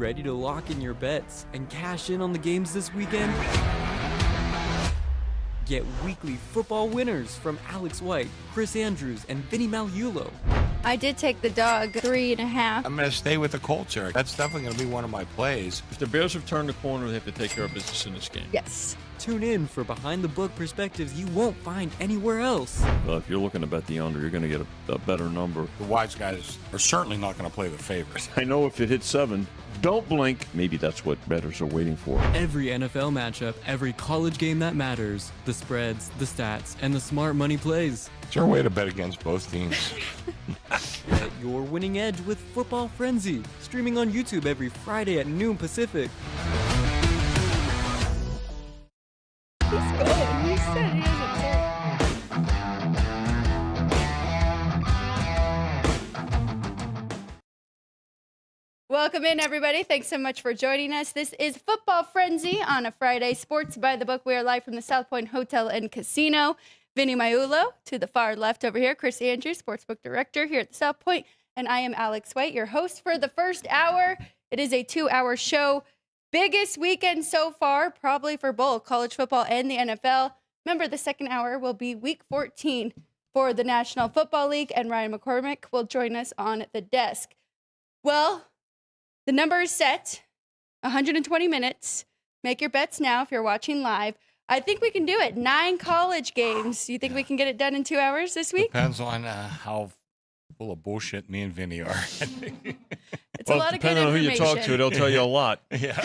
ready to lock in your bets and cash in on the games this weekend? Get weekly football winners from Alex White, Chris Andrews, and Vinny Magliulo. I did take the dog 3.5. I'm going to stay with the Colts here. That's definitely going to be one of my plays. If the Bears have turned the corner, they have to take care of business in this game. Yes. Tune in for behind-the-book perspectives you won't find anywhere else. Well, if you're looking to bet the under, you're going to get a better number. The wise guys are certainly not going to play the favorites. I know if it hits 7, don't blink. Maybe that's what bettors are waiting for. Every NFL matchup, every college game that matters, the spreads, the stats, and the smart money plays. Is there a way to bet against both teams? Get your winning edge with Football Frenzy, streaming on YouTube every Friday at noon Pacific. He's good. He said he doesn't care. Welcome in, everybody. Thanks so much for joining us. This is Football Frenzy on a Friday. Sports by the Book. We are live from the South Point Hotel and Casino. Vinny Magliulo to the far left over here. Chris Andrews, Sportsbook Director here at the South Point. And I am Alex White, your host for the first hour. It is a 2-hour show. Biggest weekend so far, probably for both college football and the NFL. Remember, the second hour will be week 14 for the National Football League, and Ryan McCormick will join us on the desk. Well, the number is set, 120 minutes. Make your bets now if you're watching live. I think we can do it. 9 college games. You think we can get it done in 2 hours this week? Depends on how full of bullshit me and Vinny are. It's a lot of good information. Depending on who you talk to, they'll tell you a lot. Yeah.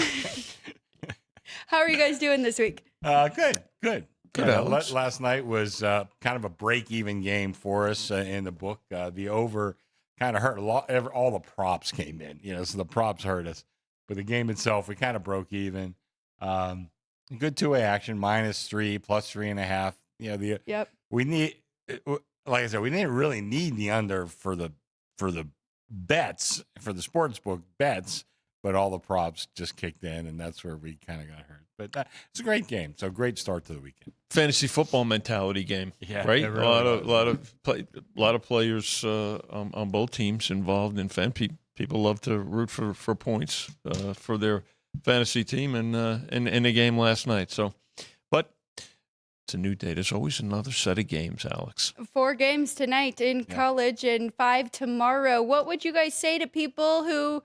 How are you guys doing this week? Good. Good, Alex. Last night was kind of a break-even game for us in the book. The over kind of hurt a lot. All the props came in, so the props hurt us. But the game itself, we kind of broke even. Good two-way action, -3, +3.5. Yep. We need, like I said, we didn't really need the under for the bets, for the sportsbook bets, but all the props just kicked in, and that's where we kind of got hurt. But it's a great game. So great start to the weekend. Fantasy football mentality game, right? Really a lot of players on both teams involved in people love to root for points for their fantasy team and in the game last night. So, but it's a new day. There's always another set of games, Alex. 4 games tonight in college and 5 tomorrow. What would you guys say to people who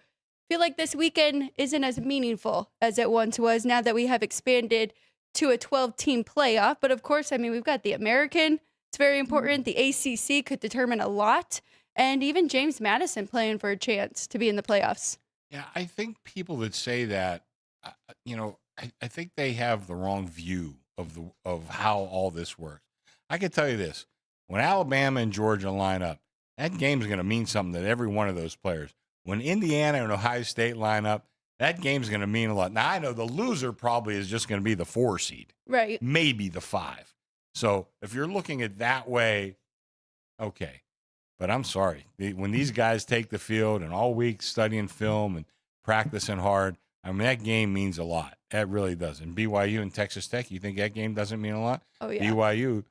feel like this weekend isn't as meaningful as it once was now that we have expanded to a 12-team playoff? But of course, I mean, we've got the American. It's very important. The ACC could determine a lot. And even James Madison playing for a chance to be in the playoffs. Yeah, I think people that say that, I think they have the wrong view of how all this works. I can tell you this. When Alabama and Georgia line up, that game's going to mean something to every one of those players. When Indiana and Ohio State line up, that game's going to mean a lot. Now, I know the loser probably is just going to be the 4 seed. Right. Maybe the 5. So if you're looking at that way, okay. But I'm sorry. When these guys take the field and all week studying film and practicing hard, I mean, that game means a lot. That really does. And BYU and Texas Tech, you think that game doesn't mean a lot? Oh, yeah. BYU,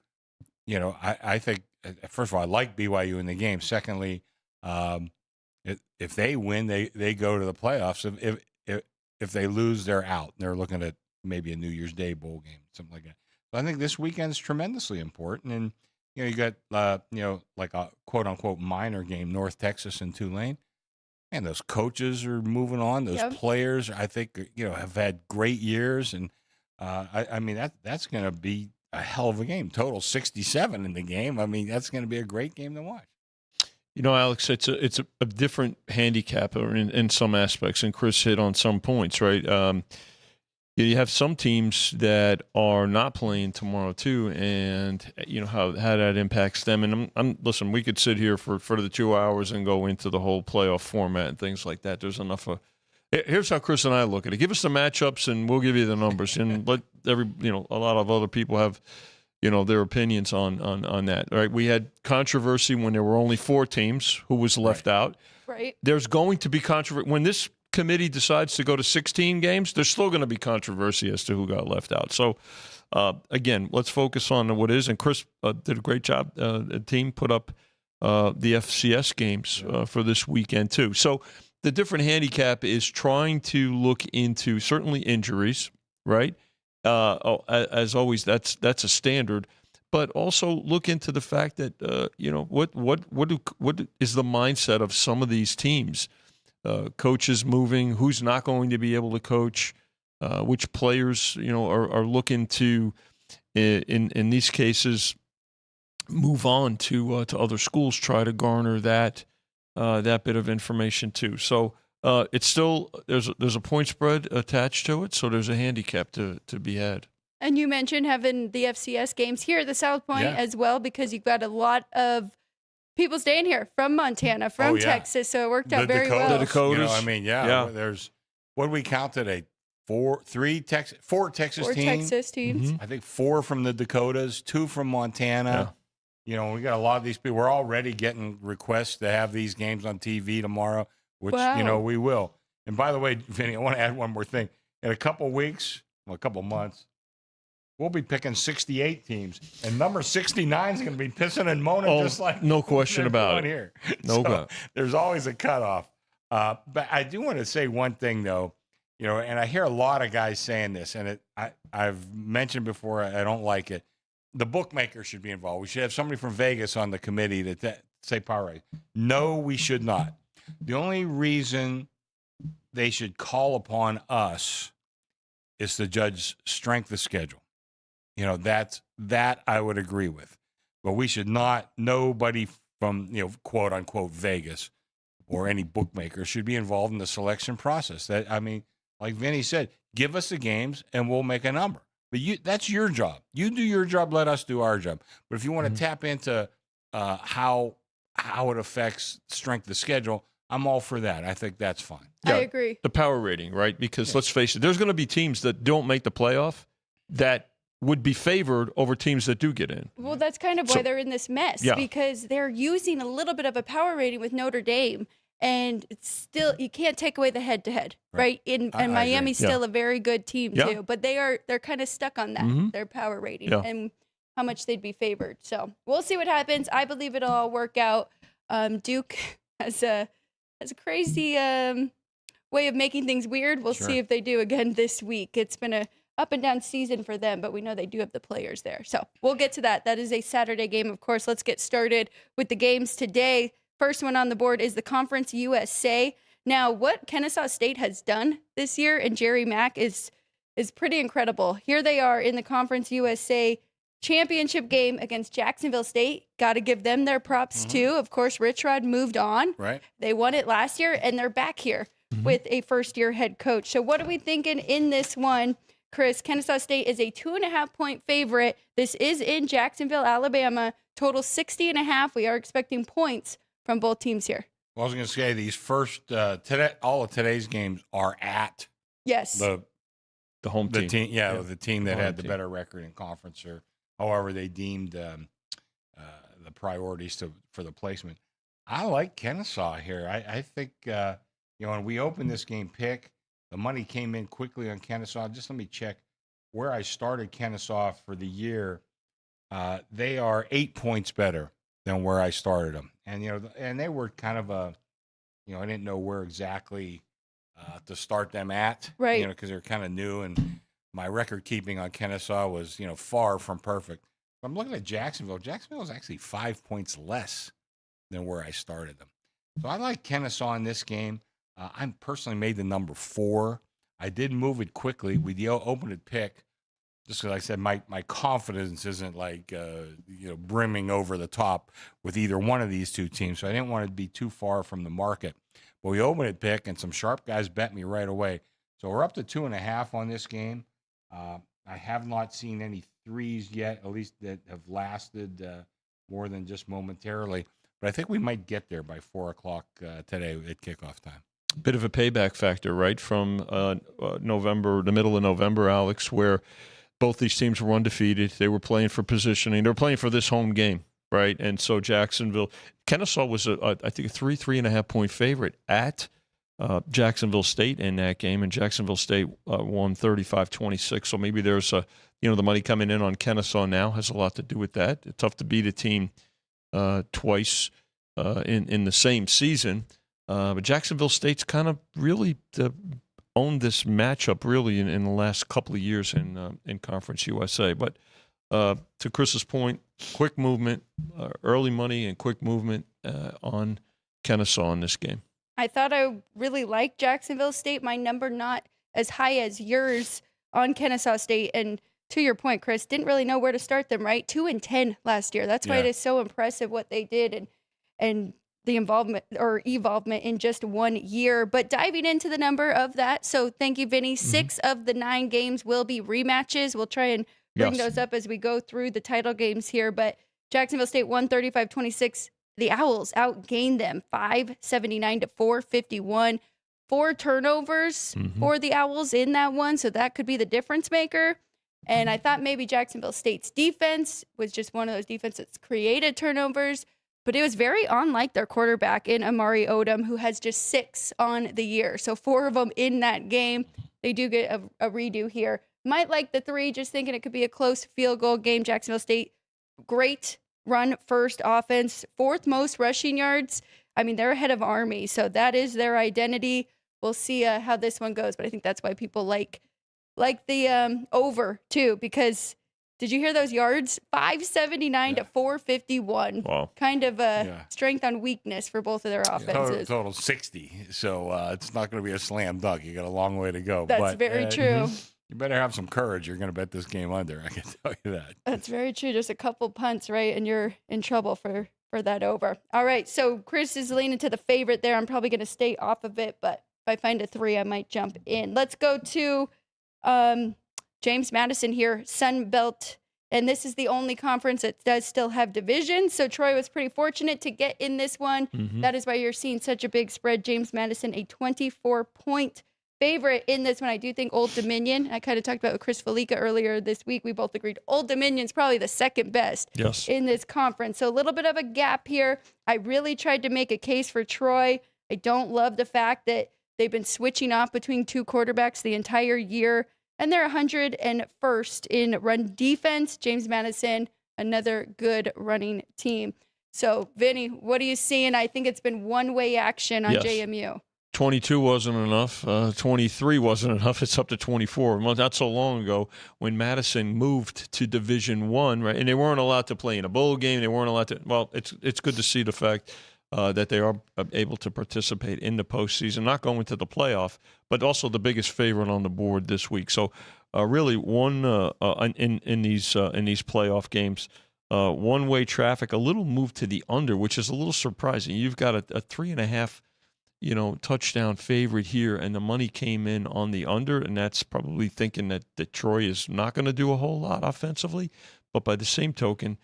I think, first of all, I like BYU in the game. Secondly, if they win, they go to the playoffs. If they lose, they're out. They're looking at maybe a New Year's Day bowl game, something like that. But I think this weekend's tremendously important. And, you got, like a quote-unquote minor game, North Texas and Tulane. And those coaches are moving on. Those players, I think, have had great years. And, I mean, that's going to be a hell of a game. Total 67 in the game. I mean, that's going to be a great game to watch. Alex, it's a different handicap in some aspects, and Chris hit on some points, right? You have some teams that are not playing tomorrow too, and how that impacts them. And listen, we could sit here for the 2 hours and go into the whole playoff format and things like that. There's enough of. Here's how Chris and I look at it. Give us the matchups, and we'll give you the numbers, and let a lot of other people have their opinions on that. Right? We had controversy when there were only 4 teams who was left out. Right. There's going to be controversy when this committee decides to go to 16 games. There's still going to be controversy as to who got left out. So, again, let's focus on what is. And Chris did a great job. The team put up the FCS games for this weekend too. So the different handicap is trying to look into certainly injuries, right? As always, that's a standard, but also look into the fact that what is the mindset of some of these teams? Coaches moving, who's not going to be able to coach, which players are looking to in these cases move on to other schools, try to garner that bit of information too. So it's still there's a point spread attached to it, so there's a handicap to be had. And you mentioned having the FCS games here at the South Point as well, because you've got a lot of people staying here from Montana, from Texas, so it worked out very well. The Dakotas. There's, what do we count today? Four Texas teams. Texas teams. I think 4 from the Dakotas, 2 from Montana. Yeah. We got a lot of these people. We're already getting requests to have these games on TV tomorrow, which, we will. And by the way, Vinny, I want to add one more thing. In a couple weeks, a couple months, we'll be picking 68 teams, and number 69 is going to be pissing and moaning just like no question about it. Here. No doubt. There's always a cutoff. But I do want to say one thing, though, and I hear a lot of guys saying this, and I've mentioned before, I don't like it. The bookmakers should be involved. We should have somebody from Vegas on the committee to say power rate. No, we should not. The only reason they should call upon us is to judge strength of schedule. That I would agree with. But we should not, nobody from, quote unquote Vegas or any bookmaker should be involved in the selection process. Like Vinny said, give us the games and we'll make a number. But that's your job. You do your job, let us do our job. But if you want to tap into how it affects strength of schedule, I'm all for that. I think that's fine. Yeah, I agree. The power rating, right? Because let's face it, there's going to be teams that don't make the playoff that would be favored over teams that do get in. Well, that's kind of why they're in this mess, because they're using a little bit of a power rating with Notre Dame, and it's still, you can't take away the head-to-head, right? And Miami's still a very good team too, but they're kind of stuck on that, their power rating and how much they'd be favored. So we'll see what happens. I believe it'll all work out. Duke has a crazy way of making things weird. We'll see if they do again this week. It's been a up and down season for them, but we know they do have the players there. So we'll get to that. That is a Saturday game, of course. Let's get started with the games today. First one on the board is the Conference USA. Now, what Kennesaw State has done this year and Jerry Mack is pretty incredible. Here they are in the Conference USA championship game against Jacksonville State. Got to give them their props too. Of course, Rich Rod moved on. Right. They won it last year, and they're back here with a first-year head coach. So what are we thinking in this one? Chris, Kennesaw State is a 2.5-point favorite. This is in Jacksonville, Alabama. Total 60.5. We are expecting points from both teams here. Well, I was going to say these first today, all of today's games are at the home team. The team that had the better record in conference, or however they deemed the priorities for the placement. I like Kennesaw here. I think when we opened this game pick, the money came in quickly on Kennesaw. Just let me check where I started Kennesaw for the year. They are 8 points better than where I started them. And, and they were kind of I didn't know where exactly to start them at. Right. Because they're kind of new. And my record keeping on Kennesaw was, far from perfect. I'm looking at Jacksonville. Jacksonville is actually 5 points less than where I started them. So I like Kennesaw in this game. I personally made the number 4. I did move it quickly. We opened it pick, just because I said my confidence isn't like brimming over the top with either one of these two teams, so I didn't want to be too far from the market. But we opened it pick, and some sharp guys bet me right away. So we're up to 2.5 on this game. I have not seen any threes yet, at least that have lasted more than just momentarily. But I think we might get there by 4 o'clock today at kickoff time. Bit of a payback factor, right, from November, the middle of November, Alex, where both these teams were undefeated. They were playing for positioning. They were playing for this home game, right? And so Kennesaw was, I think, a 3.5 point favorite at Jacksonville State in that game, and Jacksonville State won 35-26. So maybe there's the money coming in on Kennesaw now has a lot to do with that. It's tough to beat a team twice in the same season. But Jacksonville State's kind of really owned this matchup really in the last couple of years in Conference USA. But to Chris's point, quick movement, early money and quick movement on Kennesaw in this game. I thought I really liked Jacksonville State. My number not as high as yours on Kennesaw State. And to your point, Chris, didn't really know where to start them, right? 2-10 last year. That's why it is so impressive what they did and the evolvement in just 1 year. But diving into the number of that, so thank you, Vinny. 6 of the 9 games will be rematches. We'll try and bring those up as we go through the title games here. But Jacksonville State won 35-26. The Owls outgained them 579 to 451. 4 turnovers for the Owls in that one, so that could be the difference maker. And I thought maybe Jacksonville State's defense was just one of those defenses that's created turnovers, but it was very unlike their quarterback in Amari Odom, who has just 6 on the year. So 4 of them in that game. They do get a redo here. Might like the 3, just thinking it could be a close field goal game. Jacksonville State, great run first offense, 4th most rushing yards. I mean, they're ahead of Army, so that is their identity. We'll see how this one goes, but I think that's why people like the over too, because did you hear those yards? 579 to 451. Wow. Kind of a strength on weakness for both of their offenses. Total 60, so it's not going to be a slam dunk. You got a long way to go. That's very true. You better have some courage. You're going to bet this game under. I can tell you that. That's very true. Just a couple punts, right? And you're in trouble for that over. All right. So Chris is leaning to the favorite there. I'm probably going to stay off of it, but if I find a 3, I might jump in. Let's go to James Madison here, Sun Belt. And this is the only conference that does still have divisions. So Troy was pretty fortunate to get in this one. That is why you're seeing such a big spread. James Madison, a 24-point favorite in this one. I do think Old Dominion, I kind of talked about with Chris Felica earlier this week. We both agreed Old Dominion's probably the second best in this conference. So a little bit of a gap here. I really tried to make a case for Troy. I don't love the fact that they've been switching off between 2 quarterbacks the entire year, and they're 101st in run defense. James Madison, another good running team. So, Vinny, what are you seeing? I think it's been one-way action on JMU. 22 wasn't enough. 23 wasn't enough. It's up to 24. Well, not so long ago when Madison moved to Division I, right? And they weren't allowed to play in a bowl game. They weren't allowed to. Well, it's good to see the fact that they are able to participate in the postseason, not going to the playoff, but also the biggest favorite on the board this week. So, really, one in these playoff games, one-way traffic, a little move to the under, which is a little surprising. You've got a 3.5. Touchdown favorite here, and the money came in on the under, and that's probably thinking that Troy is not going to do a whole lot offensively. But by the same token,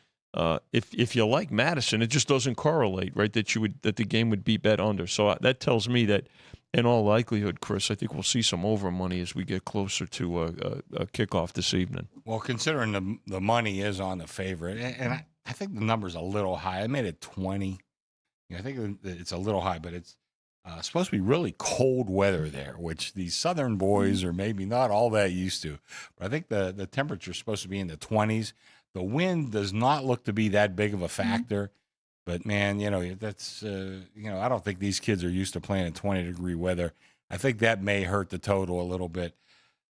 if you like Madison, it just doesn't correlate, right? That the game would be bet under. So that tells me that, in all likelihood, Chris, I think we'll see some over money as we get closer to a kickoff this evening. Well, considering the money is on the favorite, and I think the number's a little high. I made it 20. I think it's a little high, but it's supposed to be really cold weather there, which these southern boys are maybe not all that used to. But I think the temperature's supposed to be in the 20s. The wind does not look to be that big of a factor. But, man, that's, I don't think these kids are used to playing in 20-degree weather. I think that may hurt the total a little bit.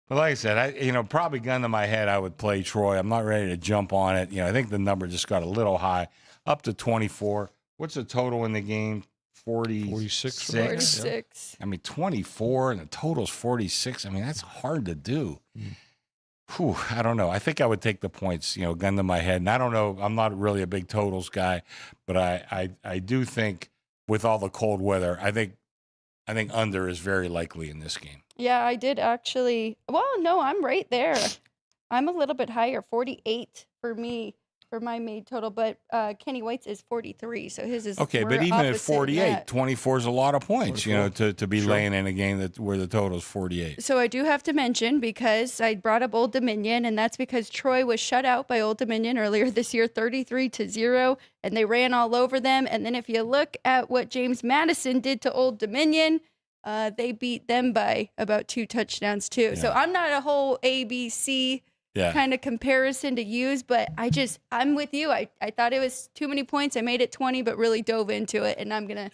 But like I said, probably gun to my head, I would play Troy. I'm not ready to jump on it. I think the number just got a little high, up to 24. What's the total in the game? 46. 46. I mean, 24 and the total's 46. I mean, that's hard to do. Whew, I don't know. I think I would take the points, gun to my head. And I don't know. I'm not really a big totals guy, but I do think with all the cold weather, I think under is very likely in this game. Yeah, I did actually. Well, no, I'm right there. I'm a little bit higher, 48 for me. For my made total, but Kenny White's is 43, so his is okay. But even at 48, 24 is a lot of points, to be laying in a game where the total is 48. So I do have to mention, because I brought up Old Dominion, and that's because Troy was shut out by Old Dominion earlier this year, 33-0, and they ran all over them. And then if you look at what James Madison did to Old Dominion, they beat them by about 2 touchdowns too. Yeah. So I'm not a whole ABC kind of comparison to use, but I'm with you. I thought it was too many points. I made it 20, but really dove into it, and I'm gonna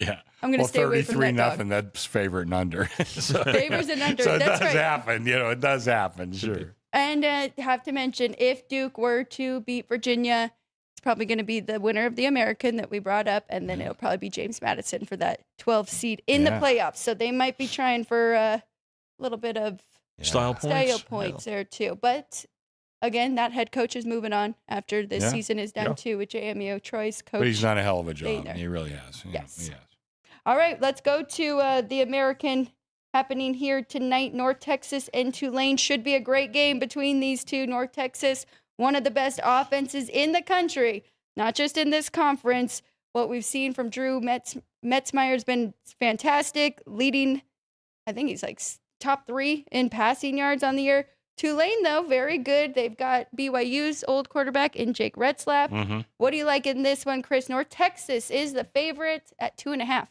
stay away from that. 33-0, that's favorite and under. So, favors and under. So it That's does right. happen. It does happen. Sure. And have to mention, if Duke were to beat Virginia, it's probably going to be the winner of the American that we brought up, and then it'll probably be James Madison for that 12th seed in the playoffs. So they might be trying for a little bit of Style points there too. But again, that head coach is moving on after this season is done too with JMU. Troy's coach. But he's done a hell of a job. There. He really has. Yes. He has. All right, let's go to the American happening here tonight. North Texas and Tulane should be a great game between these two. North Texas, one of the best offenses in the country, not just in this conference. What we've seen from Drew Metzmeyer's been fantastic, leading, I think he's like top 3 in passing yards on the year. Tulane, though, very good. They've got BYU's old quarterback in Jake Retzlaff. Mm-hmm. What do you like in this one, Chris? North Texas is the favorite at 2.5.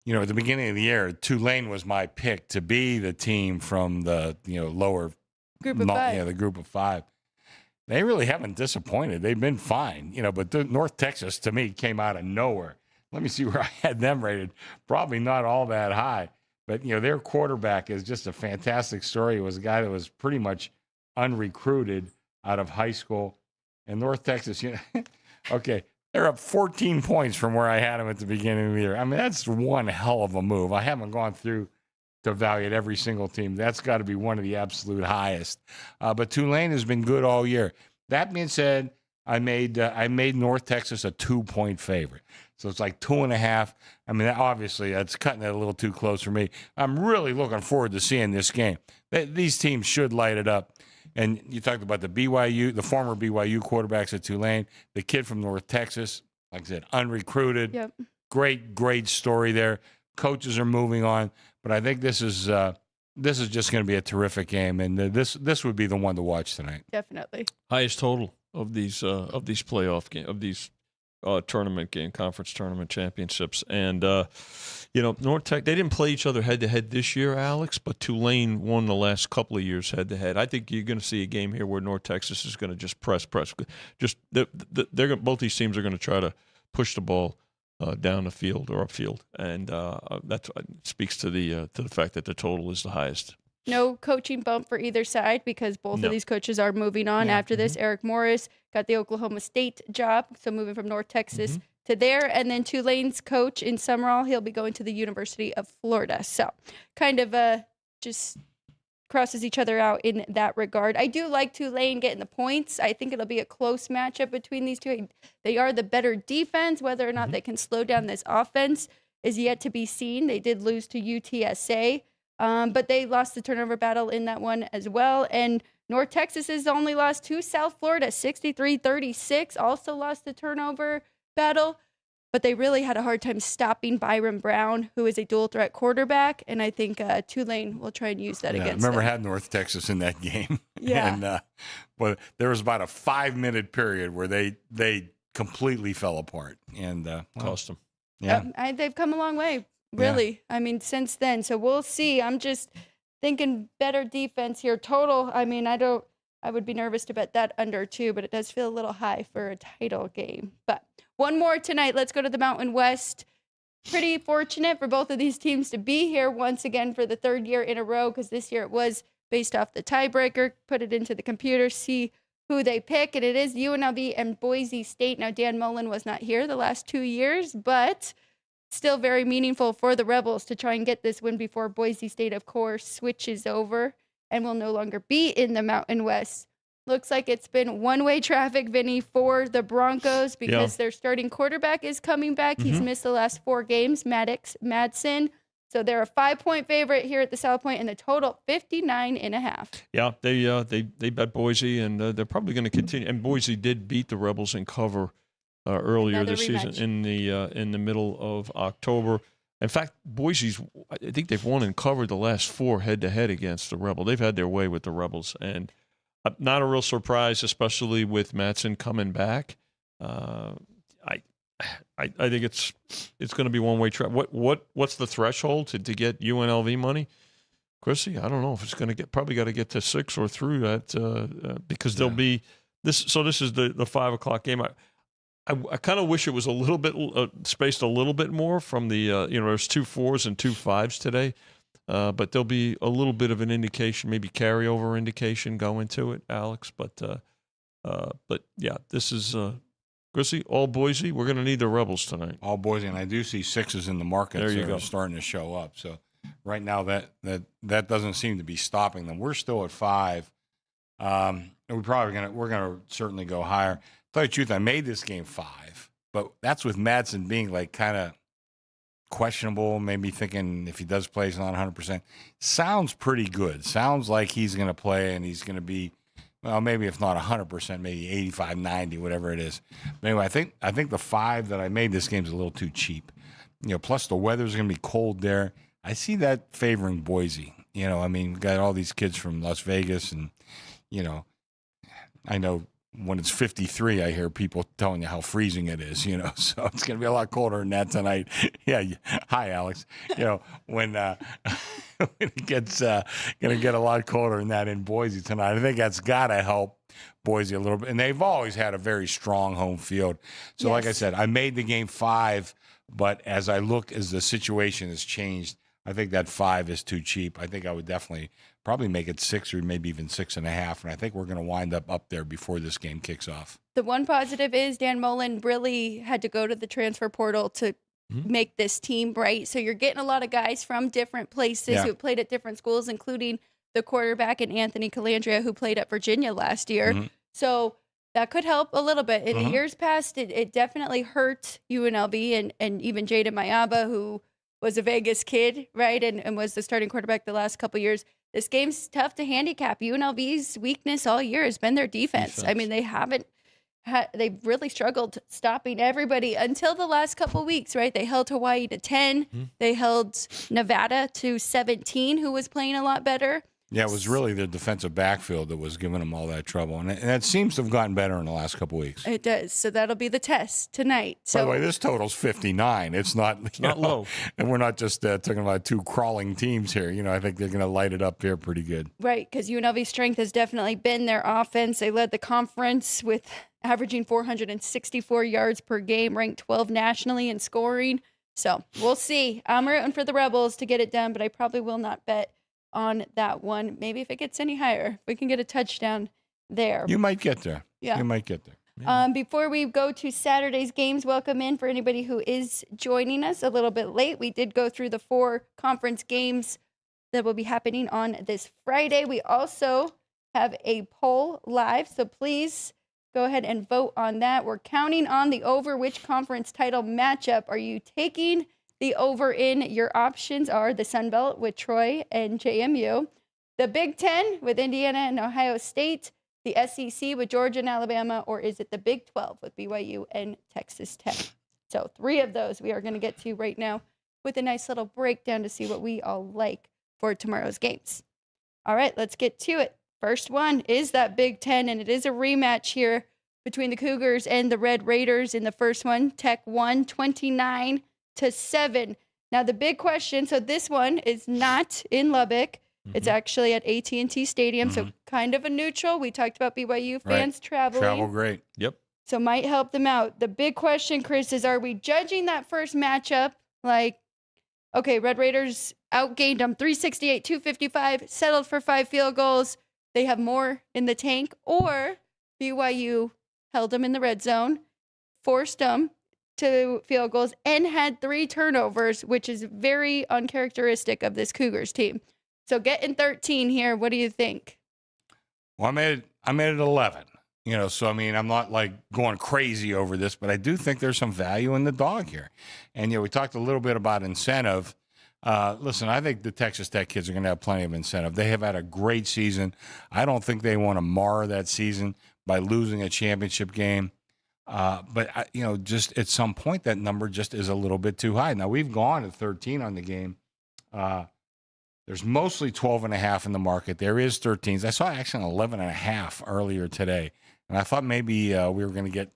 At the beginning of the year, Tulane was my pick to be the team from the lower Group of 5. the group of 5. They really haven't disappointed. They've been fine, but North Texas to me came out of nowhere. Let me see where I had them rated. Probably not all that high, but their quarterback is just a fantastic story. It was a guy that was pretty much unrecruited out of high school, and North Texas, okay. They're up 14 points from where I had them at the beginning of the year. I mean, that's one hell of a move. I haven't gone through to evaluate every single team. That's got to be one of the absolute highest. But Tulane has been good all year. That being said, I made North Texas a 2-point favorite. So it's like 2.5. I mean, obviously, that's cutting it a little too close for me. I'm really looking forward to seeing this game. These teams should light it up. And you talked about the former BYU quarterbacks at Tulane, the kid from North Texas, like I said, unrecruited. Yep. Great story there. Coaches are moving on, but I think this is just going to be a terrific game, and this would be the one to watch tonight. Definitely. Highest total of these playoff game of these conference tournament championships. And, North Tech, they didn't play each other head-to-head this year, Alex, but Tulane won the last couple of years head-to-head. I think you're going to see a game here where North Texas is going to just press. Just both these teams are going to try to push the ball down the field or upfield, and that speaks to the fact that the total is the highest. No coaching bump for either side because both of these coaches are moving on after this. Eric Morris got the Oklahoma State job, so moving from North Texas to there. And then Tulane's coach in Summerall, he'll be going to the University of Florida. So kind of just crosses each other out in that regard. I do like Tulane getting the points. I think it'll be a close matchup between these two. They are the better defense. Whether or not they can slow down this offense is yet to be seen. They did lose to UTSA. But they lost the turnover battle in that one as well. And North Texas has only lost to South Florida, 63-36, also lost the turnover battle. But they really had a hard time stopping Byron Brown, who is a dual threat quarterback. And I think Tulane will try and use that against them. I remember had North Texas in that game. Yeah. And but there was about a 5-minute period where they completely fell apart. And Cost them. Yeah. They've come a long way. Really, I mean, since then. So we'll see. I'm just thinking better defense here. Total, I mean, I would be nervous to bet that under 2, but it does feel a little high for a title game. But one more tonight. Let's go to the Mountain West. Pretty fortunate for both of these teams to be here once again for the 3rd year in a row, because this year it was based off the tiebreaker. Put it into the computer, see who they pick, and it is UNLV and Boise State. Now, Dan Mullen was not here the last 2 years, but still very meaningful for the Rebels to try and get this win before Boise State, of course, switches over and will no longer be in the Mountain West. Looks like it's been one-way traffic, Vinny, for the Broncos because their starting quarterback is coming back. He's missed the last 4 games, Madsen. So they're a 5-point favorite here at the South Point, and the total 59.5. Yeah, they bet Boise, and they're probably going to continue. And Boise did beat the Rebels in cover earlier this season in the middle of October. In fact, Boise's, I think they've won and covered the last 4 head-to-head against the Rebels. They've had their way with the Rebels, and not a real surprise, especially with Madsen coming back. I think it's going to be one-way traffic. What's the threshold to get UNLV money? Chrissy, I don't know if it's going to probably got to get to 6 or through that because there'll be this. So this is the 5 o'clock game. I kind of wish it was a little bit spaced a little bit more from the there's 2 4s and 2 5s today, but there'll be a little bit of an indication, maybe carryover indication going to it, Alex. But yeah, this is Chrissy, all Boise. We're going to need the Rebels tonight. All Boise, and I do see 6s in the market. There you that go. are starting to show up. So right now that doesn't seem to be stopping them. We're still at 5. We're gonna certainly go higher. Tell you the truth, I made this game 5, but that's with Madsen being like kind of questionable. Maybe thinking if he does play, he's not 100%. Sounds pretty good. Sounds like he's going to play and he's going to be, well, maybe if not 100%, maybe 85, 90, whatever it is. But anyway, I think the 5 that I made this game is a little too cheap. Plus the weather's going to be cold there. I see that favoring Boise. I mean, we've got all these kids from Las Vegas and, I know when it's 53, I hear people telling you how freezing it is, so it's going to be a lot colder than that tonight. Yeah. Hi, Alex. When it gets going to get a lot colder than that in Boise tonight, I think that's got to help Boise a little bit. And they've always had a very strong home field. So like I said, I made the game 5, but as the situation has changed, I think that 5 is too cheap. I think I would definitely probably make it 6 or maybe even 6.5. And I think we're going to wind up there before this game kicks off. The one positive is Dan Mullen really had to go to the transfer portal to make this team, right? So you're getting a lot of guys from different places who played at different schools, including the quarterback and Anthony Calandria, who played at Virginia last year. So that could help a little bit. In the years past, it definitely hurt UNLV and even Jaden Mayaba, who was a Vegas kid, right, and was the starting quarterback the last couple years. This game's tough to handicap. UNLV's weakness all year has been their defense. I mean, they've really struggled stopping everybody until the last couple weeks, right? They held Hawaii to 10. They held Nevada to 17, who was playing a lot better. Yeah, it was really the defensive backfield that was giving them all that trouble. And it seems to have gotten better in the last couple weeks. It does. So that'll be the test tonight. So, by the way, this total's 59. It's not, not low. And we're not just talking about 2 crawling teams here. I think they're going to light it up here pretty good. Right, because UNLV's strength has definitely been their offense. They led the conference with averaging 464 yards per game, ranked 12 nationally in scoring. So we'll see. I'm rooting for the Rebels to get it done, but I probably will not bet on that one. Maybe if it gets any higher, we can get a touchdown there. You might get there. Yeah. You might get there. Before we go to Saturday's games, welcome in for anybody who is joining us a little bit late. We did go through the 4 conference games that will be happening on this Friday. We also have a poll live, so please go ahead and vote on that. We're counting on the over. Which conference title matchup are you taking the over in? Your options are the Sun Belt with Troy and JMU, the Big Ten with Indiana and Ohio State, the SEC with Georgia and Alabama, or is it the Big 12 with BYU and Texas Tech? So 3 of those we are going to get to right now with a nice little breakdown to see what we all like for tomorrow's games. All right, let's get to it. First one is that Big Ten, and it is a rematch here between the Cougars and the Red Raiders. In the first one, Tech won 29-7. Now the big question, so this one is not in Lubbock. It's actually at AT&T Stadium, so kind of a neutral. We talked about BYU fans traveling. Travel great. Yep. So might help them out. The big question, Chris, is are we judging that first matchup like, okay, Red Raiders outgained them 368, 255, settled for 5 field goals. They have more in the tank, or BYU held them in the red zone, forced them to field goals, and had 3 turnovers, which is very uncharacteristic of this Cougars team. So getting 13 here, what do you think? Well, I made it 11. So I mean, I'm not like going crazy over this, but I do think there's some value in the dog here. And we talked a little bit about incentive. Listen, I think the Texas Tech kids are going to have plenty of incentive. They have had a great season. I don't think they want to mar that season by losing a championship game. But just at some point, that number just is a little bit too high. Now, we've gone to 13 on the game. There's mostly 12.5 in the market. There is 13s. I saw actually an 11.5 earlier today. And I thought maybe we were going to get,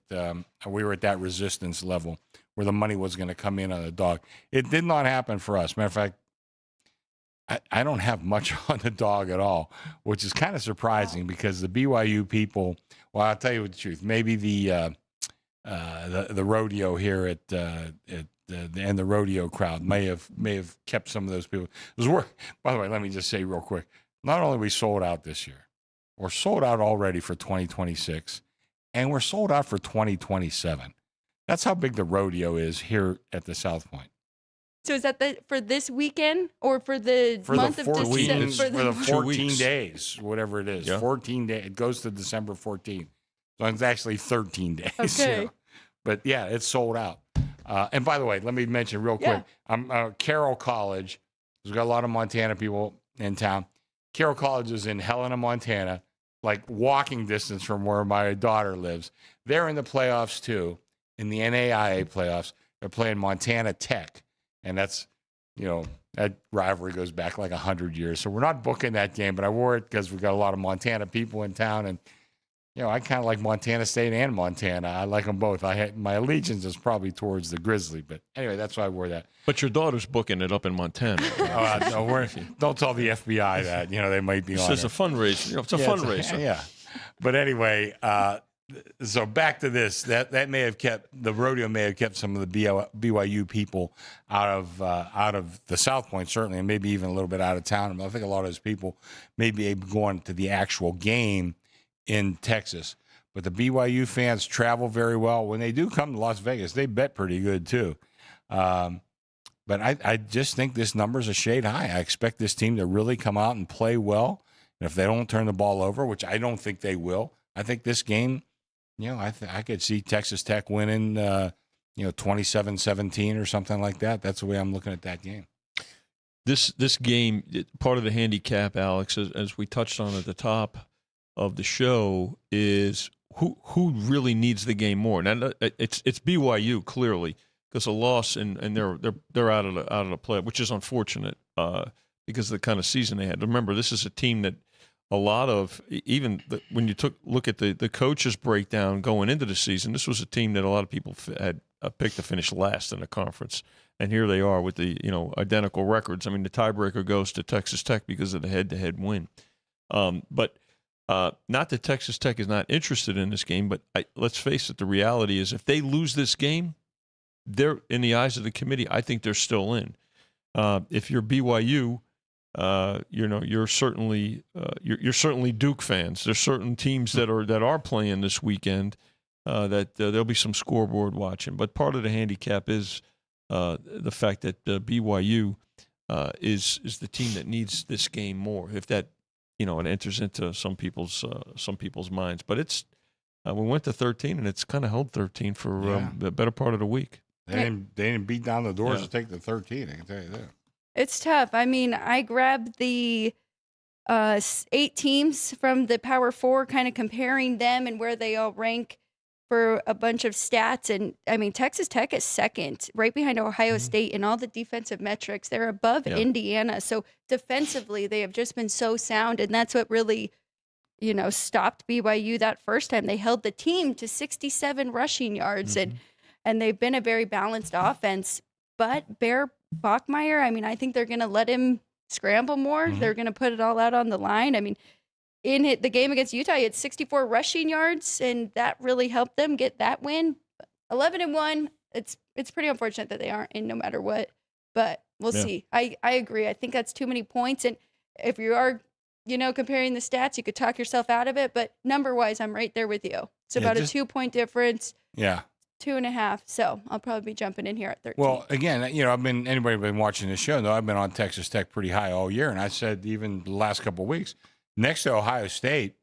we were at that resistance level where the money was going to come in on the dog. It did not happen for us. Matter of fact, I don't have much on the dog at all, which is kind of surprising because the BYU people. Well, I'll tell you the truth. Maybe the rodeo here at and the rodeo crowd may have kept some of those people. It was worth. By the way, let me just say real quick. Not only are we sold out this year, we're sold out already for 2026, and we're sold out for 2027. That's how big the rodeo is here at the South Point. So is that for this weekend or for the month of December? For the 14 weeks. days, whatever it is. Yeah. 14 days. It goes to December 14th. So it's actually 13 days. Okay. But yeah, it's sold out. And by the way, let me mention real quick. I'm Carroll College. We've got a lot of Montana people in town. Carroll College is in Helena, Montana, like walking distance from where my daughter lives. They're in the playoffs too, in the NAIA playoffs. They're playing Montana Tech. And that's, that rivalry goes back like 100 years. So we're not booking that game, but I wore it because we've got a lot of Montana people in town. And, I kind of like Montana State and Montana. I like them both. My allegiance is probably towards the Grizzly. But anyway, that's why I wore that. But your daughter's booking it up in Montana. No, don't tell the FBI that. They might be on It's a fundraiser. It's a fundraiser. Yeah. But anyway, so back to this. That may have kept the rodeo may have kept some of the BYU people out of the South Point, certainly, and maybe even a little bit out of town. I think a lot of those people may be going to the actual game in Texas. But the BYU fans travel very well. When they do come to Las Vegas, they bet pretty good too. But I just think this number is a shade high. I expect this team to really come out and play well. And if they don't turn the ball over, which I don't think they will, I think this game, I could see Texas Tech winning, 27-17 or something like that. That's the way I'm looking at that game. This game, part of the handicap, Alex, as we touched on at the top of the show, is who really needs the game more. Now it's BYU clearly, because a loss and they're out of the play, which is unfortunate because of the kind of season they had. Remember, this is a team that a lot of when you look at the coaches breakdown going into the season, this was a team that a lot of people had picked to finish last in the conference, and here they are with the identical records. I mean, the tiebreaker goes to Texas Tech because of the head-to-head win, but. Not that Texas Tech is not interested in this game, but let's face it, the reality is if they lose this game, they're in the eyes of the committee, I think they're still in. If you're BYU, you're certainly Duke fans. There's certain teams that are playing this weekend that there'll be some scoreboard watching. But part of the handicap is the fact that BYU is the team that needs this game more. If that it enters into some people's minds. But it's we went to 13, and it's kind of held 13 for the better part of the week. They didn't beat down the doors to take the 13. I can tell you that. It's tough. I mean, I grabbed the 8 teams from the Power 4, kind of comparing them and where they all rank for a bunch of stats. And, I mean, Texas Tech is second, right behind Ohio State in all the defensive metrics. They're above Indiana. So defensively, they have just been so sound. And that's what really, stopped BYU that first time. They held the team to 67 rushing yards. And they've been a very balanced offense. But Bear Bachmeier, I mean, I think they're going to let him scramble more. They're going to put it all out on the line. I mean, in the game against Utah, he had 64 rushing yards, and that really helped them get that win. 11-1. It's pretty unfortunate that they aren't in no matter what, but we'll see. I agree. I think that's too many points, and if you are, comparing the stats, you could talk yourself out of it. But number-wise, I'm right there with you. It's about a 2-point difference. Yeah. 2.5. So I'll probably be jumping in here at 13. Well, again, anybody been watching this show, though, I've been on Texas Tech pretty high all year, and I said even the last couple of weeks. Next to Ohio State,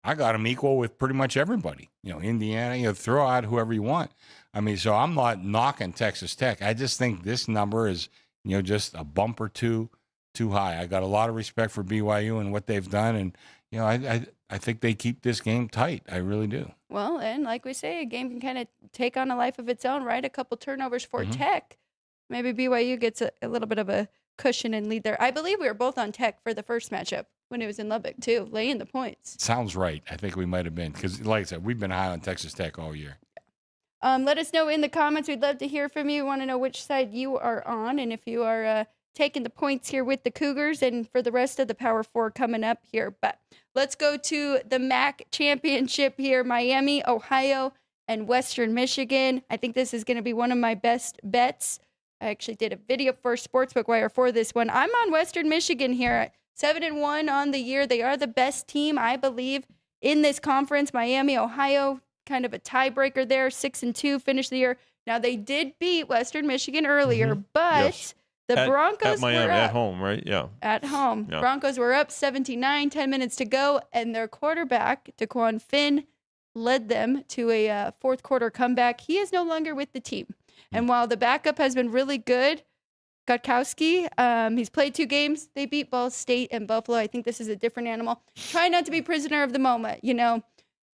I got them equal with pretty much everybody. Indiana, throw out whoever you want. I mean, so I'm not knocking Texas Tech. I just think this number is, just a bump or two too high. I got a lot of respect for BYU and what they've done, and I think they keep this game tight. I really do. Well, and like we say, a game can kind of take on a life of its own, right? A couple turnovers for Tech. Maybe BYU gets a little bit of a cushion and lead there. I believe we were both on Tech for the first matchup when it was in Lubbock, too, laying the points. Sounds right. I think we might have been because, like I said, we've been high on Texas Tech all year. Let us know in the comments. We'd love to hear from you. We want to know which side you are on and if you are taking the points here with the Cougars and for the rest of the Power Four coming up here. But let's go to the MAC championship here. Miami, Ohio, and Western Michigan. I think this is going to be one of my best bets. I actually did a video for Sportsbook Wire for this one. I'm on Western Michigan here. 7-1 on the year. They are the best team, I believe, in this conference. Miami, Ohio, kind of a tiebreaker there. 6-2 finished the year. Now, they did beat Western Michigan earlier, but Yes. the Broncos at Miami, were up. at home, right? Yeah. At home. Yeah. Broncos were up 17-9, 10 minutes to go, and their quarterback, Daquan Finn, led them to a fourth quarter comeback. He is no longer with the team. And while the backup has been really good, Gutkowski, he's played 2 games. They beat Ball State and Buffalo. I think this is a different animal. Try not to be prisoner of the moment. You know,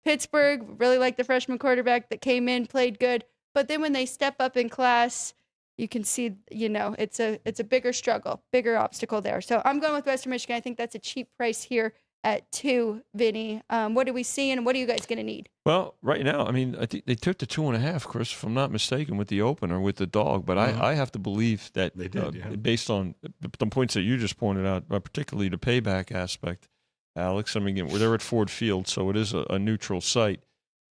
Pittsburgh, really like the freshman quarterback that came in, played good. But then when they step up in class, you can see, you know, it's a bigger struggle, bigger obstacle there. So I'm going with Western Michigan. I think that's a cheap price here at 2, Vinny. What are we seeing, and what are you guys going to need? Well, right now, I mean, I think they took the 2.5, Chris, if I'm not mistaken, with the opener, with the dog. But I have to believe that They did, based on the points that you just pointed out, particularly the payback aspect, Alex. I mean, again, they're at Ford Field, so it is a neutral site.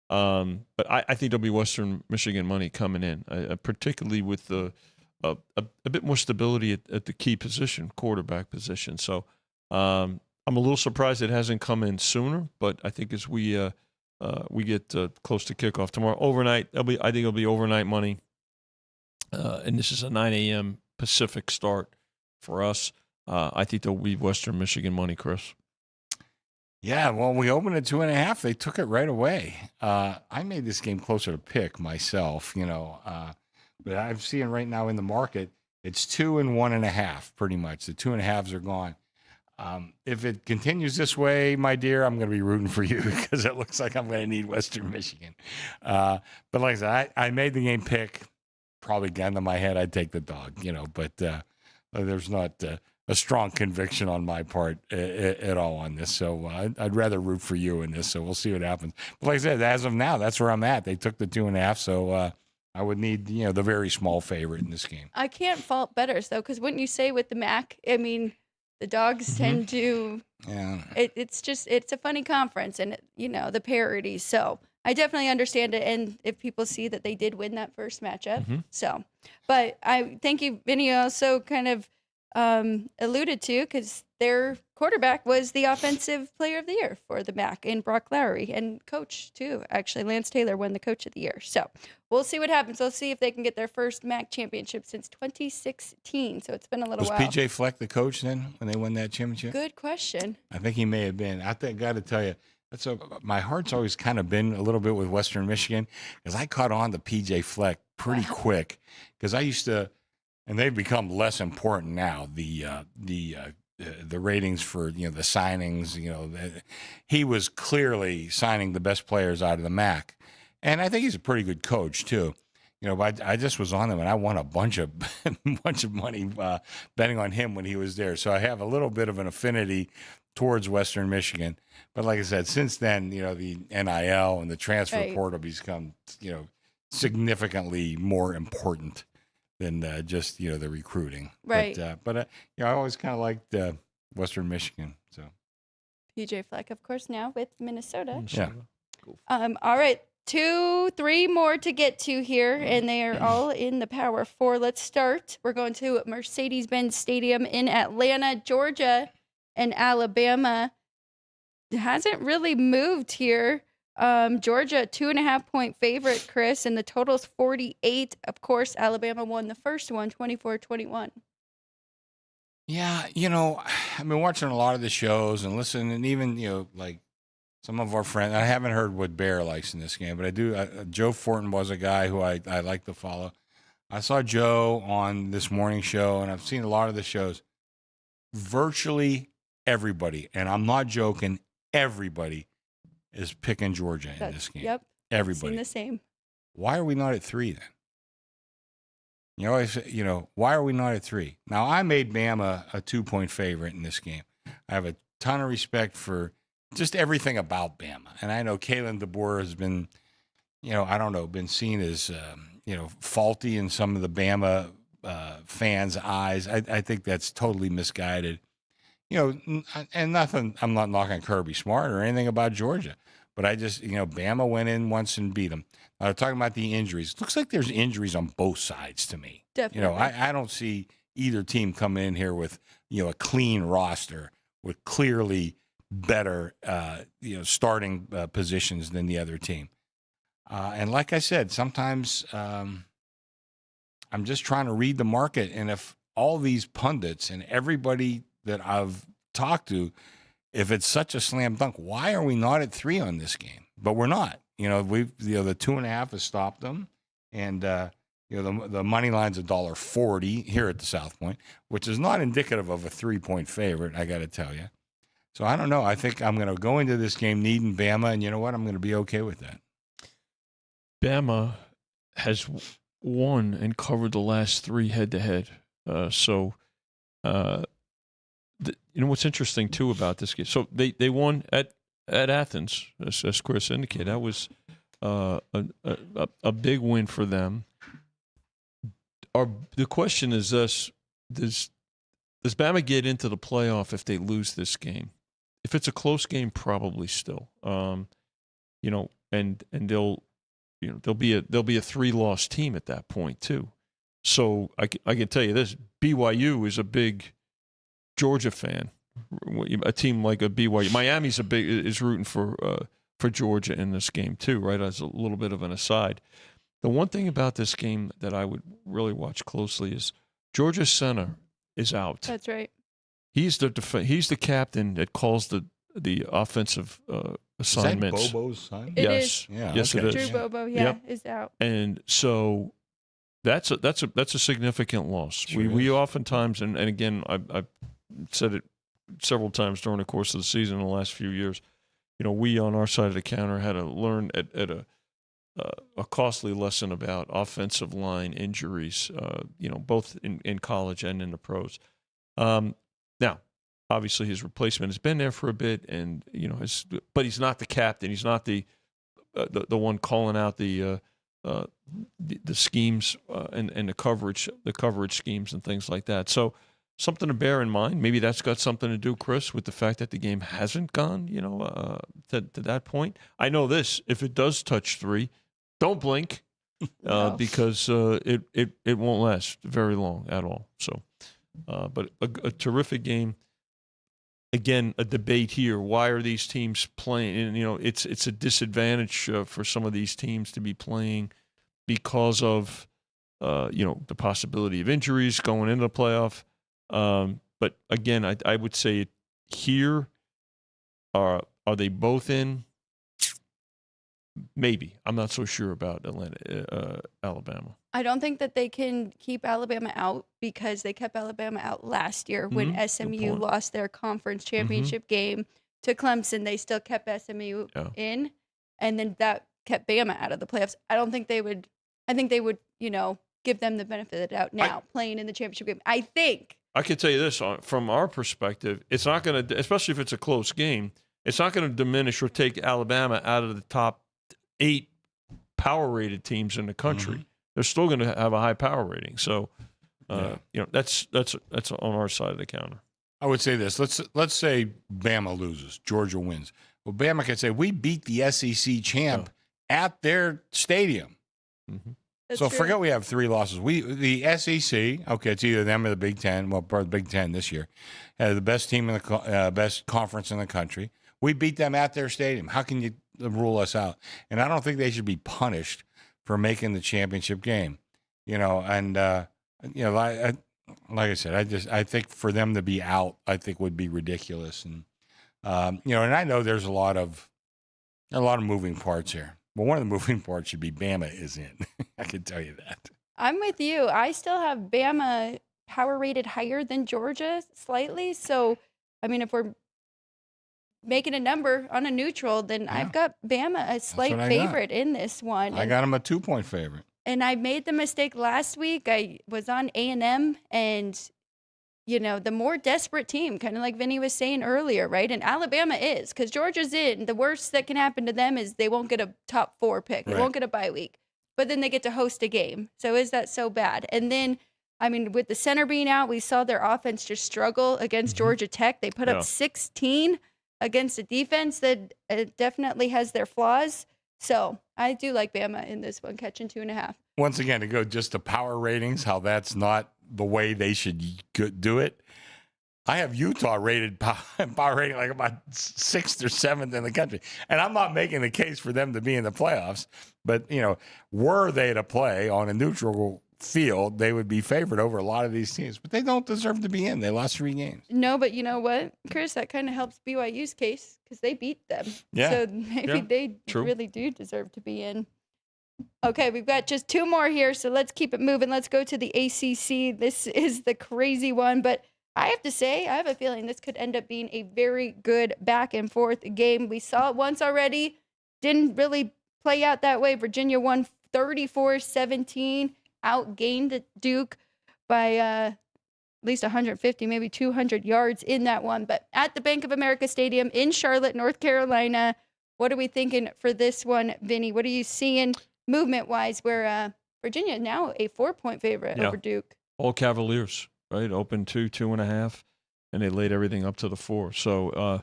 But I think there'll be Western Michigan money coming in, particularly with a bit more stability at the key position, quarterback position. So I'm a little surprised it hasn't come in sooner, but I think as we get close to kickoff tomorrow, overnight, I think it'll be overnight money. And this is a 9 a.m. Pacific start for us. I think there'll be Western Michigan money, Chris. Yeah, well, we opened at 2.5. They took it right away. I made this game closer to pick myself, you know, but I'm seeing right now in the market, it's 2 and 1.5, pretty much. The 2.5s are gone. If it continues this way, my dear, I'm going to be rooting for you because it looks like I'm going to need Western Michigan. But like I said, I made the game pick. Probably gun to my head, I'd take the dog, you know, but there's not a strong conviction on my part at all on this. So I'd rather root for you in this. So we'll see what happens. But like I said, as of now, that's where I'm at. They took the 2.5. So I would need, you know, the very small favorite in this game. I can't fault bettors, though, because wouldn't you say with the MAC, I mean, the dogs tend to, it's a funny conference and, you know, the parity. So I definitely understand it. And if people see that they did win that first matchup. So, but I thank you, Vinny, also kind of alluded to, because their quarterback was the offensive player of the year for the MAC in Brock Lowry, and coach too. Actually, Lance Taylor won the coach of the year. So we'll see what happens. We'll see if they can get their first MAC championship since 2016. So it's been a little while. Was PJ Fleck the coach then when they won that championship? Good question. I think he may have been. I got to tell you, my heart's always kind of been a little bit with Western Michigan, because I caught on to PJ Fleck pretty quick, because I used to, and they've become less important now. The ratings for, you know, the signings, you know, he was clearly signing the best players out of the MAC, and I think he's a pretty good coach too. You know, but I just was on him, and I won a bunch of money betting on him when he was there. So I have a little bit of an affinity towards Western Michigan. But like I said, since then, you know, the NIL and the transfer portal become, you know, significantly more important than just, you know, the recruiting. Right. But you know, I always kind of liked Western Michigan. So PJ Fleck, of course, now with Minnesota. yeah. All right. 2, 3 more to get to here, and they are all in the Power Four. Let's start. We're going to Mercedes-Benz Stadium in Atlanta, Georgia, and Alabama. It hasn't really moved here. Georgia, 2.5-point favorite, Chris, and the total's 48. Of course, Alabama won the first one, 24-21. Yeah, you know, I've been watching a lot of the shows and listening, and even, you know, like some of our friends. I haven't heard what Bear likes in this game, but I do. Joe Fortin was a guy who I like to follow. I saw Joe on this morning show, and I've seen a lot of the shows. Virtually everybody, and I'm not joking, everybody is picking Georgia in this game. Yep. Everybody. Seen the same. Why are we not at 3 then? You know, why are we not at 3? Now, I made Bama a 2-point favorite in this game. I have a ton of respect for just everything about Bama. And I know Kalen DeBoer has been, you know, I don't know, been seen as, you know, faulty in some of the Bama fans' eyes. I think that's totally misguided. And nothing. I'm not knocking Kirby Smart or anything about Georgia, but I just, Bama went in once and beat them. Talking about the injuries, looks like there's injuries on both sides to me. Definitely. I don't see either team coming in here with, a clean roster with clearly better, starting positions than the other team. And like I said, sometimes I'm just trying to read the market. And if all these pundits and everybody that I've talked to, if it's such a slam dunk, why are we not at 3 on this game? But we're not. The 2.5 has stopped them, and the money line's $1.40 here at the South Point, which is not indicative of a 3-point favorite. I got to tell you. So I don't know. I think I'm going to go into this game needing Bama, and you know what? I'm going to be okay with that. Bama has won and covered the last 3 head-to-head. What's interesting too about this game? So they won at Athens, as Chris indicated. That was a big win for them. The question is this: Does Bama get into the playoff if they lose this game? If it's a close game, probably still. And they'll be a 3-loss team at that point too. So I can tell you this: BYU is a big Georgia fan. A team like a BYU, Miami's is rooting for Georgia in this game too, right? As a little bit of an aside. The one thing about this game that I would really watch closely is Georgia's center is out. That's right. He's the captain that calls the offensive assignments. Is that Bobo's son? It yes, is. Yeah, yes, okay. it is. Drew Bobo, Yep. is out. And so that's a significant loss. Sure We is. oftentimes, and again, I've said it several times during the course of the season in the last few years, we on our side of the counter had to learn at a costly lesson about offensive line injuries, both in college and in the pros. Now, obviously, his replacement has been there for a bit, and but he's not the captain. He's not the one calling out the schemes and the coverage schemes and things like that. So something to bear in mind. Maybe that's got something to do, Chris, with the fact that the game hasn't gone, to that point. I know this: if it does touch 3, don't blink, No. because it won't last very long at all. So, but a terrific game. Again, a debate here. Why are these teams playing? And it's a disadvantage for some of these teams to be playing because of the possibility of injuries going into the playoff. But again, I would say here are they both in? Maybe. I'm not so sure about Alabama. I don't think that they can keep Alabama out because they kept Alabama out last year when Good SMU point. lost their conference championship game to Clemson. They still kept SMU in, and then that kept Bama out of the playoffs. I think they would, give them the benefit of the doubt now, playing in the championship game. I think. I can tell you this, from our perspective, it's not going to, especially if it's a close game, it's not going to diminish or take Alabama out of the top 8 power-rated teams in the country. Mm-hmm. They're still going to have a high power rating. So, that's on our side of the counter. I would say this. Let's say Bama loses, Georgia wins. Well, Bama can say, we beat the SEC champ at their stadium. Mm-hmm. That's So true. forget we have 3 losses. The SEC, okay, it's either them or the Big Ten. Well, part of the Big Ten this year, had the best team in the best conference in the country. We beat them at their stadium. How can you rule us out? And I don't think they should be punished for making the championship game. Like I said, I think for them to be out, I think would be ridiculous. And and I know there's a lot of moving parts here. But one of the moving parts should be Bama is in. I can tell you that. I'm with you. I still have Bama power rated higher than Georgia slightly. So, if we're making a number on a neutral, then I've got Bama a slight what I got. favorite in this one. I got them a 2-point favorite. And I made the mistake last week. I was on A&M, and the more desperate team, kind of like Vinny was saying earlier, right? And Alabama is, because Georgia's in. The worst that can happen to them is they won't get a top 4 pick. They Right. won't get a bye week. But then they get to host a game. So is that so bad? And then I mean, with the center being out, we saw their offense just struggle against Georgia Tech. They put up 16 against a defense that definitely has their flaws. So I do like Bama in this one, catching 2.5. Once again, to go just to power ratings, how that's not the way they should do it. I have Utah rated power rating like about 6th or 7th in the country. And I'm not making the case for them to be in the playoffs. But, were they to play on a neutral field, they would be favored over a lot of these teams. But they don't deserve to be in. They lost 3 games. No, but you know what, Chris? That kind of helps BYU's case because they beat them. Yeah. So maybe they really do deserve to be in. Okay, we've got just 2 more here, so let's keep it moving. Let's go to the ACC. This is the crazy one, but I have to say, I have a feeling this could end up being a very good back and forth game. We saw it once already. Didn't really play out that way. Virginia won 34-17, outgained Duke by at least 150, maybe 200 yards in that one. But at the Bank of America Stadium in Charlotte, North Carolina, what are we thinking for this one, Vinny? What are you seeing movement-wise where Virginia now a 4-point favorite over Duke? All Cavaliers. Right, open 2.5, and they laid everything up to the 4. So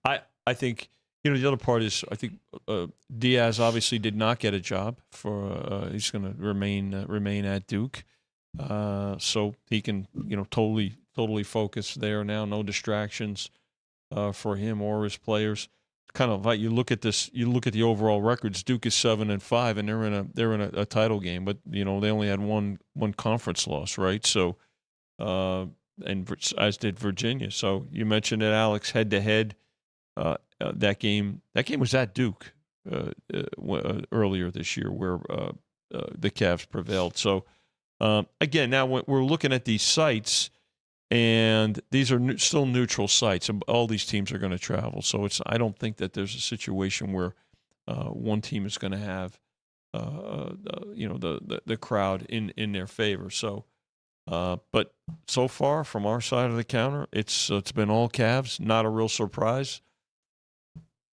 I think the other part is I think Diaz obviously did not get a job for he's going to remain at Duke, so he can totally focus there now. No distractions for him or his players. Kind of like you look at this, you look at the overall records. Duke is 7-5, and they're in a title game, but they only had one conference loss, right? So. And as did Virginia. So you mentioned it, Alex, head-to-head. That game was at Duke earlier this year, where the Cavs prevailed. So again, now we're looking at these sites, and these are still neutral sites. All these teams are going to travel. So I don't think that there's a situation where one team is going to have the crowd in their favor. So. But so far, from our side of the counter, it's been all Cavs. Not a real surprise.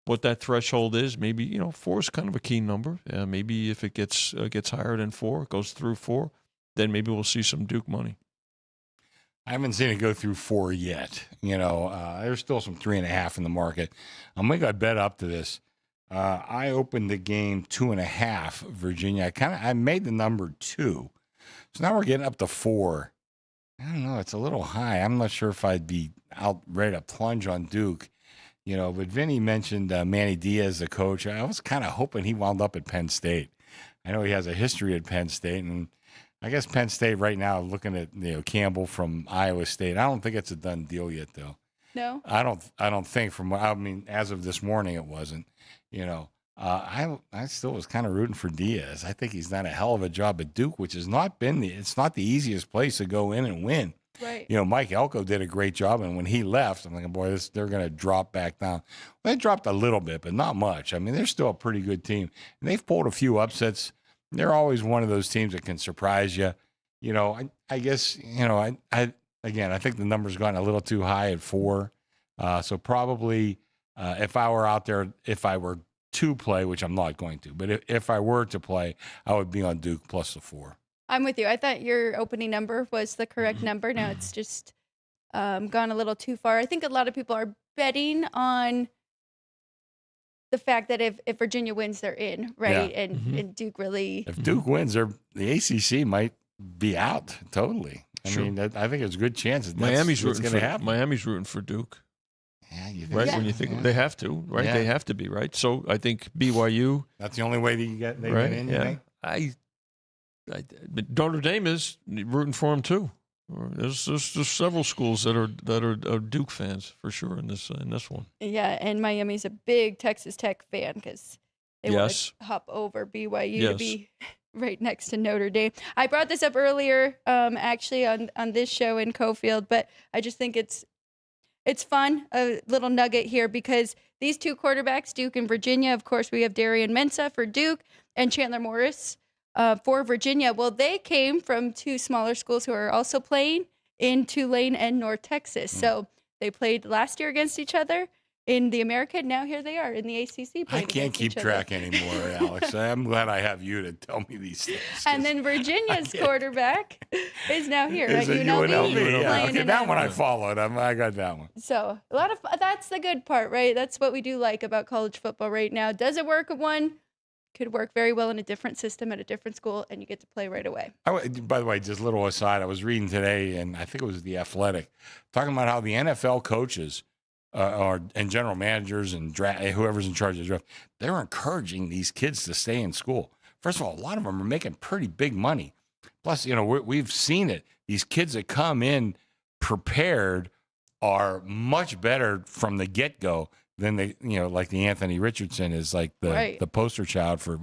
What that threshold is, maybe 4 is kind of a key number. Maybe if it gets higher than 4, goes through 4, then maybe we'll see some Duke money. I haven't seen it go through 4 yet. There's still some 3.5 in the market. I'm going to bet up to this. I opened the game 2.5, Virginia. I made the number 2. So now we're getting up to 4. I don't know. It's a little high. I'm not sure if I'd be out ready to plunge on Duke, but Vinny mentioned Manny Diaz, the coach. I was kind of hoping he wound up at Penn State. I know he has a history at Penn State, and I guess Penn State right now, looking at Campbell from Iowa State, I don't think it's a done deal yet, though. No, I don't think as of this morning, it wasn't. I still was kind of rooting for Diaz. I think he's done a hell of a job at Duke, which has not been it's not the easiest place to go in and win. Right. Mike Elko did a great job, and when he left, I'm like, boy, they're going to drop back down. Well, they dropped a little bit, but not much. I mean, they're still a pretty good team, and they've pulled a few upsets. They're always one of those teams that can surprise you. I guess I think the number's gone a little too high at 4. So probably if I were out there, if I were to play, which I'm not going to, but if I were to play, I would be on Duke plus the 4. I'm with you. I thought your opening number was the correct number. Now it's just gone a little too far. I think a lot of people are betting on the fact that if Virginia wins, they're in, right? Yeah. And Duke really... If Duke wins, the ACC might be out totally. I mean, I think there's a good chance that Miami's what's going to happen. Miami's rooting for Duke. Yeah, you think right? so? When you think they have to, right? Yeah. They have to be, right? So I think BYU. That's the only way that they right? get in. Yeah. But Notre Dame is rooting for them too. There's several schools that are Duke fans for sure in this one. Yeah, and Miami's a big Texas Tech fan because they want to hop over BYU to be right next to Notre Dame. I brought this up earlier, actually on this show in Cofield, but I just think it's fun, a little nugget here, because these two quarterbacks, Duke and Virginia, of course, we have Darian Mensah for Duke and Chandler Morris for Virginia. Well, they came from 2 smaller schools who are also playing in Tulane and North Texas. So they played last year against each other, in the American. Now here they are in the ACC. I playing can't against keep each other. track anymore, Alex. I'm glad I have you to tell me these things. And then Virginia's quarterback is now here at Is it UNLV. Yeah. playing Okay, in that a- one I followed. I got that one. So a lot of that's the good part, right? That's what we do like about college football right now. Does it work at one? Could work very well in a different system at a different school, and you get to play right away. By the way, just a little aside, I was reading today, and I think it was The Athletic, talking about how the NFL coaches and general managers and whoever's in charge of the draft, they're encouraging these kids to stay in school. First of all, a lot of them are making pretty big money. Plus, we've seen it. These kids that come in prepared are much better from the get-go than like the Anthony Richardson is like the poster child for,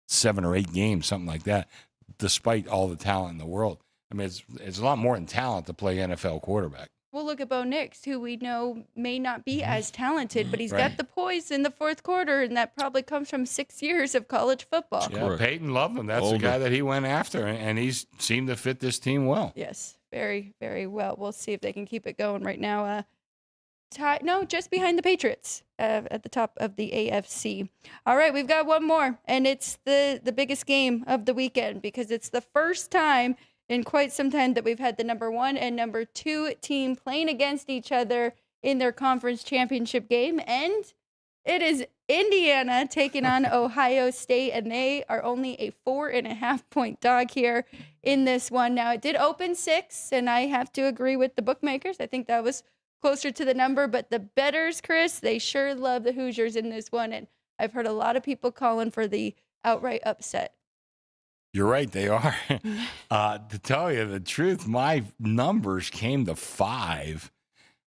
7 or 8 games, something like that, despite all the talent in the world. I mean, it's a lot more than talent to play NFL quarterback. We'll look at Bo Nix, who we know may not be as talented, but he's got the poise in the fourth quarter, and that probably comes from 6 years of college football. Yeah, Peyton loved him. That's the guy that he went after, and he's seemed to fit this team well. Yes, very, very well. We'll see if they can keep it going right now. Just behind the Patriots at the top of the AFC. All right, we've got one more, and it's the biggest game of the weekend because it's the first time in quite some time that we've had the number 1 and number 2 team playing against each other in their conference championship game, and it is Indiana taking on Ohio State, and they are only a 4.5-point dog here in this one. Now, it did open 6, and I have to agree with the bookmakers. I think that was closer to the number, but the bettors, Chris, they sure love the Hoosiers in this one, and I've heard a lot of people calling for the outright upset. You're right, they are. To tell you the truth, my numbers came to 5,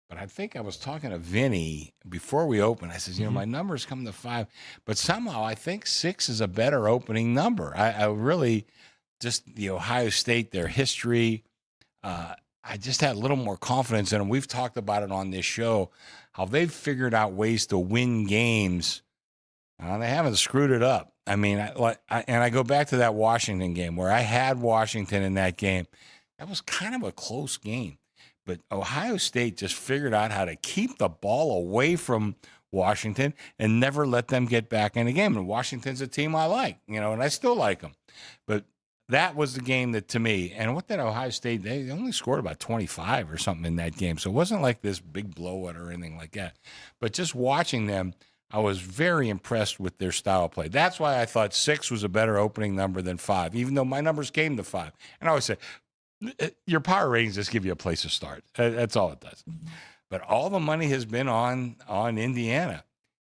but I think I was talking to Vinny before we opened. I said, my numbers come to 5, but somehow I think 6 is a better opening number. I really just the Ohio State, their history. I just had a little more confidence in them. We've talked about it on this show, how they've figured out ways to win games. They haven't screwed it up. I mean, I go back to that Washington game where I had Washington in that game. That was kind of a close game. But Ohio State just figured out how to keep the ball away from Washington and never let them get back in the game. And Washington's a team I like, and I still like them. But that was the game that, to me, and what did Ohio State, they only scored about 25 or something in that game. So it wasn't like this big blowout or anything like that. But just watching them, I was very impressed with their style of play. That's why I thought 6 was a better opening number than 5, even though my numbers came to 5. And I always say, your power ratings just give you a place to start. That's all it does. But all the money has been on Indiana.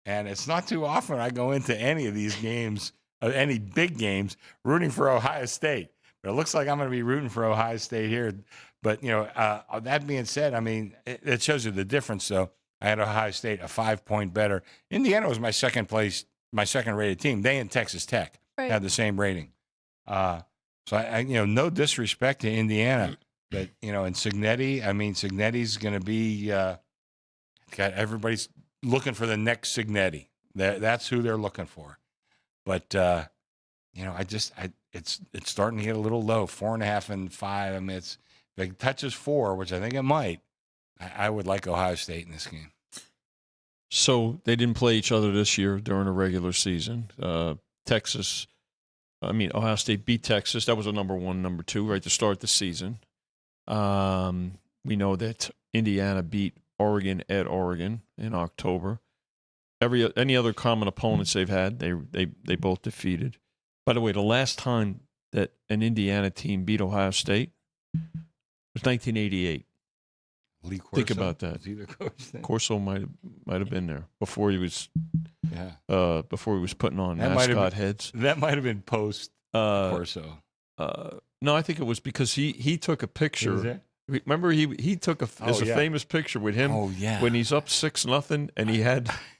And it's not too often I go into any of these games, any big games, rooting for Ohio State. But it looks like I'm going to be rooting for Ohio State here. But, that being said, I mean, it shows you the difference, though. I had Ohio State a 5-point better. Indiana was my second rated team. They and Texas Tech had the same rating. So I no disrespect to Indiana, but and Cignetti's going to be everybody's looking for the next Cignetti. That's who they're looking for. But it's starting to get a little low, 4.5 and 5. I mean, if it touches 4, which I think it might. I would like Ohio State in this game. So they didn't play each other this year during the regular season. Ohio State beat Texas. That was a number 1, number 2, right to start the season. We know that Indiana beat Oregon at Oregon in October. Any other common opponents they've had, they both defeated. By the way, the last time that an Indiana team beat Ohio State was 1988. Lee Corso. Think about that. Corso might have been there before he was putting on mascot heads. That might have been post Corso. No, I think it was because he took a picture. Remember he took a famous picture with him when he's up 6-0 and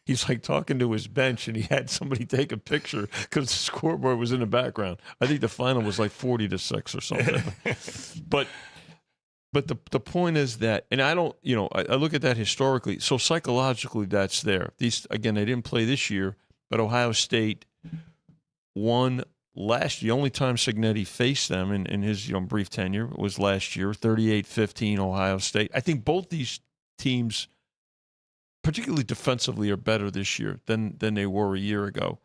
he's like talking to his bench and he had somebody take a picture because the scoreboard was in the background. I think the final was like 40-6 or something. But the point is that, and I don't, I look at that historically. So psychologically, that's there. They didn't play this year, but Ohio State won last year. The only time Cignetti faced them in his brief tenure was last year, 38-15 Ohio State. I think both these teams particularly defensively, are better this year than they were a year ago.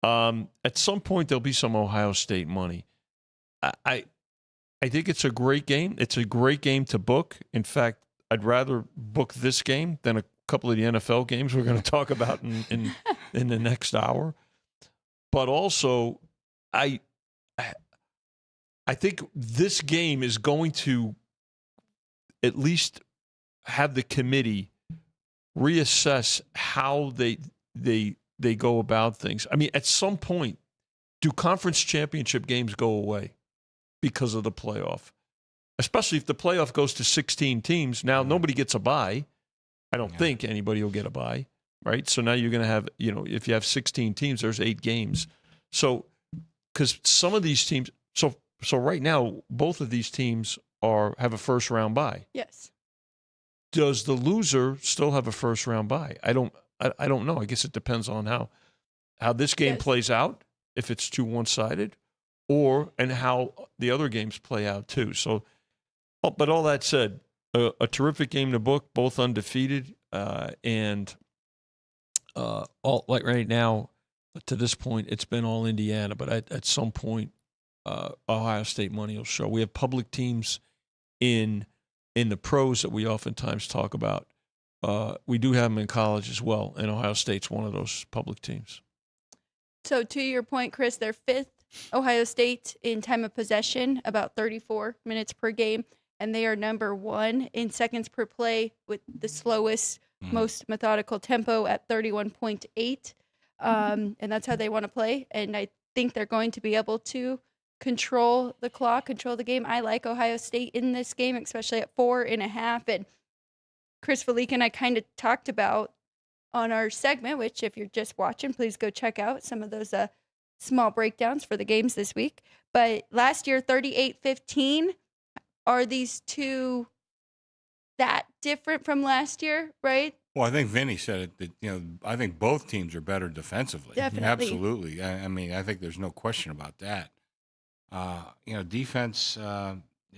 At some point, there'll be some Ohio State money. I think it's a great game. It's a great game to book. In fact, I'd rather book this game than a couple of the NFL games we're going to talk about in the next hour. But also, I think this game is going to at least have the committee reassess how they go about things. I mean, at some point, do conference championship games go away because of the playoff? Especially if the playoff goes to 16 teams. Now, nobody gets a bye. I don't think anybody will get a bye, right? So now you're going to have, if you have 16 teams, there's 8 games. So, because some of these teams, so right now, both of these teams have a first round bye. Yes. Does the loser still have a first round bye? I don't know. I guess it depends on how this game plays out, if it's too one-sided, and how the other games play out too. So, but all that said, a terrific game to book, both undefeated, and all like right now, to this point, it's been all Indiana. But at some point, Ohio State money will show. We have public teams in the pros that we oftentimes talk about. We do have them in college as well, and Ohio State's one of those public teams. So to your point, Chris, they're 5th, Ohio State, in time of possession, about 34 minutes per game, and they are number 1 in seconds per play with the slowest, most methodical tempo at 31.8. And that's how they want to play, and I think they're going to be able to control the clock, control the game. I like Ohio State in this game, especially at 4.5. And Chris Felique and I kind of talked about on our segment, which if you're just watching, please go check out some of those small breakdowns for the games this week. But last year, 38-15. Are these two that different from last year, right? Well, I think Vinny said it. That I think both teams are better defensively. Definitely. Absolutely. I mean, I think there's no question about that. Defense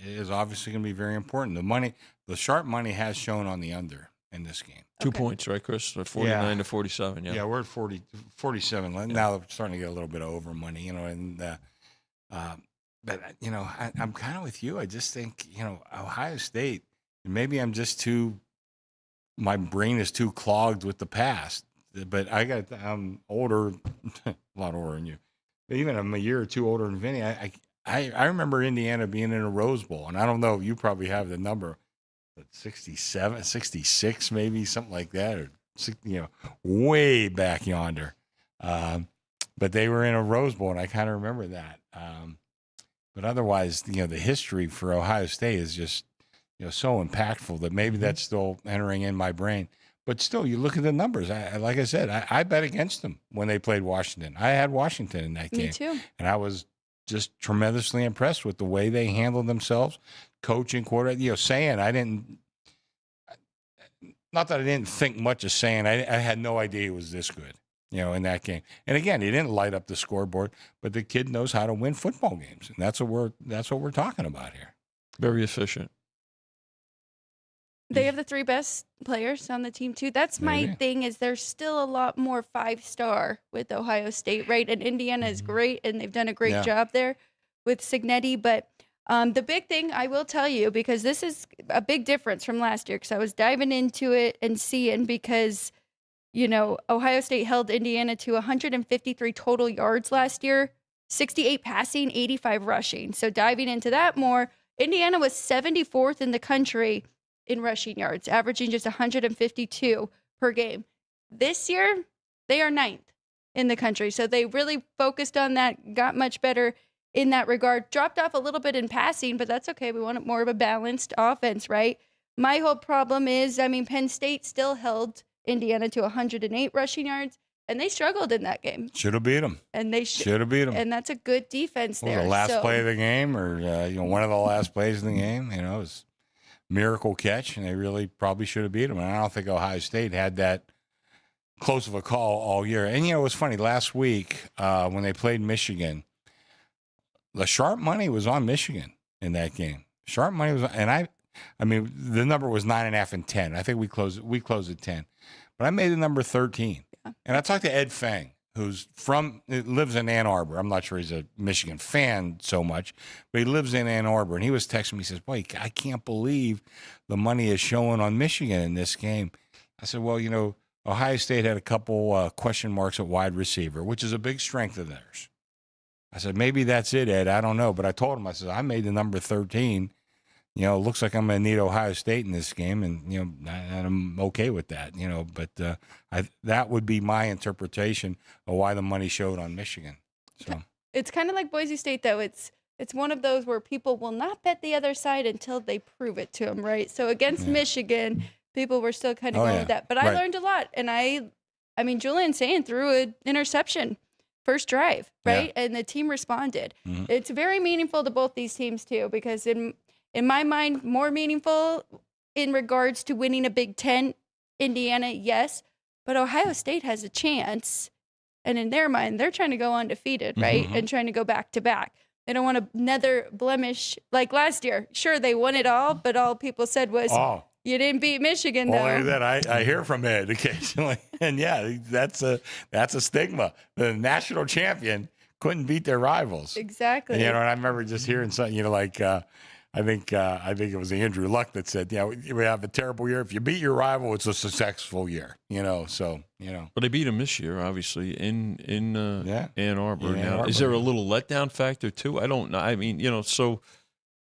is obviously going to be very important. The sharp money has shown on the under in this game. 2 points, right, Chris? 49 to 47. Yeah. Yeah, we're at 47. Now we're starting to get a little bit of over money, but I'm kind of with you. I just think, Ohio State, maybe my brain is too clogged with the past, but I'm older, a lot older than you. But even I'm a year or two older than Vinny. I remember Indiana being in a Rose Bowl, and I don't know if you probably have the number, but 67, 66, maybe something like that, or way back yonder. But they were in a Rose Bowl, and I kind of remember that. But otherwise, the history for Ohio State is just so impactful that maybe that's still entering in my brain. But still, you look at the numbers. Like I said, I bet against them when they played Washington. I had Washington in that game. Me too. And I was just tremendously impressed with the way they handled themselves, coaching, quarterback. Saying I didn't – not that I didn't think much of saying. I had no idea he was this good, in that game. And, again, he didn't light up the scoreboard, but the kid knows how to win football games. And that's what we're talking about here. Very efficient. They have the 3 best players on the team, too. That's my thing, is there's still a lot more 5-star with Ohio State, right? And Indiana is great, and they've done a great job there with Cignetti. But the big thing I will tell you, because this is a big difference from last year, because I was diving into it and seeing, because, Ohio State held Indiana to 153 total yards last year, 68 passing, 85 rushing. So diving into that more, Indiana was 74th in the country in rushing yards, averaging just 152 per game. This year, they are 9th in the country. So they really focused on that, got much better in that regard. Dropped off a little bit in passing, but that's okay. We want more of a balanced offense, right? My whole problem is, Penn State still held Indiana to 108 rushing yards, and they struggled in that game. Should have beat them. And they should have beat them. And that's a good defense there. The last play of the game, or one of the last plays of the game, it was miracle catch, and they really probably should have beat them. And I don't think Ohio State had that close of a call all year. And, it was funny. Last week when they played Michigan, the sharp money was on Michigan in that game. Sharp money was on, and the number was 9.5 and 10. I think we closed at 10. but I made the number 13. Yeah. And I talked to Ed Fang, lives in Ann Arbor. I'm not sure he's a Michigan fan so much, but he lives in Ann Arbor. And he was texting me. He says, boy, I can't believe the money is showing on Michigan in this game. I said, well, Ohio State had a couple question marks at wide receiver, which is a big strength of theirs. I said, maybe that's it, Ed. I don't know. But I told him, I said, I made the number 13. It looks like I'm going to need Ohio State in this game, and I'm okay with that. But that would be my interpretation of why the money showed on Michigan. So it's kind of like Boise State, though. It's one of those where people will not bet the other side until they prove it to them, right? So against Michigan, people were still kind of going with that. But I learned a lot, and I mean, Julian Sayin threw an interception first drive, right? Yeah. And the team responded. Mm-hmm. It's very meaningful to both these teams too, because in my mind, more meaningful in regards to winning a Big Ten. Indiana, yes, but Ohio State has a chance, and in their mind, they're trying to go undefeated, right? Mm-hmm. And trying to go back to back. They don't want another blemish like last year. Sure, they won it all, but all people said was, you didn't beat Michigan, though. Well, that I hear from Ed occasionally, and yeah, that's a stigma. The national champion couldn't beat their rivals. Exactly. And, and I remember just hearing something, like I think it was Andrew Luck that said, we have a terrible year. If you beat your rival, it's a successful year. So. But they beat them this year, obviously, in Ann Arbor. Yeah, now, is there a little letdown factor too? I don't know. I mean, so.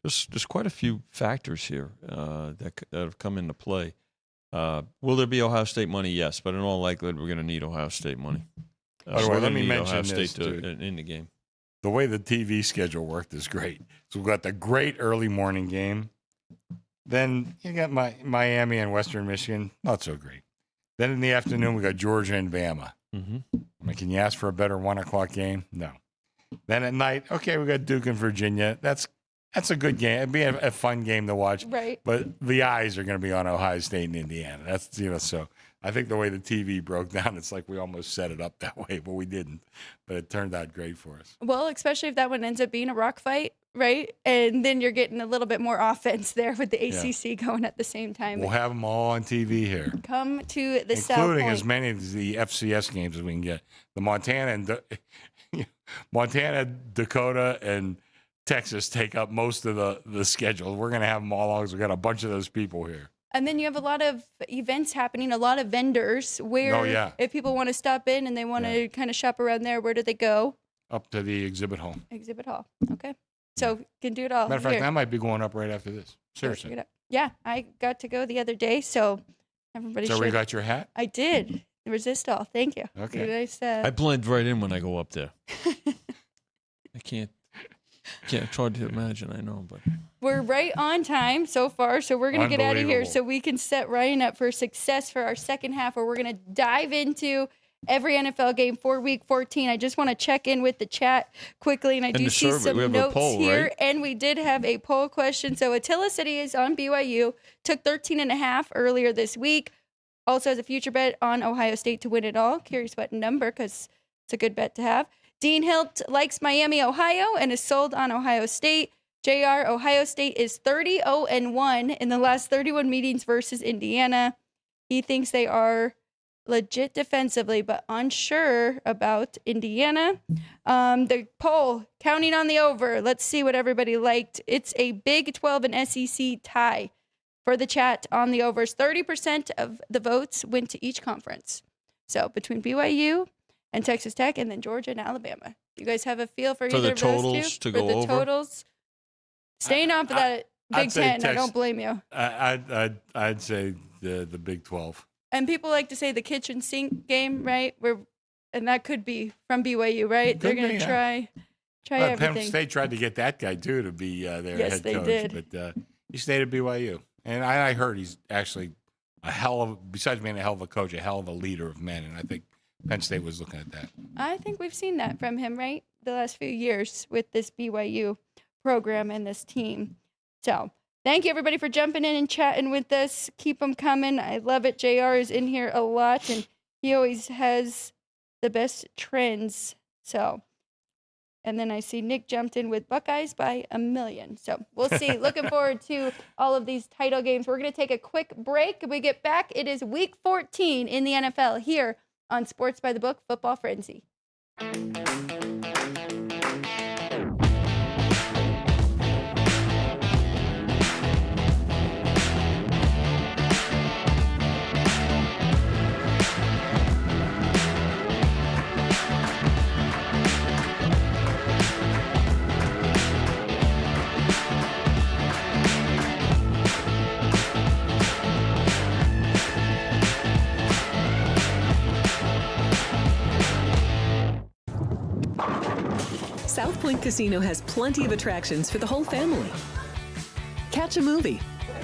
There's quite a few factors here that have come into play. Will there be Ohio State money? Yes, but in all likelihood, we're going to need Ohio State money. By the way, let me mention Ohio this, State in the game. The way the TV schedule worked is great. So we've got the great early morning game. Then you got Miami and Western Michigan, not so great. Then in the afternoon, we got Georgia and Bama. Mm-hmm. I mean, can you ask for a better 1 o'clock game? No. Then at night, okay, we got Duke and Virginia. That's a good game. It'd be a fun game to watch. Right. But the eyes are going to be on Ohio State and Indiana. That's, so I think the way the TV broke down, it's like we almost set it up that way, but we didn't. But it turned out great for us. Well, especially if that one ends up being a rock fight, right? And then you're getting a little bit more offense there with the ACC going at the same time. We'll have them all on TV here. Come to the South Including Point. as many of the FCS games as we can get. The Montana, Dakota, and Texas take up most of the schedule. We're going to have them all along because we've got a bunch of those people here. And then you have a lot of events happening, a lot of vendors where if people want to stop in and they want to kind of shop around there, where do they go? Up to the exhibit hall. Exhibit hall. Okay. So you can do it all. Matter of fact, I might be going up right after this. Seriously. Yeah, I got to go the other day, so everybody should. So you got your hat? I did. Resist all. Thank you. Okay. You guys, I blend right in when I go up there. I can't. Yeah, it's hard to imagine, I know, but we're right on time so far, so we're going to get out of here so we can set Ryan up for success for our second half, where we're going to dive into every NFL game for Week 14. I just want to check in with the chat quickly, and I do see some notes here, right? And we did have a poll question. So Attila said he is on BYU, took 13.5 earlier this week, also has a future bet on Ohio State to win it all. Curious what number, because it's a good bet to have. Dean Hilt likes Miami, Ohio, and is sold on Ohio State. JR, Ohio State is 30-0-1 in the last 31 meetings versus Indiana. He thinks they are legit defensively, but unsure about Indiana. The poll, counting on the over. Let's see what everybody liked. It's a Big 12 and SEC tie for the chat on the overs. 30% of the votes went to each conference. So between BYU and Texas Tech, and then Georgia and Alabama. You guys have a feel for either of those two? To go over? For the totals? Staying off of that Big Ten, I don't blame you. I'd say the Big 12. And people like to say the kitchen sink game, right? And that could be from BYU, right? They're going to try everything. Penn State tried to get that guy, too, to be their head coach. Yes, they did. But he stayed at BYU. And I heard he's actually besides being a hell of a coach, a hell of a leader of men. And I think Penn State was looking at that. I think we've seen that from him, right? The last few years with this BYU program and this team. So thank you, everybody, for jumping in and chatting with us. Keep them coming. I love it. JR is in here a lot, and he always has the best trends. So And then I see Nick jumped in with Buckeyes by 1,000,000. So we'll see. Looking forward to all of these title games. We're going to take a quick break. When we get back, it is week 14 in the NFL here on Sports by the Book Football Frenzy. South Point Casino has plenty of attractions for the whole family. Catch a movie.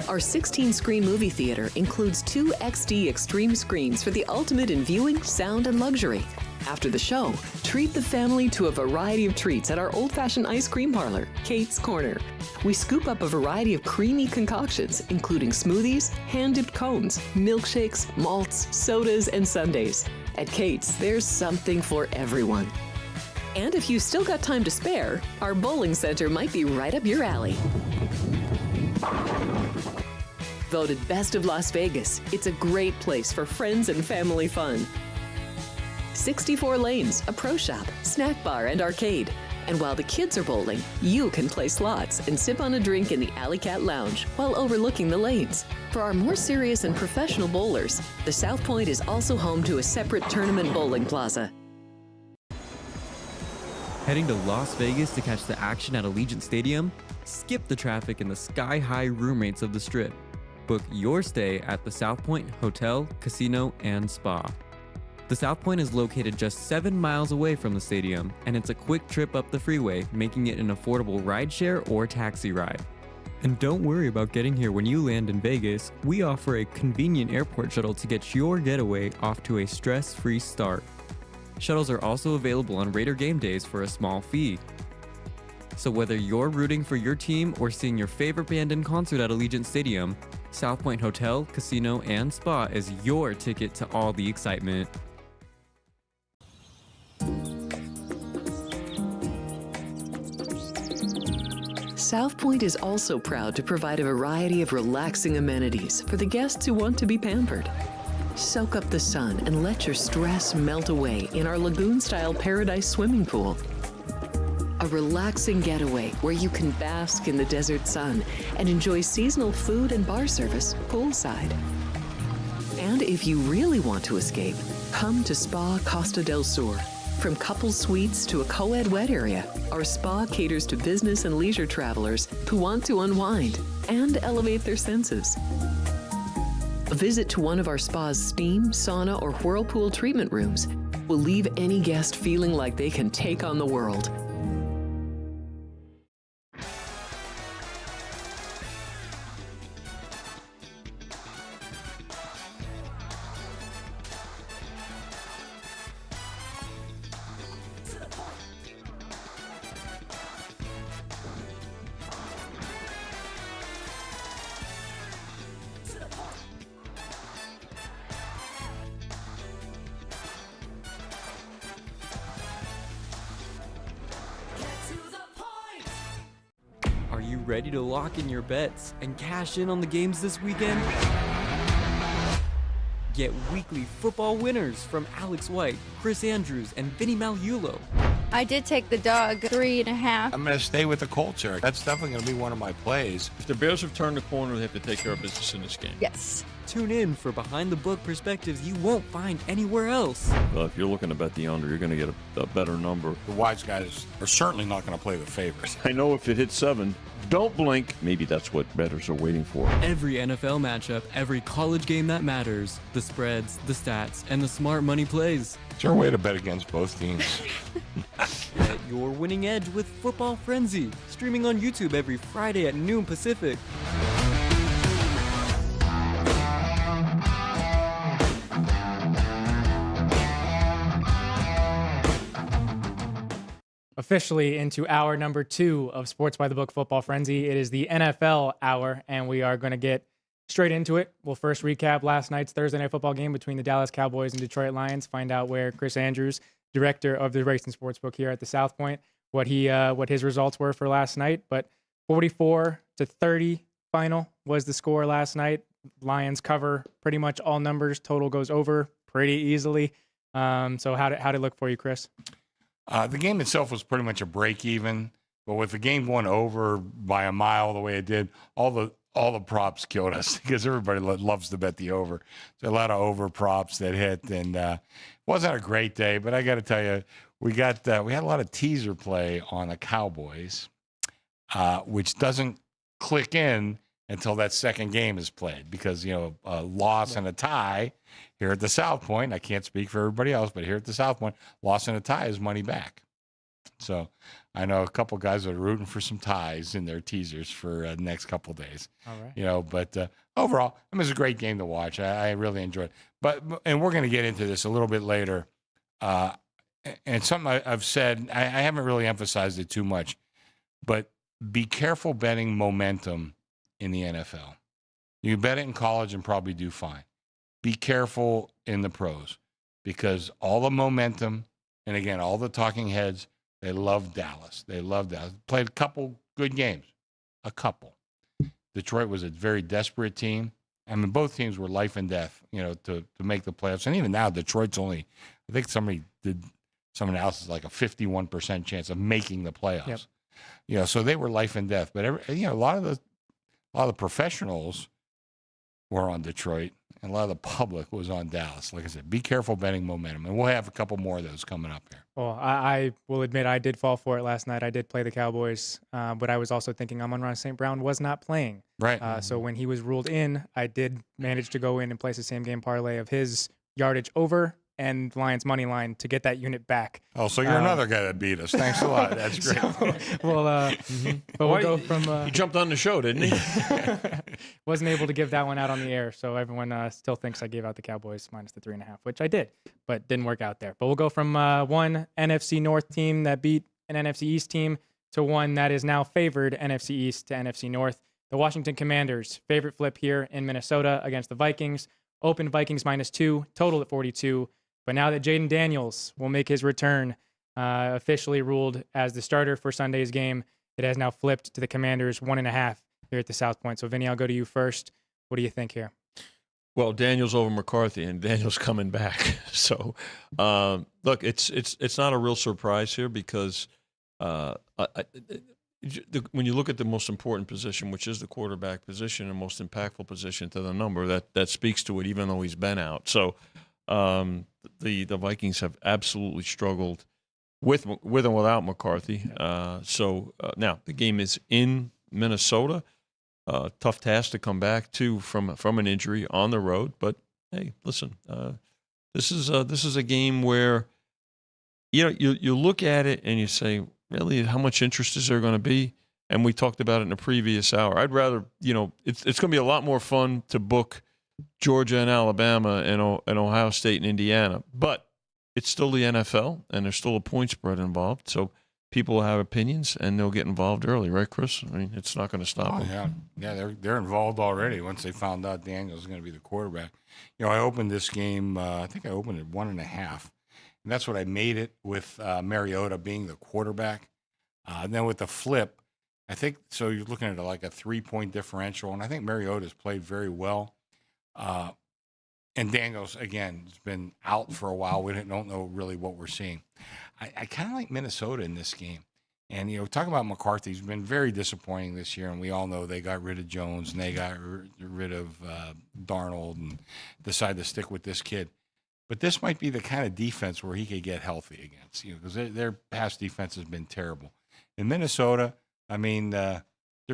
Our 16-screen movie theater includes 2 XD Extreme screens for the ultimate in viewing, sound, and luxury. After the show, treat the family to a variety of treats at our old-fashioned ice cream parlor, Kate's Corner. We scoop up a variety of creamy concoctions, including smoothies, hand-dipped cones, milkshakes, malts, sodas, and sundaes. At Kate's, there's something for everyone. And if you've still got time to spare, our bowling center might be right up your alley. Voted Best of Las Vegas, it's a great place for friends and family fun. 64 lanes, a pro shop, snack bar, and arcade. And while the kids are bowling, you can play slots and sip on a drink in the Alley Cat Lounge while overlooking the lanes. For our more serious and professional bowlers, the South Point is also home to a separate tournament bowling plaza. Heading to Las Vegas to catch the action at Allegiant Stadium? Skip the traffic and the sky-high room rates of the Strip. Book your stay at the South Point Hotel, Casino, and Spa. The South Point is located just 7 miles away from the stadium, and it's a quick trip up the freeway, making it an affordable rideshare or taxi ride. And don't worry about getting here when you land in Vegas. We offer a convenient airport shuttle to get your getaway off to a stress-free start. Shuttles are also available on Raider game days for a small fee. So whether you're rooting for your team or seeing your favorite band in concert at Allegiant Stadium, South Point Hotel, Casino, and Spa is your ticket to all the excitement. South Point is also proud to provide a variety of relaxing amenities for the guests who want to be pampered. Soak up the sun and let your stress melt away in our lagoon-style Paradise swimming pool. A relaxing getaway where you can bask in the desert sun and enjoy seasonal food and bar service poolside. And if you really want to escape, come to Spa Costa del Sur. From couple suites to a co-ed wet area, our spa caters to business and leisure travelers who want to unwind and elevate their senses. A visit to one of our spa's steam, sauna, or whirlpool treatment rooms will leave any guest feeling like they can take on the world. Are you ready to lock in your bets and cash in on the games this weekend? Get weekly football winners from Alex White, Chris Andrews, and Vinny Magliulo. I did take the dog 3.5. I'm going to stay with the Colts here. That's definitely going to be one of my plays. If the Bears have turned the corner, they have to take care of business in this game. Yes. Tune in for behind-the-book perspectives you won't find anywhere else. Well, if you're looking to bet the under, you're going to get a better number. The wise guys are certainly not going to play the favorites. I know if it hits 7, don't blink. Maybe that's what bettors are waiting for. Every NFL matchup, every college game that matters, the spreads, the stats, and the smart money plays. Is there a way to bet against both teams? Get your winning edge with Football Frenzy, streaming on YouTube every Friday at noon Pacific. Officially into hour number 2 of Sports by the Book Football Frenzy. It is the NFL hour, and we are going to get straight into it. We'll first recap last night's Thursday Night Football game between the Dallas Cowboys and Detroit Lions, find out where Chris Andrews, director of the Racing Sportsbook here at the South Point, what his results were for last night. But 44-30 final was the score last night. Lions cover pretty much all numbers. Total goes over pretty easily. So how did it look for you, Chris? The game itself was pretty much a break even, but with the game going over by a mile the way it did, all the props killed us because everybody loves to bet the over. So a lot of over props that hit, and it wasn't a great day. But I got to tell you, we had a lot of teaser play on the Cowboys, which doesn't click in until that second game is played, because a loss and a tie here at the South Point. I can't speak for everybody else, but here at the South Point, loss and a tie is money back. So I know a couple guys that are rooting for some ties in their teasers for the next couple of days. All right. But overall, it was a great game to watch. I really enjoyed it. And we're going to get into this a little bit later. And something I've said, I haven't really emphasized it too much, but be careful betting momentum in the NFL. You bet it in college and probably do fine. Be careful in the pros, because all the momentum, and again, all the talking heads, they love Dallas. They love Dallas. Played a couple good games. A couple. Detroit was a very desperate team. I mean, both teams were life and death, to make the playoffs. And even now, Detroit's only, I think someone else is like a 51% chance of making the playoffs. Yep. So they were life and death. But a lot of the professionals were on Detroit, and a lot of the public was on Dallas. Like I said, be careful betting momentum, and we'll have a couple more of those coming up here. Well, I will admit I did fall for it last night. I did play the Cowboys, but I was also thinking Amon-Ra St. Brown was not playing. Right. So when he was ruled in, I did manage to go in and place the same game parlay of his yardage over and Lions money line to get that unit back. Oh, so you're another guy that beat us. Thanks a lot. That's great. But we'll go from. He jumped on the show, didn't he? Wasn't able to give that one out on the air, so everyone still thinks I gave out the Cowboys minus the 3.5, which I did, but didn't work out there. But we'll go from one NFC North team that beat an NFC East team to one that is now favored NFC East to NFC North. The Washington Commanders, favorite flip here in Minnesota against the Vikings. Open Vikings -2, total at 42. But now that Jaden Daniels will make his return, officially ruled as the starter for Sunday's game, it has now flipped to the Commanders 1.5 here at the South Point. So, Vinny, I'll go to you first. What do you think here? Well, Daniels over McCarthy, and Daniels coming back. So, look, it's not a real surprise here, because when you look at the most important position, which is the quarterback position, and most impactful position to the number, that speaks to it, even though he's been out. So the Vikings have absolutely struggled with and without McCarthy. So now the game is in Minnesota. Tough task to come back to from an injury on the road. But hey, listen, this is a game where you look at it and you say, really, how much interest is there going to be? And we talked about it in the previous hour. I'd rather, it's going to be a lot more fun to book Georgia and Alabama and Ohio State and Indiana. But it's still the NFL, and there's still a point spread involved. So people have opinions, and they'll get involved early, right, Chris? I mean, it's not going to stop them. Yeah, they're involved already once they found out Daniels is going to be the quarterback. I opened this game, I think I opened it 1.5. And that's what I made it with Mariota being the quarterback. And then with the flip, I think, so you're looking at like a 3-point differential, and I think Mariota's played very well. And Daniels, again, has been out for a while. We don't know really what we're seeing. I kind of like Minnesota in this game. And, talking about McCarthy, he's been very disappointing this year, and we all know they got rid of Jones, and they got rid of Darnold, and decided to stick with this kid. But this might be the kind of defense where he could get healthy against, because their past defense has been terrible. In Minnesota, I mean, their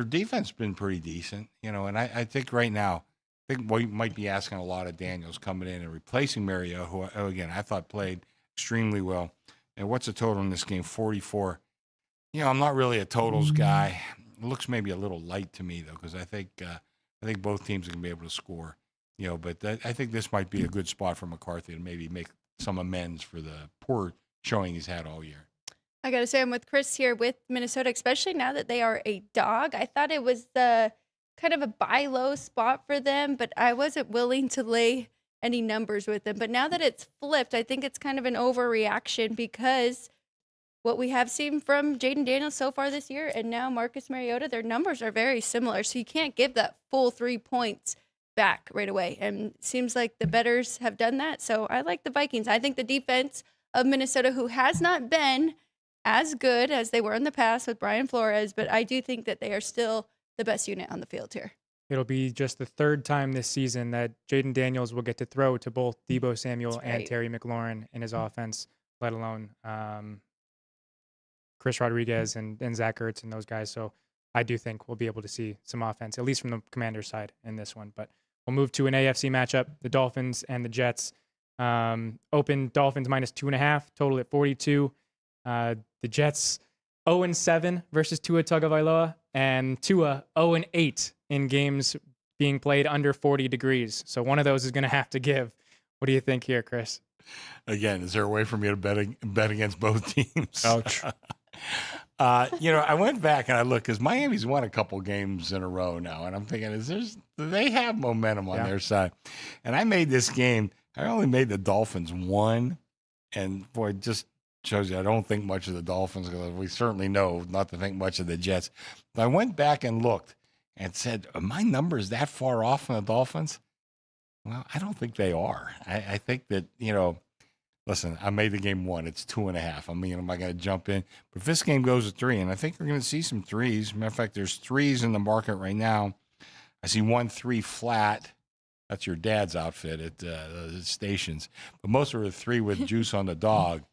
defense has been pretty decent, and I think right now, we might be asking a lot of Daniels coming in and replacing Mario, who, again, I thought played extremely well. And what's the total in this game? 44. I'm not really a totals guy. It looks maybe a little light to me, though, because I think both teams are going to be able to score. But I think this might be a good spot for McCarthy to maybe make some amends for the poor showing he's had all year. I got to say, I'm with Chris here with Minnesota, especially now that they are a dog. I thought it was the kind of a buy low spot for them, but I wasn't willing to lay any numbers with them. But now that it's flipped, I think it's kind of an overreaction, because what we have seen from Jaden Daniels so far this year and now Marcus Mariota, their numbers are very similar. So you can't give that full 3 points back right away. And it seems like the bettors have done that. So I like the Vikings. I think the defense of Minnesota, who has not been as good as they were in the past with Brian Flores, but I do think that they are still the best unit on the field here. It'll be just the third time this season that Jaden Daniels will get to throw to both Deebo Samuel That's and right. Terry McLaurin in his offense, let alone Chris Rodriguez and Zach Ertz and those guys. So I do think we'll be able to see some offense, at least from the Commanders' side in this one. But we'll move to an AFC matchup, the Dolphins and the Jets. Open Dolphins -2.5, total at 42. The Jets 0-7 versus Tua Tagovailoa, and Tua 0-8 in games being played under 40 degrees. So one of those is going to have to give. What do you think here, Chris? Again, is there a way for me to bet against both teams? Ouch. I went back and I looked because Miami's won a couple games in a row now, and I'm thinking, they have momentum on their side. And I made this game. I only made the Dolphins 1, and boy, it just shows you I don't think much of the Dolphins because we certainly know not to think much of the Jets. But I went back and looked and said, are my numbers that far off from the Dolphins? Well, I don't think they are. I think that, listen, I made the game 1. It's 2.5. I mean, am I going to jump in? But if this game goes to 3, and I think we're going to see some 3s. Matter of fact, there's 3s in the market right now. I see 1 3 flat. That's your dad's outfit at the stations. But most are 3 with juice on the dog.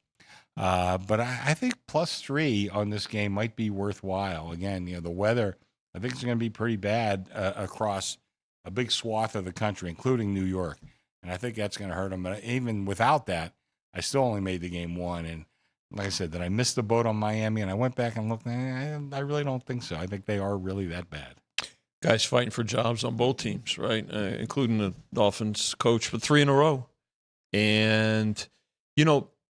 But I think +3 on this game might be worthwhile. Again, the weather, I think it's going to be pretty bad across a big swath of the country, including New York. And I think that's going to hurt them. But even without that, I still only made the game 1. And like I said, did I miss the boat on Miami? And I went back and looked, I really don't think so. I think they are really that bad. Guys fighting for jobs on both teams, right? Including the Dolphins coach for 3 in a row. And,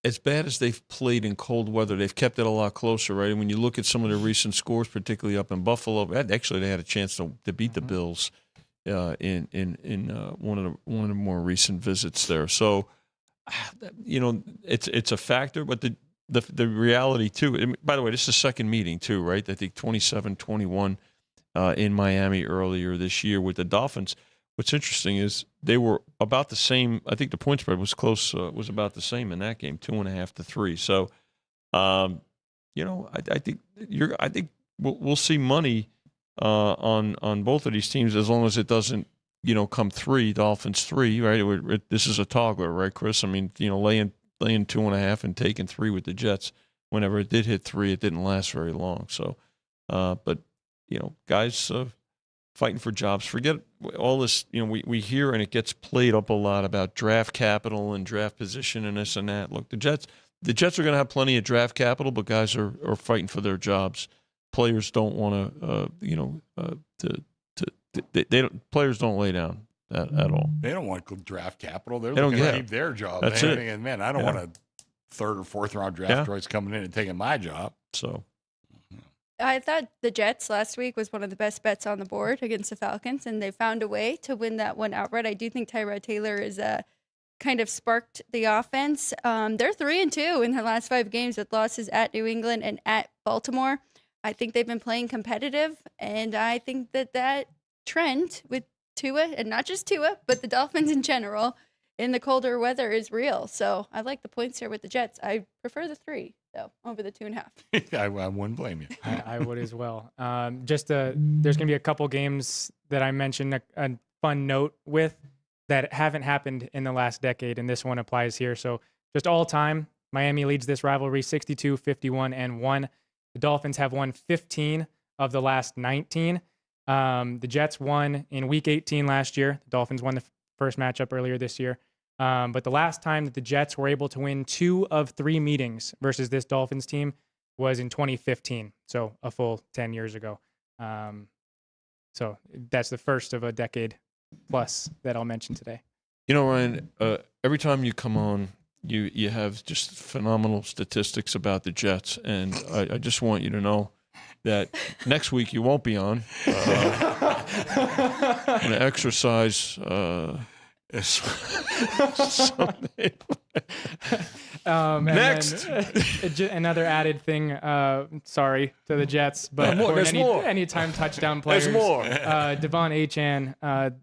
as bad as they've played in cold weather, they've kept it a lot closer, right? And when you look at some of the recent scores, particularly up in Buffalo, actually they had a chance to beat the Bills in one of the more recent visits there. So, it's a factor, but the reality too. And by the way, this is the second meeting too, right? I think 27-21 in Miami earlier this year with the Dolphins. What's interesting is they were about the same. I think the point spread was close, was about the same in that game, 2.5 to 3. So, I think we'll see money on both of these teams as long as it doesn't, come 3, Dolphins 3, right? This is a toggler, right, Chris? I mean, laying 2.5 and taking 3 with the Jets. Whenever it did hit 3, it didn't last very long. So, but guys. Fighting for jobs. Forget all this, we hear and it gets played up a lot about draft capital and draft position and this and that. Look, the Jets are going to have plenty of draft capital, but guys are fighting for their jobs. Players don't want players don't lay down at all. They don't want draft capital. They're They don't looking to get keep their job. That's They're it. thinking, man, I don't want a 3rd or 4th round draft choice coming in and taking my job. So I thought the Jets last week was one of the best bets on the board against the Falcons, and they found a way to win that one outright. I do think Tyrod Taylor is kind of sparked the offense. They're 3-2 in their last 5 games with losses at New England and at Baltimore. I think they've been playing competitive, and I think that trend with Tua, and not just Tua, but the Dolphins in general, in the colder weather is real. So I like the points here with the Jets. I prefer the 3. though, over the 2.5. I wouldn't blame you. I would as well. There's going to be a couple games that I mentioned a fun note with that haven't happened in the last decade, and this one applies here. So just all time, Miami leads this rivalry 62, 51, and 1. The Dolphins have won 15 of the last 19. The Jets won in Week 18 last year. The Dolphins won the first matchup earlier this year. But the last time that the Jets were able to win 2 of 3 meetings versus this Dolphins team was in 2015, so a full 10 years ago. So that's the first of a decade plus that I'll mention today. You know, Ryan, every time you come on, you have just phenomenal statistics about the Jets, and I just want you to know that next week you won't be on. I'm going to exercise And Next. then, another added thing, sorry to the Jets, but for There's more. anytime touchdown players, There's more. Devon Achane,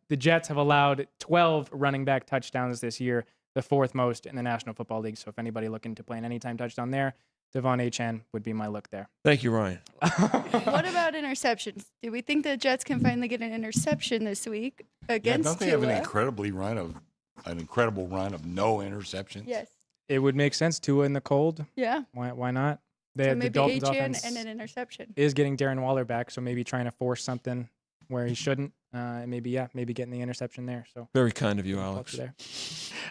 the Jets have allowed 12 running back touchdowns this year, the fourth most in the National Football League. So if anybody looking to play an anytime touchdown there, Devon Achane would be my look there. Thank you, Ryan. What about interceptions? Do we think the Jets can finally get an interception this week against Don't they have an Tua? incredible run of no interceptions? Yes. It would make sense. Tua in the cold. Yeah. Why not? So The maybe Dolphins Achane offense and an interception. is getting Darren Waller back, so maybe trying to force something where he shouldn't. And maybe getting the interception there. So Very kind of you, I'll Alex. touch you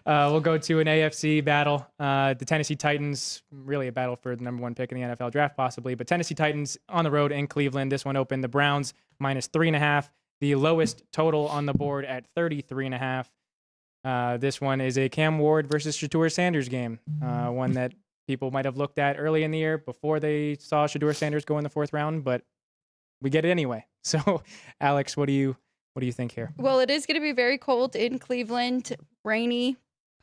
there. We'll go to an AFC battle. The Tennessee Titans, really a battle for the number one pick in the NFL draft, possibly. But Tennessee Titans on the road in Cleveland. This one opened the Browns -3.5. The lowest total on the board at 33.5. This one is a Cam Ward versus Shedeur Sanders game. One that people might have looked at early in the year before they saw Shedeur Sanders go in the fourth round, but we get it anyway. So, Alex, what do you think here? Well, it is going to be very cold in Cleveland, rainy,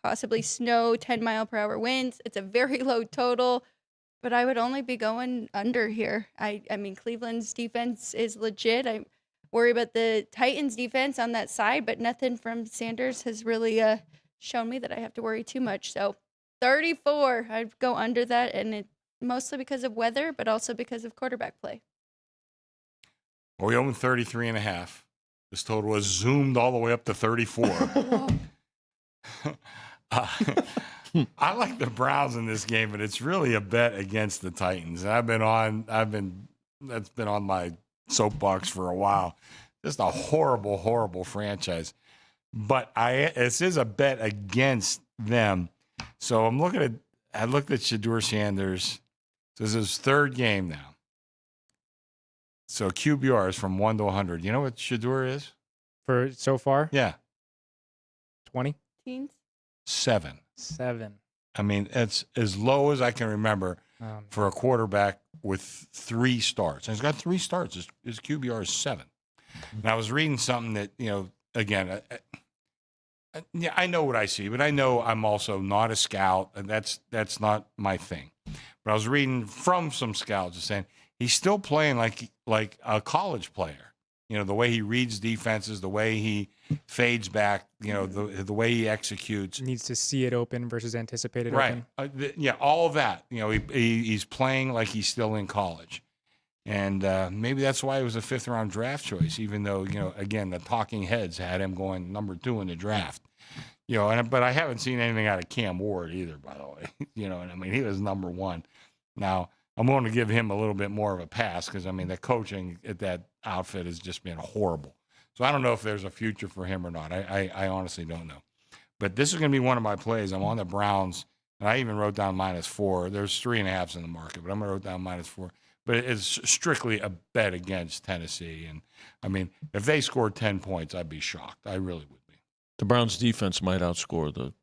possibly snow, 10-mile-per-hour winds. It's a very low total, but I would only be going under here. I mean, Cleveland's defense is legit. I worry about the Titans' defense on that side, but nothing from Sanders has really shown me that I have to worry too much. So 34, I'd go under that, and it mostly because of weather, but also because of quarterback play. Well, we opened 33.5. This total was zoomed all the way up to 34. I like the Browns in this game, but it's really a bet against the Titans. And that's been on my soapbox for a while. Just a horrible, horrible franchise. But this is a bet against them. So I looked at Shedeur Sanders. This is his third game now. So QBR is from 1 to 100. You know what Shedeur is? For so far? Yeah. 20? Teens? 7. 7. I mean, it's as low as I can remember for a quarterback with 3 starts. And he's got 3 starts. His QBR is 7. And I was reading something that, again, yeah, I know what I see, but I know I'm also not a scout, and that's not my thing. But I was reading from some scouts saying he's still playing like a college player. The way he reads defenses, the way he fades back, the way he executes. Needs to see it open versus anticipate it Right. open. All of that. He's playing like he's still in college. And maybe that's why he was a 5th-round draft choice, even though, again, the talking heads had him going number 2 in the draft. But I haven't seen anything out of Cam Ward either, by the way. And I mean, he was number 1. Now, I'm going to give him a little bit more of a pass because, I mean, the coaching at that outfit has just been horrible. So I don't know if there's a future for him or not. I honestly don't know. But this is going to be one of my plays. I'm on the Browns, and I even wrote down -4. There's 3.5s in the market, but I'm going to write down -4. But it's strictly a bet against Tennessee. And, I mean, if they scored 10 points, I'd be shocked. I really would be. The Browns' defense might outscore the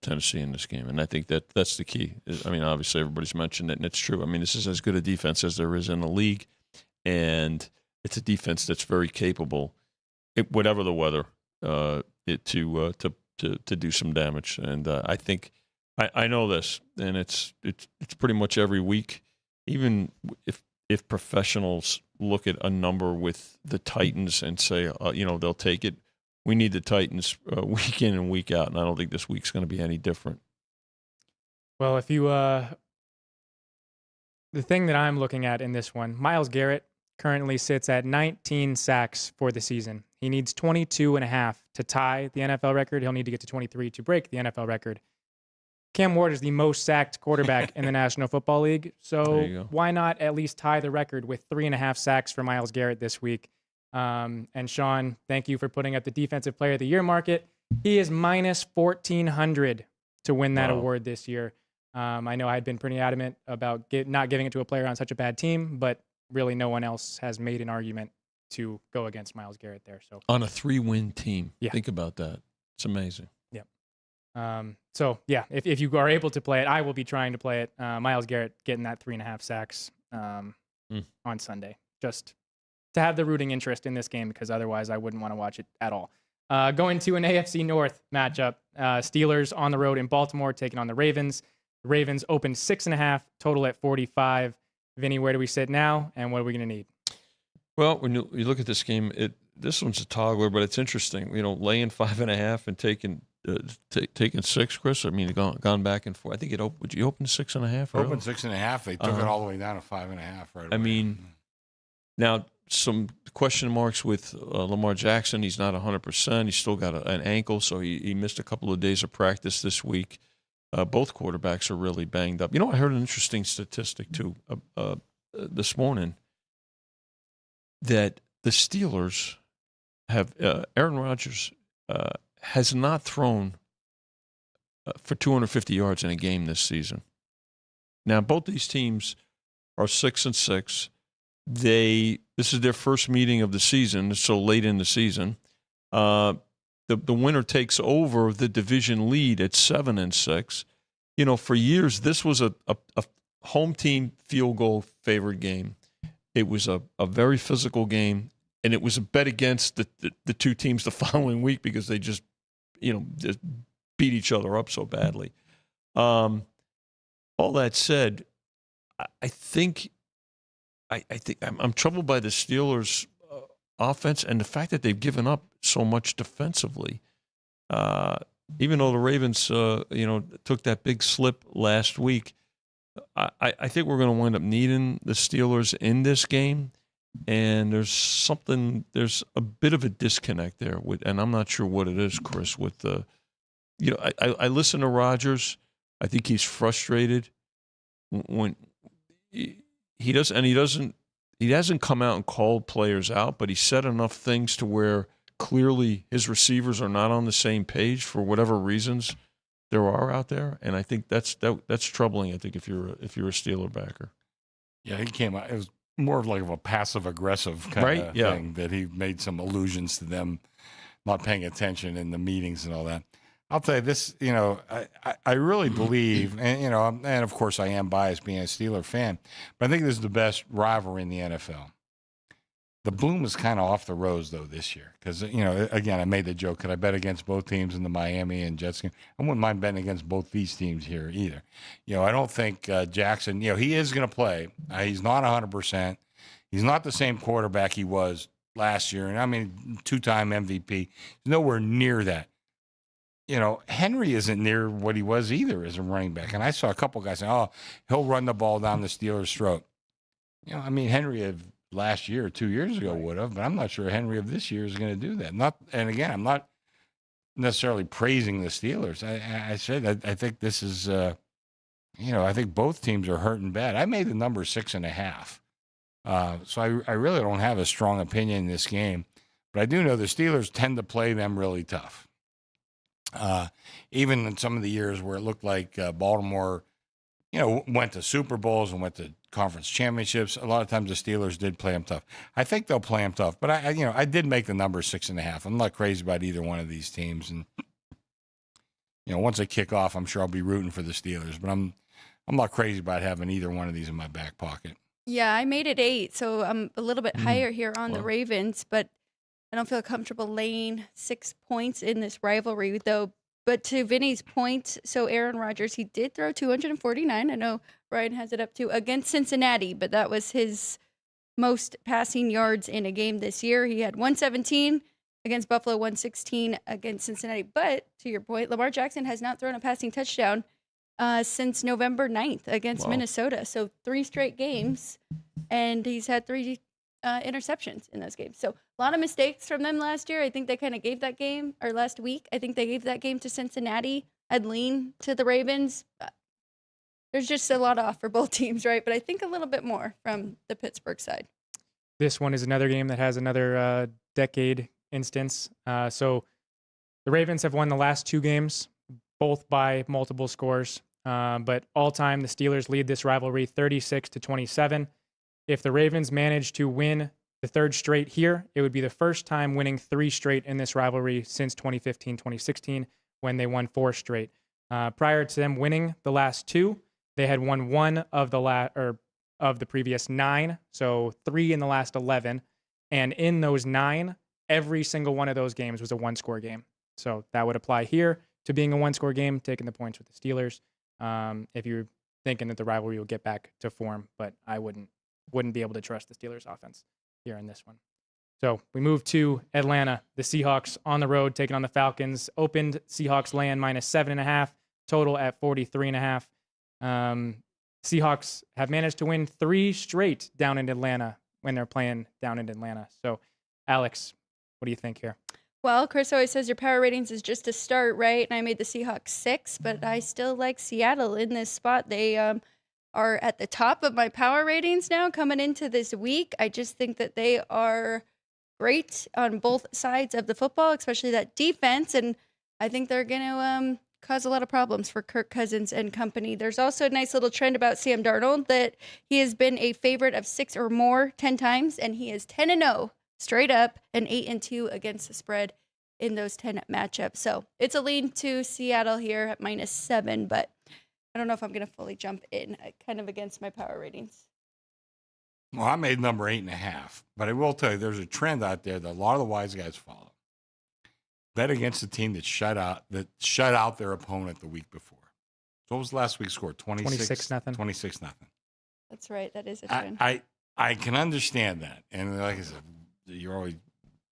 Tennessee in this game, and I think that's the key. I mean, obviously everybody's mentioned it, and it's true. I mean, this is as good a defense as there is in the league, and it's a defense that's very capable, whatever the weather, to do some damage. And I think I know this, and it's pretty much every week. Even if professionals look at a number with the Titans and say, they'll take it. We need the Titans week in and week out, and I don't think this week's going to be any different. Well, if you the thing that I'm looking at in this one, Myles Garrett currently sits at 19 sacks for the season. He needs 22.5 to tie the NFL record. He'll need to get to 23 to break the NFL record. Cam Ward is the most sacked quarterback in the National Football League, so why not at least tie the record with 3.5 sacks for Myles Garrett this week? And Sean, thank you for putting up the Defensive Player of the Year market. He is -1,400 to win that award this year. I know I had been pretty adamant about not giving it to a player on such a bad team, but really no one else has made an argument to go against Myles Garrett there. So on a 3-win team, yeah. Think about that. It's amazing. Yeah. So yeah, if you are able to play it, I will be trying to play it. Myles Garrett getting that 3.5 sacks on Sunday, just to have the rooting interest in this game, because otherwise I wouldn't want to watch it at all. Going to an AFC North matchup, Steelers on the road in Baltimore taking on the Ravens. The Ravens opened 6.5, total at 45. Vinny, where do we sit now, and what are we going to need? Well, when you look at this game, this one's a toggler, but it's interesting. Laying 5.5 and taking 6, Chris. I mean, gone back and forth. I think would you open 6.5? Open 6.5. They took it all the way down to 5.5. Right. I mean, now some question marks with Lamar Jackson. He's not 100%. He's still got an ankle, so he missed a couple of days of practice this week. Both quarterbacks are really banged up. I heard an interesting statistic too this morning that the Steelers have Aaron Rodgers has not thrown for 250 yards in a game this season. Now, both these teams are 6-6. This is their first meeting of the season, so late in the season. The winner takes over the division lead at 7-6. For years, this was a home team field goal favored game. It was a very physical game, and it was a bet against the two teams the following week because they just beat each other up so badly. All that said, I think I'm troubled by the Steelers' offense and the fact that they've given up so much defensively. Even though the Ravens, took that big slip last week, I think we're going to wind up needing the Steelers in this game. And there's a bit of a disconnect there and I'm not sure what it is, Chris, with I listen to Rodgers. I think he's frustrated when he hasn't come out and called players out, but he said enough things to where clearly his receivers are not on the same page for whatever reasons there are out there. And I think that's troubling. I think if you're a Steeler backer. Yeah, he came out. It was more of a passive aggressive kind of thing that he made some allusions to them not paying attention in the meetings and all that. I'll tell you this, I really believe, and of course I am biased being a Steeler fan, but I think this is the best rivalry in the NFL. The bloom is kind of off the rose though this year because again I made the joke. Could I bet against both teams in the Miami and Jets game? I wouldn't mind betting against both these teams here either. I don't think Jackson. He is going to play. He's not 100%. He's not the same quarterback he was last year, and I mean 2-time MVP. He's nowhere near that. Henry isn't near what he was either as a running back. And I saw a couple guys saying, "Oh, he'll run the ball down the Steelers' throat." Henry of last year or 2 years ago would have, but I'm not sure Henry of this year is going to do that. And again, I'm not necessarily praising the Steelers. I said I think this is, I think both teams are hurting bad. I made the number 6.5. So I really don't have a strong opinion in this game, but I do know the Steelers tend to play them really tough. Even in some of the years where it looked like Baltimore, went to Super Bowls and went to conference championships, a lot of times the Steelers did play them tough. I think they'll play them tough, but I did make the number 6.5. I'm not crazy about either one of these teams, and once they kick off, I'm sure I'll be rooting for the Steelers, but I'm not crazy about having either one of these in my back pocket. Yeah, I made it 8, so I'm a little bit higher here on the Ravens, but I don't feel comfortable laying 6 points in this rivalry, though. But to Vinny's point, so Aaron Rodgers, he did throw 249. I know Ryan has it up to against Cincinnati, but that was his most passing yards in a game this year. He had 117 against Buffalo, 116 against Cincinnati. But to your point, Lamar Jackson has not thrown a passing touchdown since November 9th against Minnesota. So 3 straight games, and he's had 3 interceptions in those games. So a lot of mistakes from them last year. I think they kind of gave that game, or last week, I think they gave that game to Cincinnati. I'd lean to the Ravens. There's just a lot off for both teams, right? But I think a little bit more from the Pittsburgh side. This one is another game that has another decade instance. So the Ravens have won the last 2 games, both by multiple scores. But all time, the Steelers lead this rivalry 36-27. If the Ravens manage to win the 3rd straight here, it would be the first time winning 3 straight in this rivalry since 2015-2016 when they won 4 straight. Prior to them winning the last 2, they had won 1 of the previous 9, so 3 in the last 11. And in those 9, every single one of those games was a 1-score game. So that would apply here to being a 1-score game, taking the points with the Steelers. if you're thinking that the rivalry will get back to form, but I wouldn't be able to trust the Steelers offense here in this one. So we move to Atlanta. The Seahawks on the road taking on the Falcons. Opened Seahawks laying -7.5, total at 43.5. Seahawks have managed to win 3 straight down in Atlanta when they're playing down in Atlanta. So, Alex, what do you think here? Well, Chris always says your power ratings is just a start, right? And I made the Seahawks 6, but I still like Seattle in this spot. They are at the top of my power ratings now coming into this week. I just think that they are great on both sides of the football, especially that defense. And I think they're going to cause a lot of problems for Kirk Cousins and company. There's also a nice little trend about Sam Darnold that he has been a favorite of 6 or more 10 times, and he is 10-0 straight up and 8-2 against the spread in those 10 matchups. So it's a lean to Seattle here at -7, but I don't know if I'm going to fully jump in kind of against my power ratings. Well, I made number 8.5, but I will tell you there's a trend out there that a lot of the wise guys follow. Bet against the team that shut out their opponent the week before. So what was last week's score? 26-0. 26-0. That's right. That is a trend. I can understand that. And like I said, you're always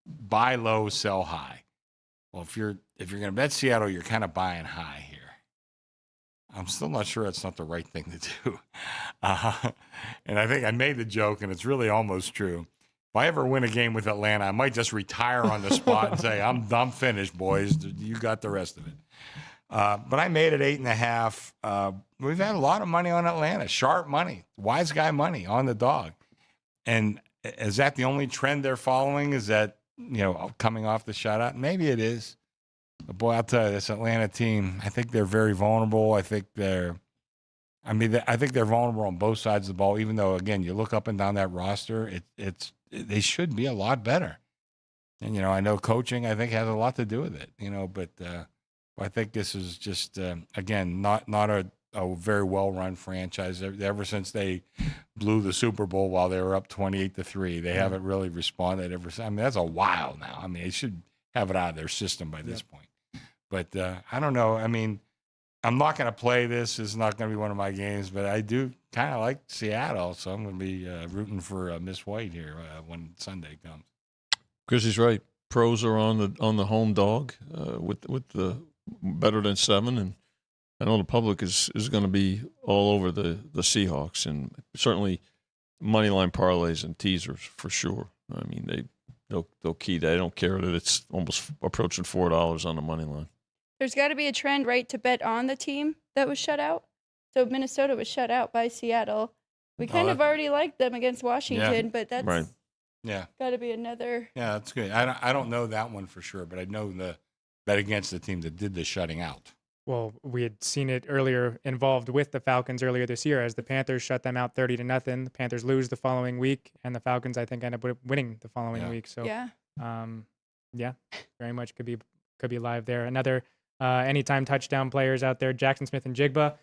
buy low, sell high. Well, if you're going to bet Seattle, you're kind of buying high here. I'm still not sure that's not the right thing to do. And I think I made the joke, and it's really almost true. If I ever win a game with Atlanta, I might just retire on the spot and say, I'm finished, boys. You got the rest of it. But I made it 8.5. We've had a lot of money on Atlanta, sharp money, wise guy money on the dog. And is that the only trend they're following? Is that, coming off the shutout? Maybe it is. But boy, I'll tell you, this Atlanta team, I think they're very vulnerable. I think they're vulnerable on both sides of the ball, even though, again, you look up and down that roster, they should be a lot better. And, I know coaching, I think, has a lot to do with it, but I think this is just, again, not a very well-run franchise. Ever since they blew the Super Bowl while they were up 28-3, they haven't really responded ever since. I mean, that's a while now. I mean, they should have it out of their system by this point. But I don't know. I mean, I'm not going to play this. It's not going to be one of my games, but I do kind of like Seattle, so I'm going to be rooting for Miss White here when Sunday comes. Chrissy's right. Pros are on the home dog with the better than 7, and I know the public is going to be all over the Seahawks, and certainly money line parlays and teasers for sure. I mean, they'll key that. They don't care that it's almost approaching $4 on the money line. There's got to be a trend, right, to bet on the team that was shut out. So Minnesota was shut out by Seattle. We kind of already liked them against Washington, but that's got to be another. Yeah, that's good. I don't know that one for sure, but I know the bet against the team that did the shutting out. Well, we had seen it earlier involved with the Falcons earlier this year as the Panthers shut them out 30-0. The Panthers lose the following week, and the Falcons, I think, end up winning the following week. So, very much could be live there. Another anytime touchdown players out there, Jackson Smith and Jigba.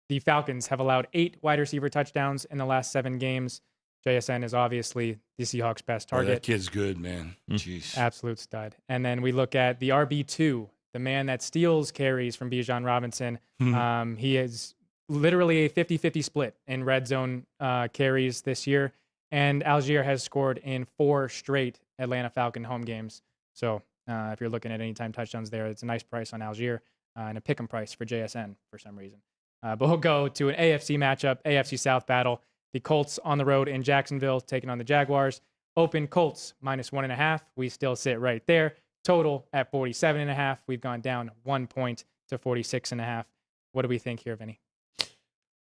The Falcons have allowed 8 wide receiver touchdowns in the last 7 games. JSN is obviously the Seahawks' best target. That kid's good, man. Jeez. Absolute stud. And then we look at the RB2, the man that steals carries from Bijan Robinson. He is literally a 50-50 split in red zone carries this year. And Algier has scored in 4 straight Atlanta Falcon home games. So if you're looking at anytime touchdowns there, it's a nice price on Algier and a pick'em price for JSN for some reason. But we'll go to an AFC matchup, AFC South battle. The Colts on the road in Jacksonville taking on the Jaguars. Open Colts -1.5. We still sit right there. Total at 47.5. We've gone down 1 point to 46.5. What do we think here, Vinny?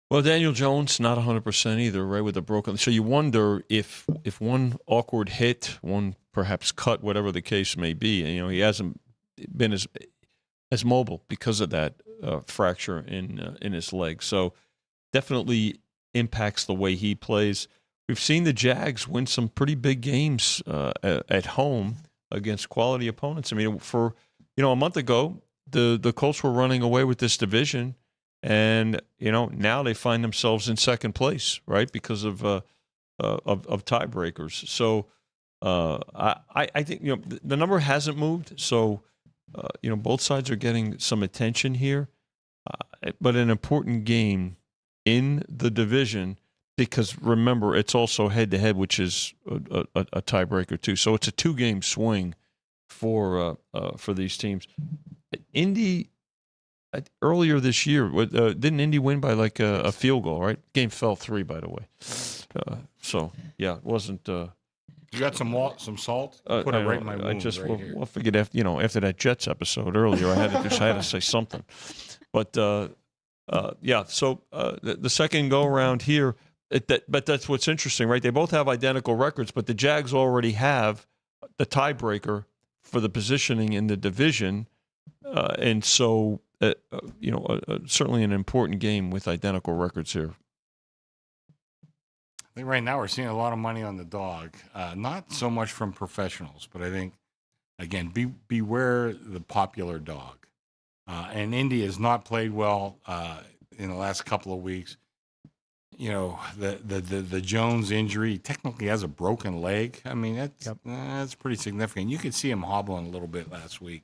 Well, Daniel Jones, not 100% either, right, with a broken. So you wonder if one awkward hit, one perhaps cut, whatever the case may be, and, he hasn't been as mobile because of that fracture in his leg. So definitely impacts the way he plays. We've seen the Jags win some pretty big games at home against quality opponents. I mean, for a month ago, the Colts were running away with this division, and now they find themselves in second place, right, because of tiebreakers. So I think the number hasn't moved. So both sides are getting some attention here. but an important game in the division because remember it's also head-to-head, which is a tiebreaker too. So it's a 2-game swing for these teams. Indy earlier this year didn't Indy win by like a field goal? Right, game fell 3 by the way. So yeah, it wasn't. You got some salt? Put it right in my wound. I just here. well figured after that Jets episode earlier, I had to say something. But yeah, so the second go around here, but that's what's interesting, right? They both have identical records, but the Jags already have the tiebreaker for the positioning in the division, and so certainly an important game with identical records here. I think right now we're seeing a lot of money on the dog. Not so much from professionals, but I think, again, beware the popular dog. And Indy has not played well in the last couple of weeks. The Jones injury, technically has a broken leg. I mean, that's pretty significant. You could see him hobbling a little bit last week.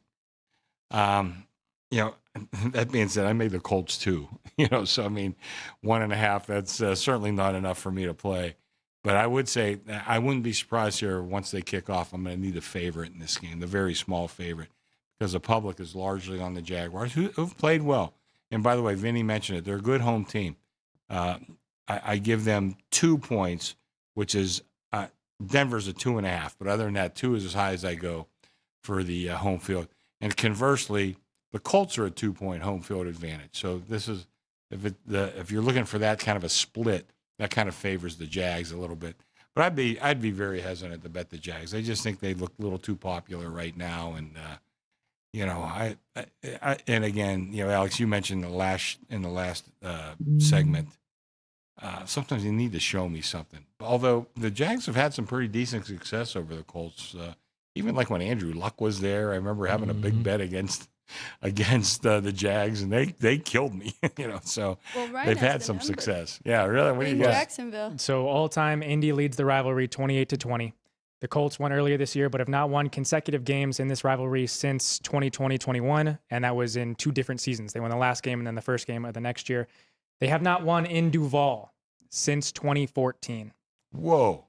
That being said, I made the Colts too. So I mean, 1.5. That's certainly not enough for me to play. But I would say I wouldn't be surprised here once they kick off. I'm going to need a favorite in this game, the very small favorite, because the public is largely on the Jaguars, who've played well. And by the way, Vinny mentioned it; they're a good home team. I give them 2 points, which is Denver's a 2.5. But other than that, 2 is as high as I go for the home field. And conversely, the Colts are a 2-point home field advantage. So this is if you're looking for that kind of a split, that kind of favors the Jags a little bit. But I'd be very hesitant to bet the Jags. I just think they look a little too popular right now. And and again, Alex, you mentioned in the last segment. Sometimes you need to show me something. Although the Jags have had some pretty decent success over the Colts. Even like when Andrew Luck was there, I remember having a big bet against the Jags, and they killed me. So they've had some success. Yeah, really. What do you got? Jacksonville. So all-time, Indy leads the rivalry 28-20. The Colts won earlier this year, but have not won consecutive games in this rivalry since 2020-21, and that was in 2 different seasons. They won the last game and then the first game of the next year. They have not won in Duval since 2014. Whoa.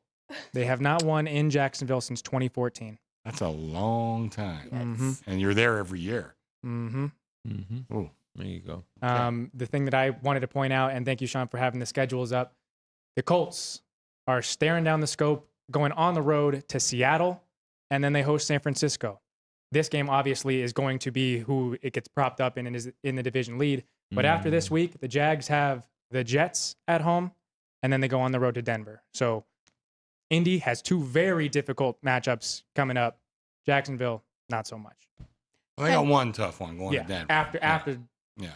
They have not won in Jacksonville since 2014. That's a long time. Mm-hmm. And you're there every year. Mm-hmm. Mm-hmm. Ooh. There you go. The thing that I wanted to point out, and thank you, Sean, for having the schedules up. The Colts are staring down the scope, going on the road to Seattle, and then they host San Francisco. This game obviously is going to be who it gets propped up in and is in the division lead. But after this week, the Jags have the Jets at home, and then they go on the road to Denver. So Indy has 2 very difficult matchups coming up. Jacksonville, not so much. Well, they got one tough one going to Denver. After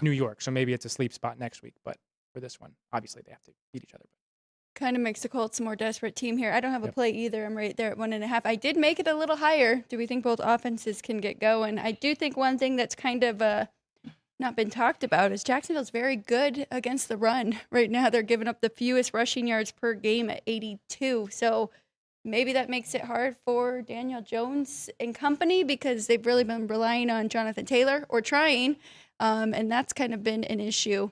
New York. So maybe it's a sleep spot next week. But for this one, obviously they have to beat each other. Kind of makes the Colts a more desperate team here. I don't have a play either. I'm right there at 1.5. I did make it a little higher. Do we think both offenses can get going? I do think one thing that's kind of not been talked about is Jacksonville's very good against the run. Right now they're giving up the fewest rushing yards per game at 82. So maybe that makes it hard for Daniel Jones and company because they've really been relying on Jonathan Taylor or trying, and that's kind of been an issue.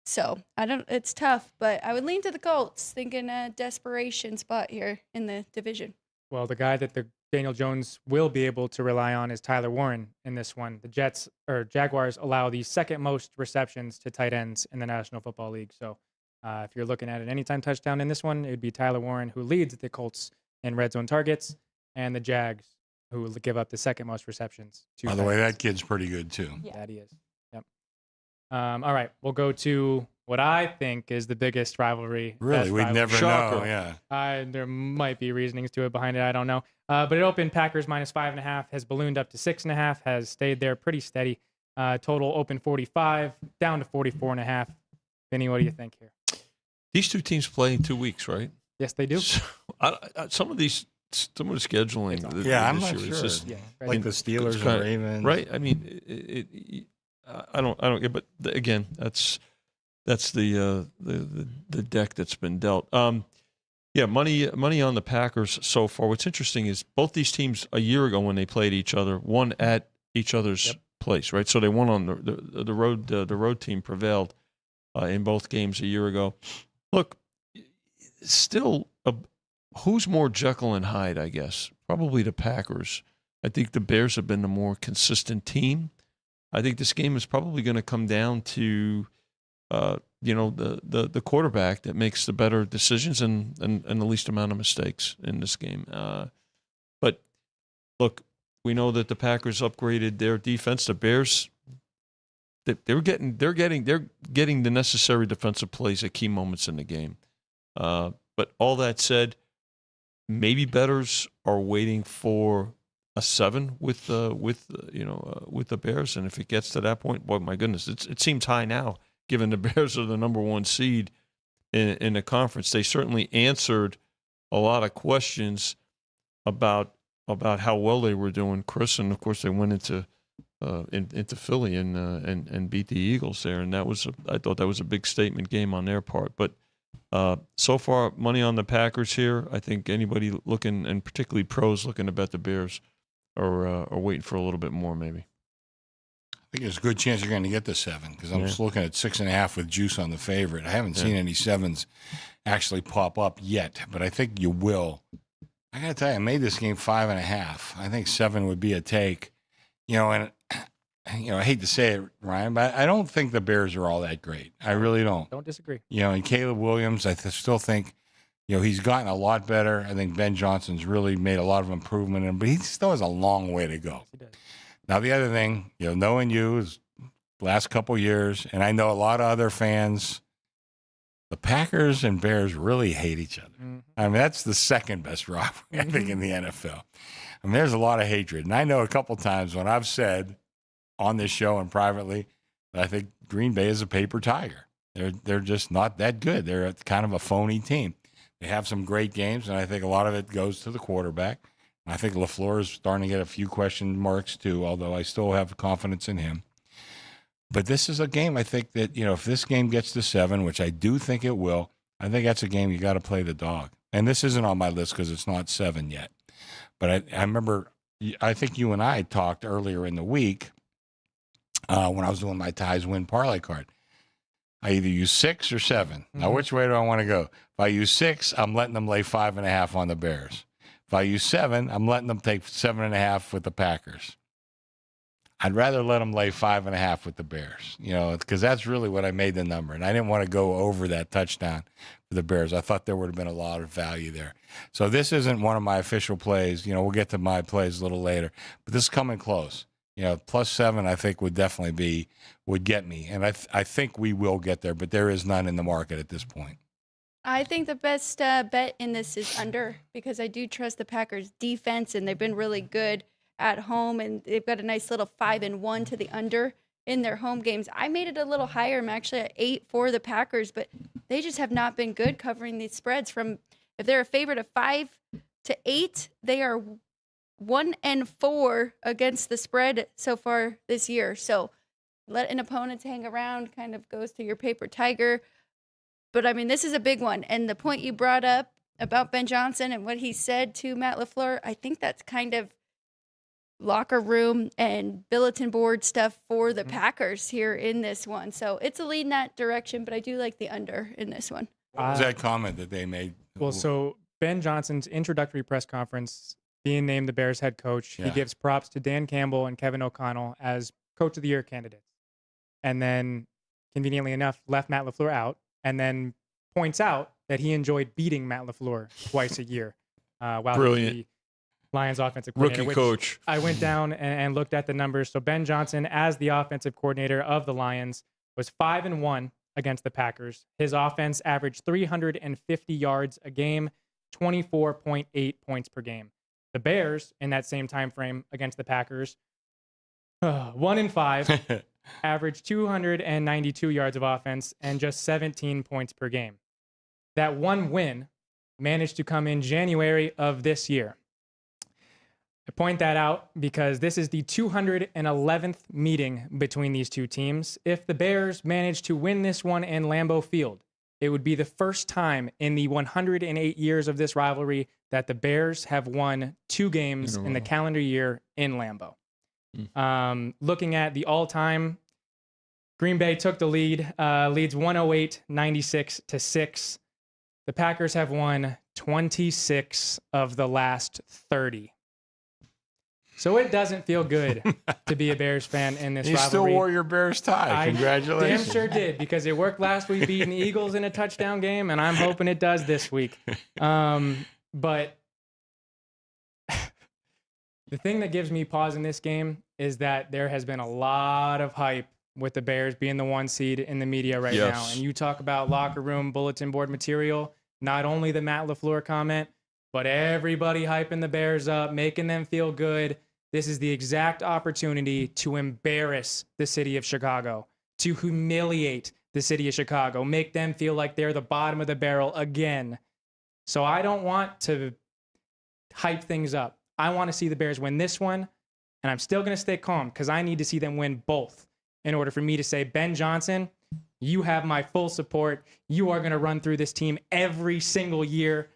So it's tough, but I would lean to the Colts, thinking a desperation spot here in the division. Well, the guy that the Daniel Jones will be able to rely on is Tyler Warren in this one. The Jaguars allow the second most receptions to tight ends in the National Football League. So if you're looking at an anytime touchdown in this one, it would be Tyler Warren, who leads the Colts in red zone targets, and the Jags, who will give up the second most receptions. By the way, that kid's pretty good too. Yeah. That he is. Yep. All right, we'll go to what I think is the biggest rivalry. Really, we'd never know. Yeah. There might be reasonings to it behind it. I don't know. But it opened Packers -5.5, has ballooned up to 6.5, has stayed there pretty steady. Total open 45, down to 44.5. Vinny, what do you think here? These 2 teams play in 2 weeks, right? Yes, they do. So, some of the scheduling. I'm this not year, sure. It's just, Like the Steelers and Ravens. Right. I mean, I don't get. But again, that's the deck that's been dealt. Money on the Packers so far. What's interesting is both these teams a year ago when they played each other, won at each other's place, right? So they won on the road. The road team prevailed in both games a year ago. Look, still, who's more Jekyll and Hyde? I guess probably the Packers. I think the Bears have been the more consistent team. I think this game is probably going to come down to, the quarterback that makes the better decisions and the least amount of mistakes in this game. But look, we know that the Packers upgraded their defense. The Bears, they're getting the necessary defensive plays at key moments in the game. But all that said, maybe bettors are waiting for a 7 with the Bears, and if it gets to that point, boy, my goodness, it seems high now. Given the Bears are the number 1 seed in the conference, they certainly answered a lot of questions about how well they were doing, Chris, and of course they went into Philly and beat the Eagles there, and I thought that was a big statement game on their part. But so far, money on the Packers here. I think anybody looking, and particularly pros looking to bet the Bears, are waiting for a little bit more maybe. I think there's a good chance you're going to get the 7 because I'm just looking at 6.5 with juice on the favorite. I haven't seen any 7s actually pop up yet, but I think you will. I got to tell you, I made this game 5.5. I think 7 would be a take. And I hate to say it, Ryan, but I don't think the Bears are all that great. I really don't. Don't disagree. And Caleb Williams, I still think, he's gotten a lot better. I think Ben Johnson's really made a lot of improvement in him, but he still has a long way to go. He does. Now, the other thing, knowing you is last couple years, and I know a lot of other fans, the Packers and Bears really hate each other. Mm-hmm. I mean, that's the second best rivalry, I think, in the NFL. I mean, there's a lot of hatred. And I know a couple times when I've said on this show and privately that I think Green Bay is a paper tiger. They're just not that good. They're kind of a phony team. They have some great games, and I think a lot of it goes to the quarterback. I think LaFleur is starting to get a few question marks too, although I still have confidence in him. But this is a game I think that, if this game gets to 7, which I do think it will, I think that's a game you got to play the dog. And this isn't on my list because it's not 7 yet. But I remember, I think you and I talked earlier in the week when I was doing my ties win parlay card. I either use 6 or 7. Mm-hmm. Now, which way do I want to go? If I use 6, I'm letting them lay 5.5 on the Bears. If I use 7, I'm letting them take 7.5 with the Packers. I'd rather let them lay 5.5 with the Bears, because that's really what I made the number. And I didn't want to go over that touchdown for the Bears. I thought there would have been a lot of value there. So this isn't one of my official plays. We'll get to my plays a little later. But this is coming close. Plus 7, I think would get me. And I think we will get there, but there is none in the market at this point. I think the best bet in this is under because I do trust the Packers defense and they've been really good at home and they've got a nice little 5-1 to the under in their home games. I made it a little higher. I'm actually at 8 for the Packers, but they just have not been good covering these spreads. If they're a favorite of 5 to 8, they are 1-4 against the spread so far this year. So letting opponents hang around kind of goes to your paper tiger. But, I mean, this is a big one. And the point you brought up about Ben Johnson and what he said to Matt LaFleur, I think that's kind of locker room and bulletin board stuff for the Packers here in this one. So it's a lead in that direction, but I do like the under in this one. What was that comment that they made? Well, so Ben Johnson's introductory press conference, being named the Bears head coach, he gives props to Dan Campbell and Kevin O'Connell as Coach of the Year candidates. And then, conveniently enough, left Matt LaFleur out. And then points out that he enjoyed beating Matt LaFleur twice a year while he was the Lions offensive coordinator. Rookie coach. I went down and looked at the numbers. So Ben Johnson, as the offensive coordinator of the Lions, was 5-1 against the Packers. His offense averaged 350 yards a game, 24.8 points per game. The Bears, in that same time frame against the Packers, 1-5. Averaged 292 yards of offense and just 17 points per game. That one win managed to come in January of this year. I point that out because this is the 211th meeting between these two teams. If the Bears managed to win this one in Lambeau Field, it would be the first time in the 108 years of this rivalry that the Bears have won 2 games in the calendar year in Lambeau. Looking at the all-time, Green Bay took the lead, leads 108-96-6. The Packers have won 26 of the last 30. So it doesn't feel good to be a Bears fan in this You rivalry. still wore your Bears tie. Congratulations. Damn sure did, because it worked last week beating the Eagles in a touchdown game, and I'm hoping it does this week. But the thing that gives me pause in this game is that there has been a lot of hype with the Bears being the 1 seed in the media right now. And you talk about locker room bulletin board material, not only the Matt LaFleur comment, but everybody hyping the Bears up, making them feel good. This is the exact opportunity to embarrass the city of Chicago, to humiliate the city of Chicago, make them feel like they're the bottom of the barrel again. So I don't want to hype things up. I want to see the Bears win this one, and I'm still going to stay calm because I need to see them win both in order for me to say, Ben Johnson, you have my full support. You are going to run through this team every single year.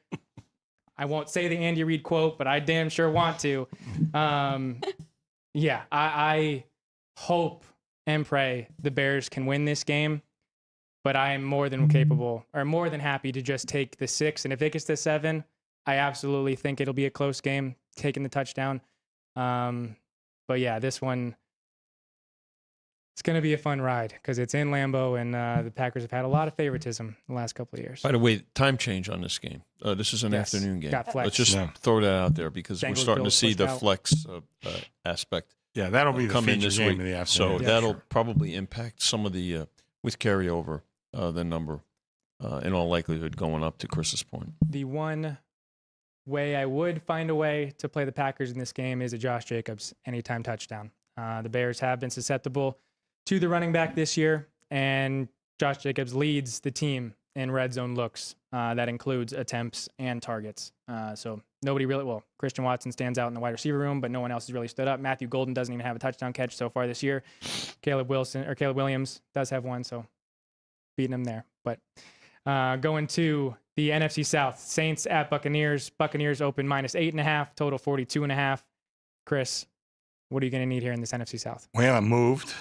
I won't say the Andy Reid quote, but I damn sure want to. I hope and pray the Bears can win this game, but I am more than capable or more than happy to just take the 6. And if it gets to 7, I absolutely think it'll be a close game, taking the touchdown. But yeah, this one, it's going to be a fun ride because it's in Lambeau, and the Packers have had a lot of favoritism the last couple of years. By the way, time change on this game. This is an afternoon game. Got flex. Let's just throw that out there because we're starting to see the flex aspect. Yeah, that'll be the come in feature this game week. in the afternoon. So that'll probably impact some of the with carryover the number in all likelihood going up to Chris's point. The one way I would find a way to play the Packers in this game is a Josh Jacobs anytime touchdown. The Bears have been susceptible to the running back this year, and Josh Jacobs leads the team in red zone looks. That includes attempts and targets. So nobody really, well, Christian Watson stands out in the wide receiver room, but no one else has really stood up. Matthew Golden doesn't even have a touchdown catch so far this year. Caleb Williams does have one, so beating him there. But going to the NFC South, Saints at Buccaneers. Buccaneers open -8.5, total 42.5. Chris, what are you going to need here in this NFC South? Well, I moved.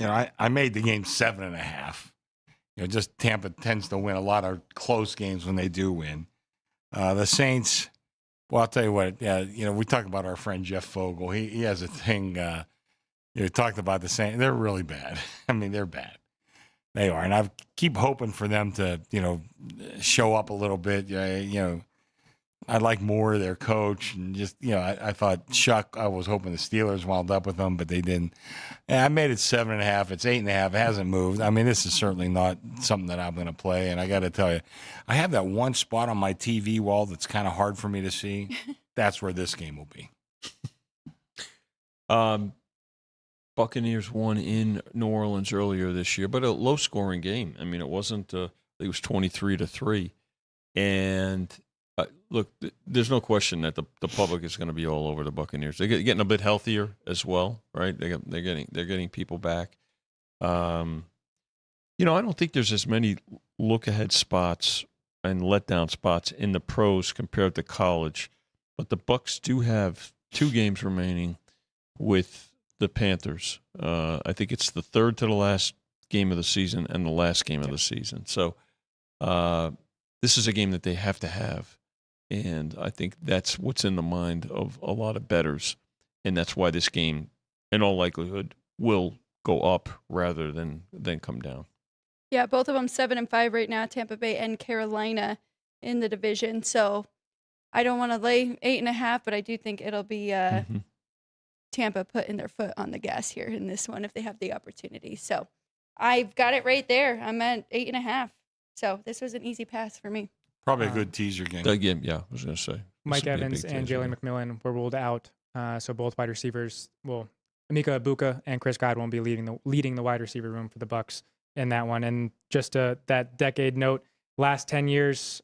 I made the game 7.5. Just Tampa tends to win a lot of close games when they do win. The Saints, well, I'll tell you what, we talk about our friend Jeff Fogel. He has a thing, he talked about the Saints. They're really bad. I mean, they're bad. They are. And I keep hoping for them to, show up a little bit. I like more their coach, and just I thought I was hoping the Steelers wound up with them, but they didn't. And I made it 7.5. It's 8.5. It hasn't moved. I mean, this is certainly not something that I'm going to play. And I got to tell you, I have that one spot on my TV wall that's kind of hard for me to see. That's where this game will be. Buccaneers won in New Orleans earlier this year, but a low-scoring game. I mean, it wasn't. It was 23-3, and. Look, there's no question that the public is going to be all over the Buccaneers. They're getting a bit healthier as well, right? They're getting people back. I don't think there's as many look-ahead spots and letdown spots in the pros compared to college, but the Bucs do have 2 games remaining with the Panthers. I think it's the third to the last game of the season and the last game of the season. So this is a game that they have to have. And I think that's what's in the mind of a lot of bettors. And that's why this game, in all likelihood, will go up rather than come down. Yeah, both of them 7-5 right now, Tampa Bay and Carolina in the division. So I don't want to lay 8.5, but I do think it'll be Tampa putting their foot on the gas here in this one if they have the opportunity. So I've got it right there. I'm at 8.5. So this was an easy pass for me. Probably a good teaser game. Again, yeah, I was going to say. Mike Evans and Jalen McMillan were ruled out. So both wide receivers, Emeka Ibuka and Chris Godwin will be leading the wide receiver room for the Bucs in that one. And just that decade note, last 10 years,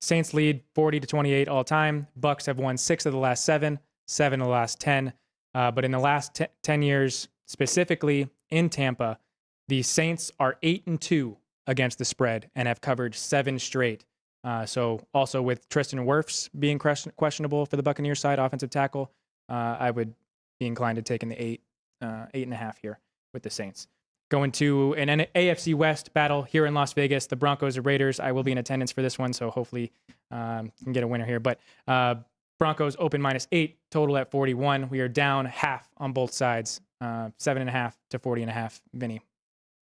Saints lead 40-28 all time. Bucs have won 6 of the last 7 of the last 10. But in the last 10 years, specifically in Tampa, the Saints are 8-2 against the spread and have covered 7 straight. So also with Tristan Wirfs being questionable for the Buccaneers side, offensive tackle, I would be inclined to take in the 8.5 here with the Saints. Going to an AFC West battle here in Las Vegas, the Broncos or Raiders. I will be in attendance for this one, so hopefully can get a winner here. But Broncos open -8, total at 41. We are down half on both sides, 7.5 to 40.5. Vinny.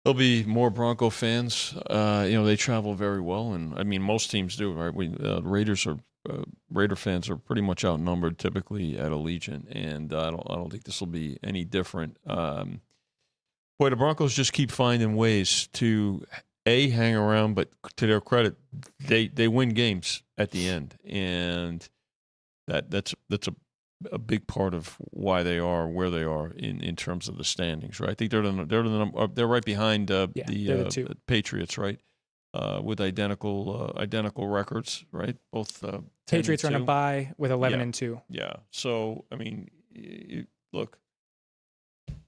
There'll be more Bronco fans. They travel very well, and I mean most teams do, right? Raider fans are pretty much outnumbered typically at Allegiant, and I don't think this will be any different. Boy, the Broncos just keep finding ways to hang around, but to their credit, they win games at the end, and that's a big part of why they are where they are in terms of the standings, right? I think they're right behind the Patriots, right? With identical records, right? Both Patriots are on a bye with 11-2. Yeah. So I mean, look,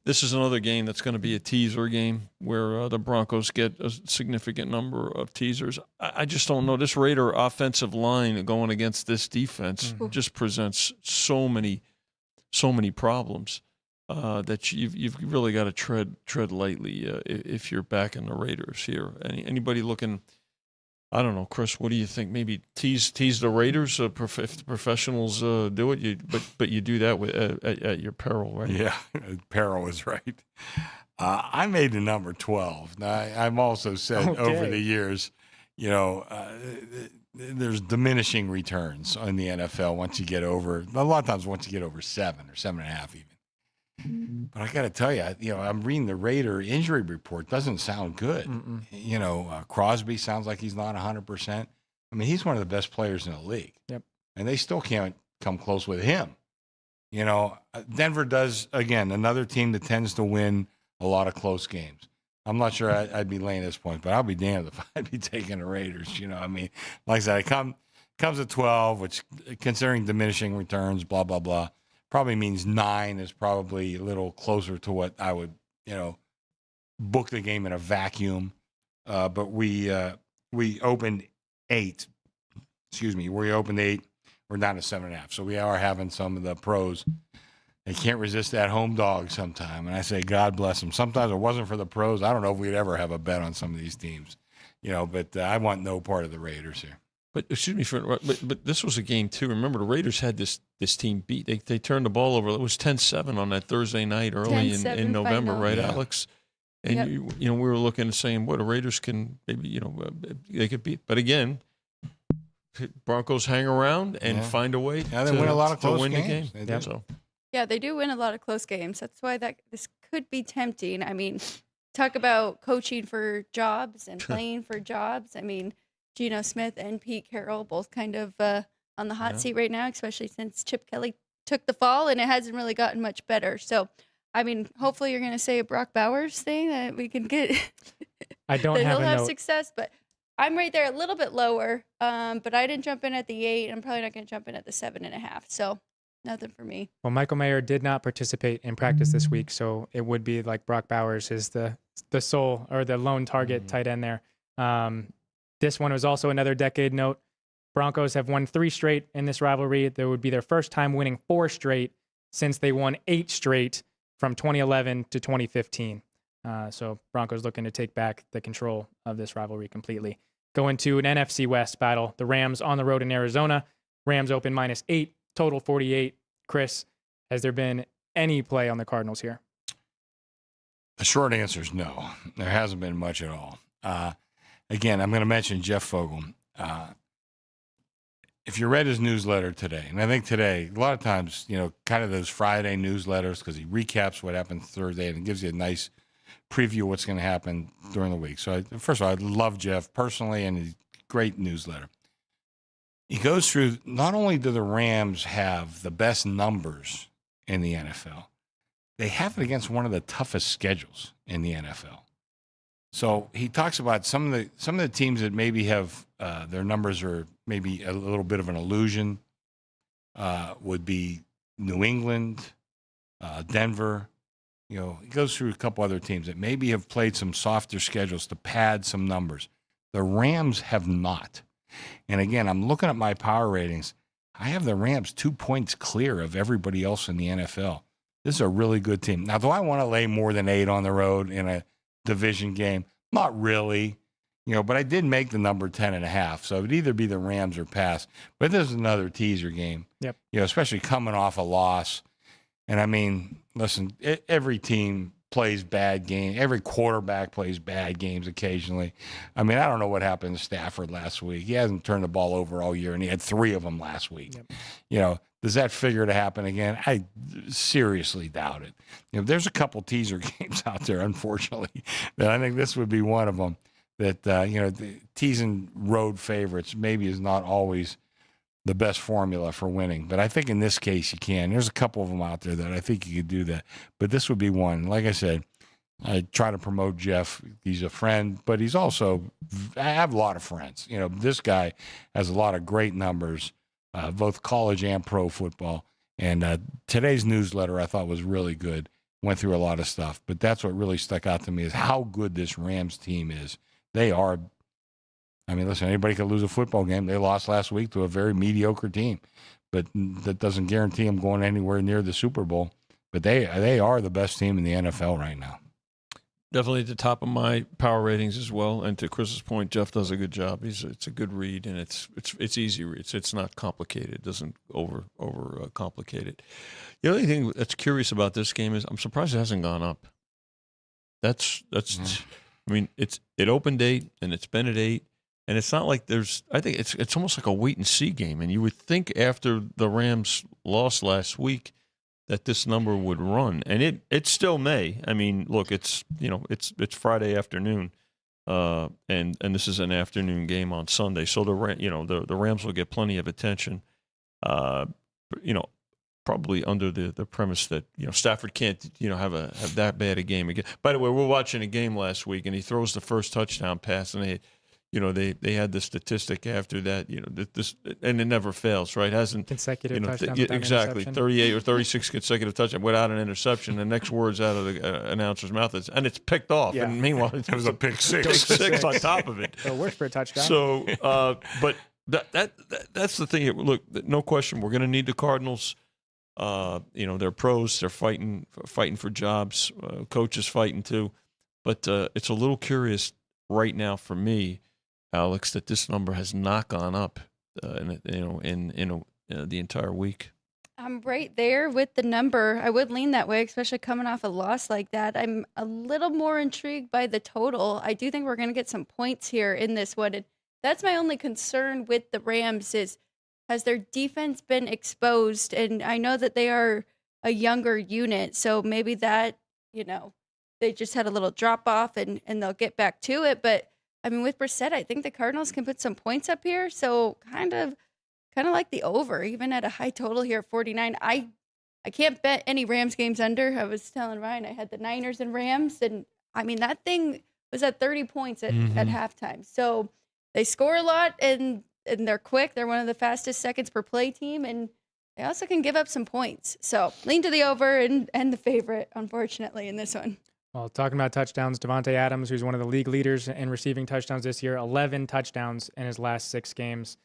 this is another game that's going to be a teaser game where the Broncos get a significant number of teasers. I just don't know. This Raider offensive line going against this defense just presents so many problems that you've really got to tread lightly if you're backing the Raiders here. Anybody looking? I don't know, Chris. What do you think? Maybe tease the Raiders if the professionals do it. But you do that at your peril, right? Yeah, peril is right. I made the number 12. Now, I've also said over the years, there's diminishing returns in the NFL once you get over. A lot of times, once you get over 7 or 7.5, even. But I got to tell you, I'm reading the Raider injury report. Doesn't sound good. Crosby sounds like he's not 100%. I mean, he's one of the best players in the league. Yep. And they still can't come close with him. Denver does, again, another team that tends to win a lot of close games. I'm not sure I'd be laying this point, but I'll be damned if I'd be taking the Raiders. I mean, like I said, it comes at 12, which considering diminishing returns, blah, blah, blah. Probably means 9 is probably a little closer to what I would, book the game in a vacuum. But we opened 8. Excuse me. We opened 8. We're down to 7.5. So we are having some of the pros. They can't resist that home dog sometime. And I say, God bless them. Sometimes it wasn't for the pros. I don't know if we'd ever have a bet on some of these teams, but I want no part of the Raiders here. But excuse me, but this was a game too. Remember, the Raiders had this team beat. They turned the ball over. It was 10-7 on that Thursday night early in November, right, yeah. Alex? And we were looking and saying, "Well, the Raiders can maybe they could beat." But again, Broncos hang around and find a way they win a lot of close win games. the game. So. Yeah, they do win a lot of close games. That's why this could be tempting. I mean, talk about coaching for jobs and playing for jobs. I mean, Geno Smith and Pete Carroll both kind of on the hot seat right now, especially since Chip Kelly took the fall, and it hasn't really gotten much better. So, I mean, hopefully you're going to say a Brock Bowers thing that we can get. I don't that have he'll a have note. success, but I'm right there a little bit lower. But I didn't jump in at the 8. I'm probably not going to jump in at the 7.5. So nothing for me. Well, Michael Mayer did not participate in practice this week, so it would be like Brock Bowers is the sole or the lone target tight end there. This one was also another decade note. Broncos have won 3 straight in this rivalry. There would be their first time winning 4 straight since they won 8 straight from 2011 to 2015. So Broncos looking to take back the control of this rivalry completely. Going to an NFC West battle. The Rams on the road in Arizona. Rams open -8, total 48. Chris, has there been any play on the Cardinals here? The short answer is no. There hasn't been much at all. Again, I'm going to mention Jeff Fogel. If you read his newsletter today, and I think today, a lot of times, kind of those Friday newsletters, because he recaps what happened Thursday and gives you a nice preview of what's going to happen during the week. So, first of all, I love Jeff personally, and he's a great newsletter. He goes through, not only do the Rams have the best numbers in the NFL, they have it against one of the toughest schedules in the NFL. So he talks about some of the teams that maybe have their numbers are maybe a little bit of an illusion. Would be New England, Denver. He goes through a couple other teams that maybe have played some softer schedules to pad some numbers. The Rams have not. And again, I'm looking at my power ratings. I have the Rams 2 points clear of everybody else in the NFL. This is a really good team. Now, do I want to lay more than 8 on the road in a division game? Not really, but I did make the number 10.5. So it would either be the Rams or pass. But this is another teaser game. Yep. Especially coming off a loss. And I mean, listen, every team plays bad games. Every quarterback plays bad games occasionally. I mean, I don't know what happened to Stafford last week. He hasn't turned the ball over all year, and he had 3 of them last week. Yep. Does that figure to happen again? I seriously doubt it. There's a couple teaser games out there, unfortunately, that I think this would be one of them. That the teasing road favorites maybe is not always the best formula for winning. But I think in this case you can. There's a couple of them out there that I think you could do that. But this would be one. Like I said, I try to promote Jeff. He's a friend, but he's also – I have a lot of friends. This guy has a lot of great numbers, both college and pro football. And today's newsletter I thought was really good. Went through a lot of stuff. But that's what really stuck out to me is how good this Rams team is. They are – I mean, listen, anybody could lose a football game. They lost last week to a very mediocre team, but that doesn't guarantee them going anywhere near the Super Bowl. But they are the best team in the NFL right now. Definitely at the top of my power ratings as well. And to Chris's point, Jeff does a good job. It's a good read, and it's easy reads. It's not complicated. It doesn't over complicate it. The only thing that's curious about this game is I'm surprised it hasn't gone up. That's. I mean, it opened 8 and it's been at 8. And it's not like I think it's almost like a wait and see game. And you would think after the Rams lost last week that this number would run, and it still may. I mean, look, it's Friday afternoon, and this is an afternoon game on Sunday, so the Rams will get plenty of attention. Probably under the premise that Stafford can't have that bad a game again. By the way, we're watching a game last week, and he throws the first touchdown pass, and they had the statistic after that, this, and it never fails, right? Hasn't consecutive touchdowns. Exactly, 38 or 36 consecutive touchdowns without an interception. The next word's out of the announcer's mouth, and it's picked off. Yeah. And meanwhile, it was a pick six on top of it. So worse for a touchdown. So, but that's the thing. Look, no question, we're going to need the Cardinals. They're pros. They're fighting for jobs. Coaches fighting too. But it's a little curious right now for me, Alex, that this number has not gone up, in the entire week. I'm right there with the number. I would lean that way, especially coming off a loss like that. I'm a little more intrigued by the total. I do think we're going to get some points here in this one. And that's my only concern with the Rams is, has their defense been exposed? And I know that they are a younger unit, so maybe that, they just had a little drop off and they'll get back to it. But I mean, with Brissett, I think the Cardinals can put some points up here. So kind of like the over, even at a high total here at 49. I can't bet any Rams games under. I was telling Ryan I had the Niners and Rams, and I mean that thing was at 30 points at halftime. So they score a lot and they're quick. They're one of the fastest seconds per play team, and they also can give up some points. So lean to the over and the favorite, unfortunately, in this one. Well, talking about touchdowns, Devontae Adams, who's one of the league leaders in receiving touchdowns this year, 11 touchdowns in his last 6 games.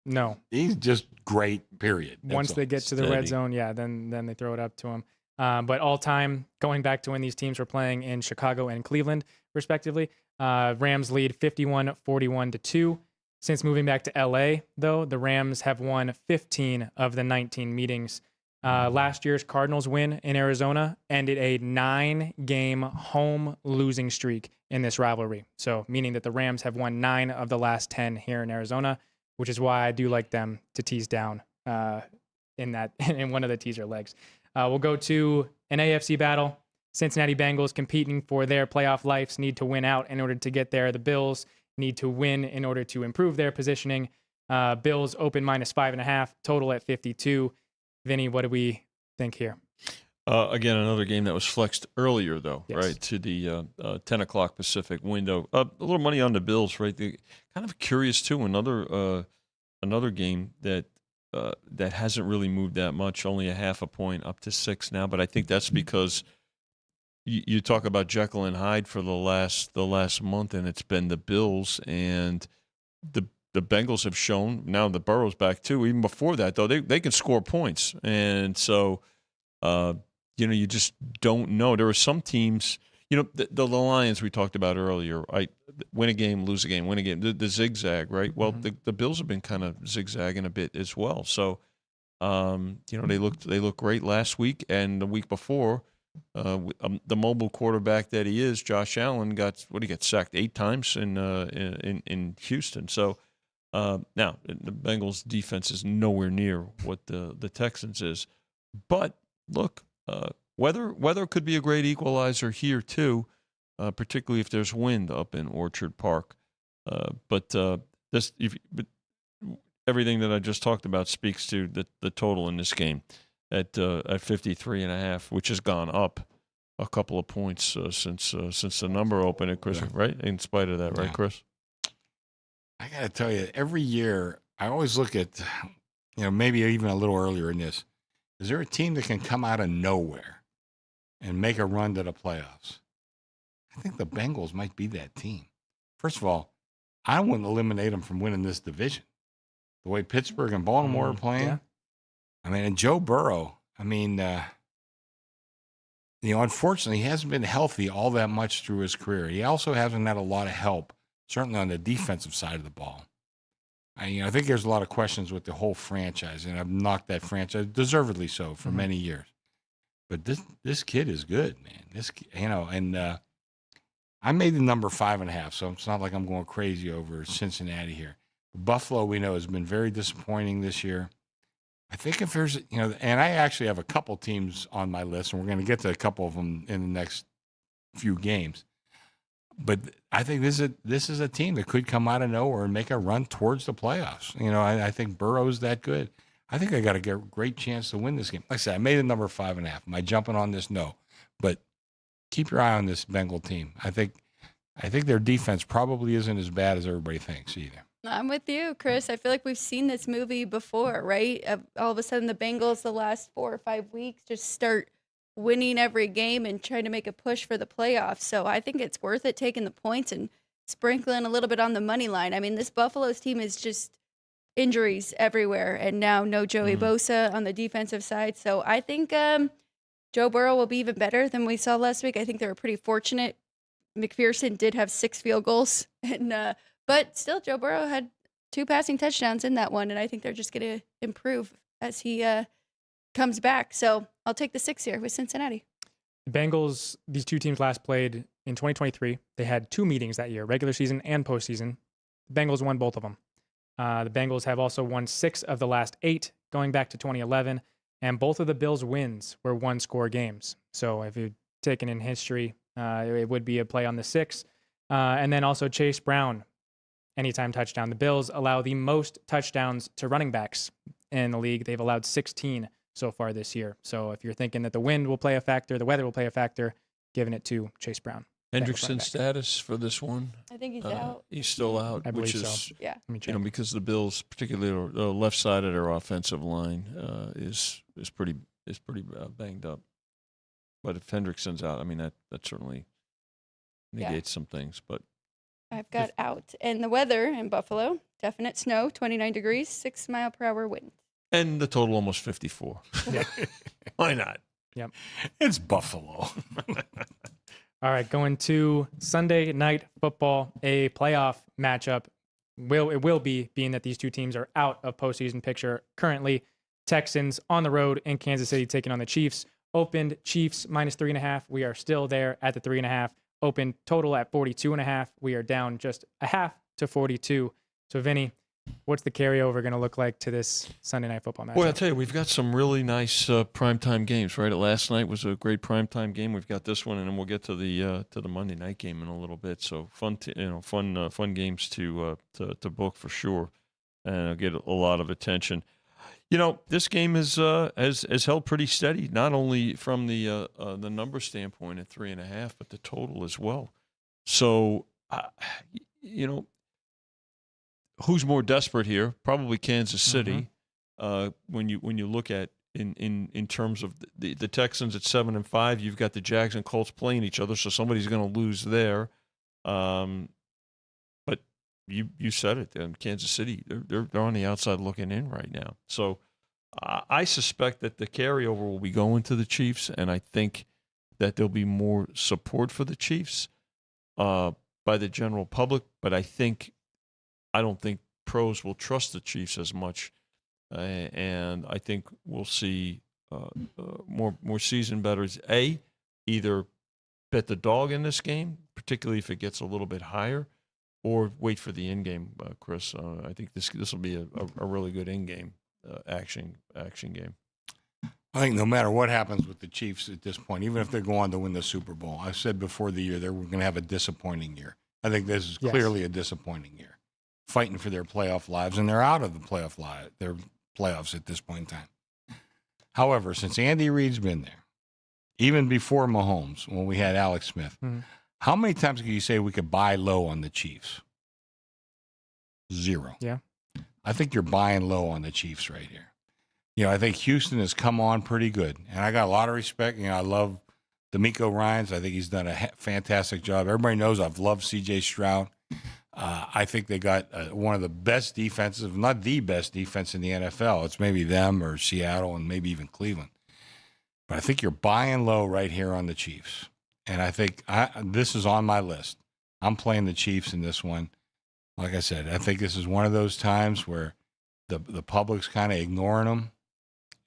No. He's just great, period. Once they get to the red zone, then they throw it up to him. But all time, going back to when these teams were playing in Chicago and Cleveland, respectively, Rams lead 51-41-2. Since moving back to LA, though, the Rams have won 15 of the 19 meetings. Last year's Cardinals win in Arizona ended a 9-game home losing streak in this rivalry. So meaning that the Rams have won 9 of the last 10 here in Arizona, which is why I do like them to tease down in one of the teaser legs. We'll go to an AFC battle. Cincinnati Bengals competing for their playoff lives need to win out in order to get there. The Bills need to win in order to improve their positioning. Bills open -5.5, total at 52. Vinny, what do we think here? Again, another game that was flexed earlier, though, yes, right, to the 10 o'clock Pacific window. A little money on the Bills, right? Kind of curious, too. Another game that hasn't really moved that much, only 0.5 point up to 6 now. But I think that's because you talk about Jekyll and Hyde for the last month, and it's been the Bills. And the the Bengals have shown, now the Burrow's back too. Even before that, though, they can score points. And so, you just don't know. There are some teams, the Lions we talked about earlier, right? Win a game, lose a game, win a game, the zigzag, right? Well, the Bills have been kind of zigzagging a bit as well. So, they looked great last week, and the week before, the mobile quarterback that he is, Josh Allen, got sacked 8 times in Houston. So now the Bengals defense is nowhere near what the Texans is. But look, weather could be a great equalizer here too, particularly if there's wind up in Orchard Park. But everything that I just talked about speaks to the total in this game at 53.5, which has gone up a couple of points since the number opened at Chris, right? In spite of that, right, Chris? I got to tell you, every year I always look at, maybe even a little earlier in this. Is there a team that can come out of nowhere and make a run to the playoffs? I think the Bengals might be that team. First of all, I wouldn't eliminate them from winning this division. The way Pittsburgh and Baltimore are playing. Yeah. I mean, and Joe Burrow, unfortunately, he hasn't been healthy all that much through his career. He also hasn't had a lot of help, certainly on the defensive side of the ball. I think there's a lot of questions with the whole franchise, and I've knocked that franchise, deservedly so, for many years. But this kid is good, man. I made the number 5.5, so it's not like I'm going crazy over Cincinnati here. Buffalo, we know, has been very disappointing this year. I think if there's, and I actually have a couple teams on my list, and we're going to get to a couple of them in the next few games. But I think this is a team that could come out of nowhere and make a run towards the playoffs. I think Burrow's that good. I think I got a great chance to win this game. Like I said, I made a number 5.5. Am I jumping on this? No. But keep your eye on this Bengal team. I think their defense probably isn't as bad as everybody thinks either. I'm with you, Chris. I feel like we've seen this movie before, right? All of a sudden, the Bengals, the last 4 or 5 weeks, just start winning every game and trying to make a push for the playoffs. So I think it's worth it taking the points and sprinkling a little bit on the money line. I mean, this Buffalo's team is just injuries everywhere, and now no Joey Bosa on the defensive side. So I think Joe Burrow will be even better than we saw last week. I think they were pretty fortunate. McPherson did have 6 field goals, and but still, Joe Burrow had 2 passing touchdowns in that one, and I think they're just going to improve as he comes back. So I'll take the 6 here with Cincinnati. The Bengals, these 2 teams last played in 2023. They had 2 meetings that year, regular season and postseason. The Bengals won both of them. The Bengals have also won 6 of the last 8 going back to 2011, and both of the Bills' wins were 1-score games. So if you're taking in history, it would be a play on the 6. And then also Chase Brown, anytime touchdown. The Bills allow the most touchdowns to running backs in the league. They've allowed 16 so far this year. So if you're thinking that the wind will play a factor, the weather will play a factor, giving it to Chase Brown. Hendrickson's status for this one? I think he's out. He's still out, I believe which is, so. Yeah. because the Bills, particularly the left side of their offensive line, is pretty banged up. But if Hendrickson's out, that certainly negates some things. But I've got out. And the weather in Buffalo, definite snow, 29 degrees, 6-mile-per-hour wind. And the total almost 54. Yeah. Why not? Yep. It's Buffalo. All right, going to Sunday Night Football, a playoff matchup. It will be, being that these 2 teams are out of postseason picture currently. Texans on the road in Kansas City taking on the Chiefs. Opened Chiefs -3.5. We are still there at the 3.5. Open total at 42.5. We are down just a half to 42. So, Vinny, what's the carryover going to look like to this Sunday Night Football matchup? Boy, I'll tell you, we've got some really nice primetime games, right? Last night was a great primetime game. We've got this one, and then we'll get to the Monday night game in a little bit. So fun games to book for sure, and get a lot of attention. This game has held pretty steady, not only from the number standpoint at 3.5, but the total as well. So, who's more desperate here? Probably Kansas City. When you look at in terms of the Texans at 7-5, you've got the Jags and Colts playing each other, so somebody's going to lose there. But you said it. Kansas City, they're on the outside looking in right now. So I suspect that the carryover will be going to the Chiefs, and I think that there'll be more support for the Chiefs by the general public. But I don't think pros will trust the Chiefs as much, and I think we'll see more seasoned bettors either bet the dog in this game, particularly if it gets a little bit higher, or wait for the in-game, Chris. I think this will be a really good in-game action game. I think no matter what happens with the Chiefs at this point, even if they go on to win the Super Bowl, I said before the year they were going to have a disappointing year. I think this is clearly a disappointing year, fighting for their playoff lives, and they're out of the their playoffs at this point in time. However, since Andy Reid's been there, even before Mahomes, when we had Alex Smith, how many times can you say we could buy low on the Chiefs? 0. Yeah. I think you're buying low on the Chiefs right here. I think Houston has come on pretty good, and I got a lot of respect. I love D'Amico Ryans. I think he's done a fantastic job. Everybody knows I've loved C.J. Stroud. I think they got one of the best defenses, if not the best defense in the NFL. It's maybe them or Seattle and maybe even Cleveland. But I think you're buying low right here on the Chiefs. And I think this is on my list. I'm playing the Chiefs in this one. Like I said, I think this is one of those times where the public's kind of ignoring them.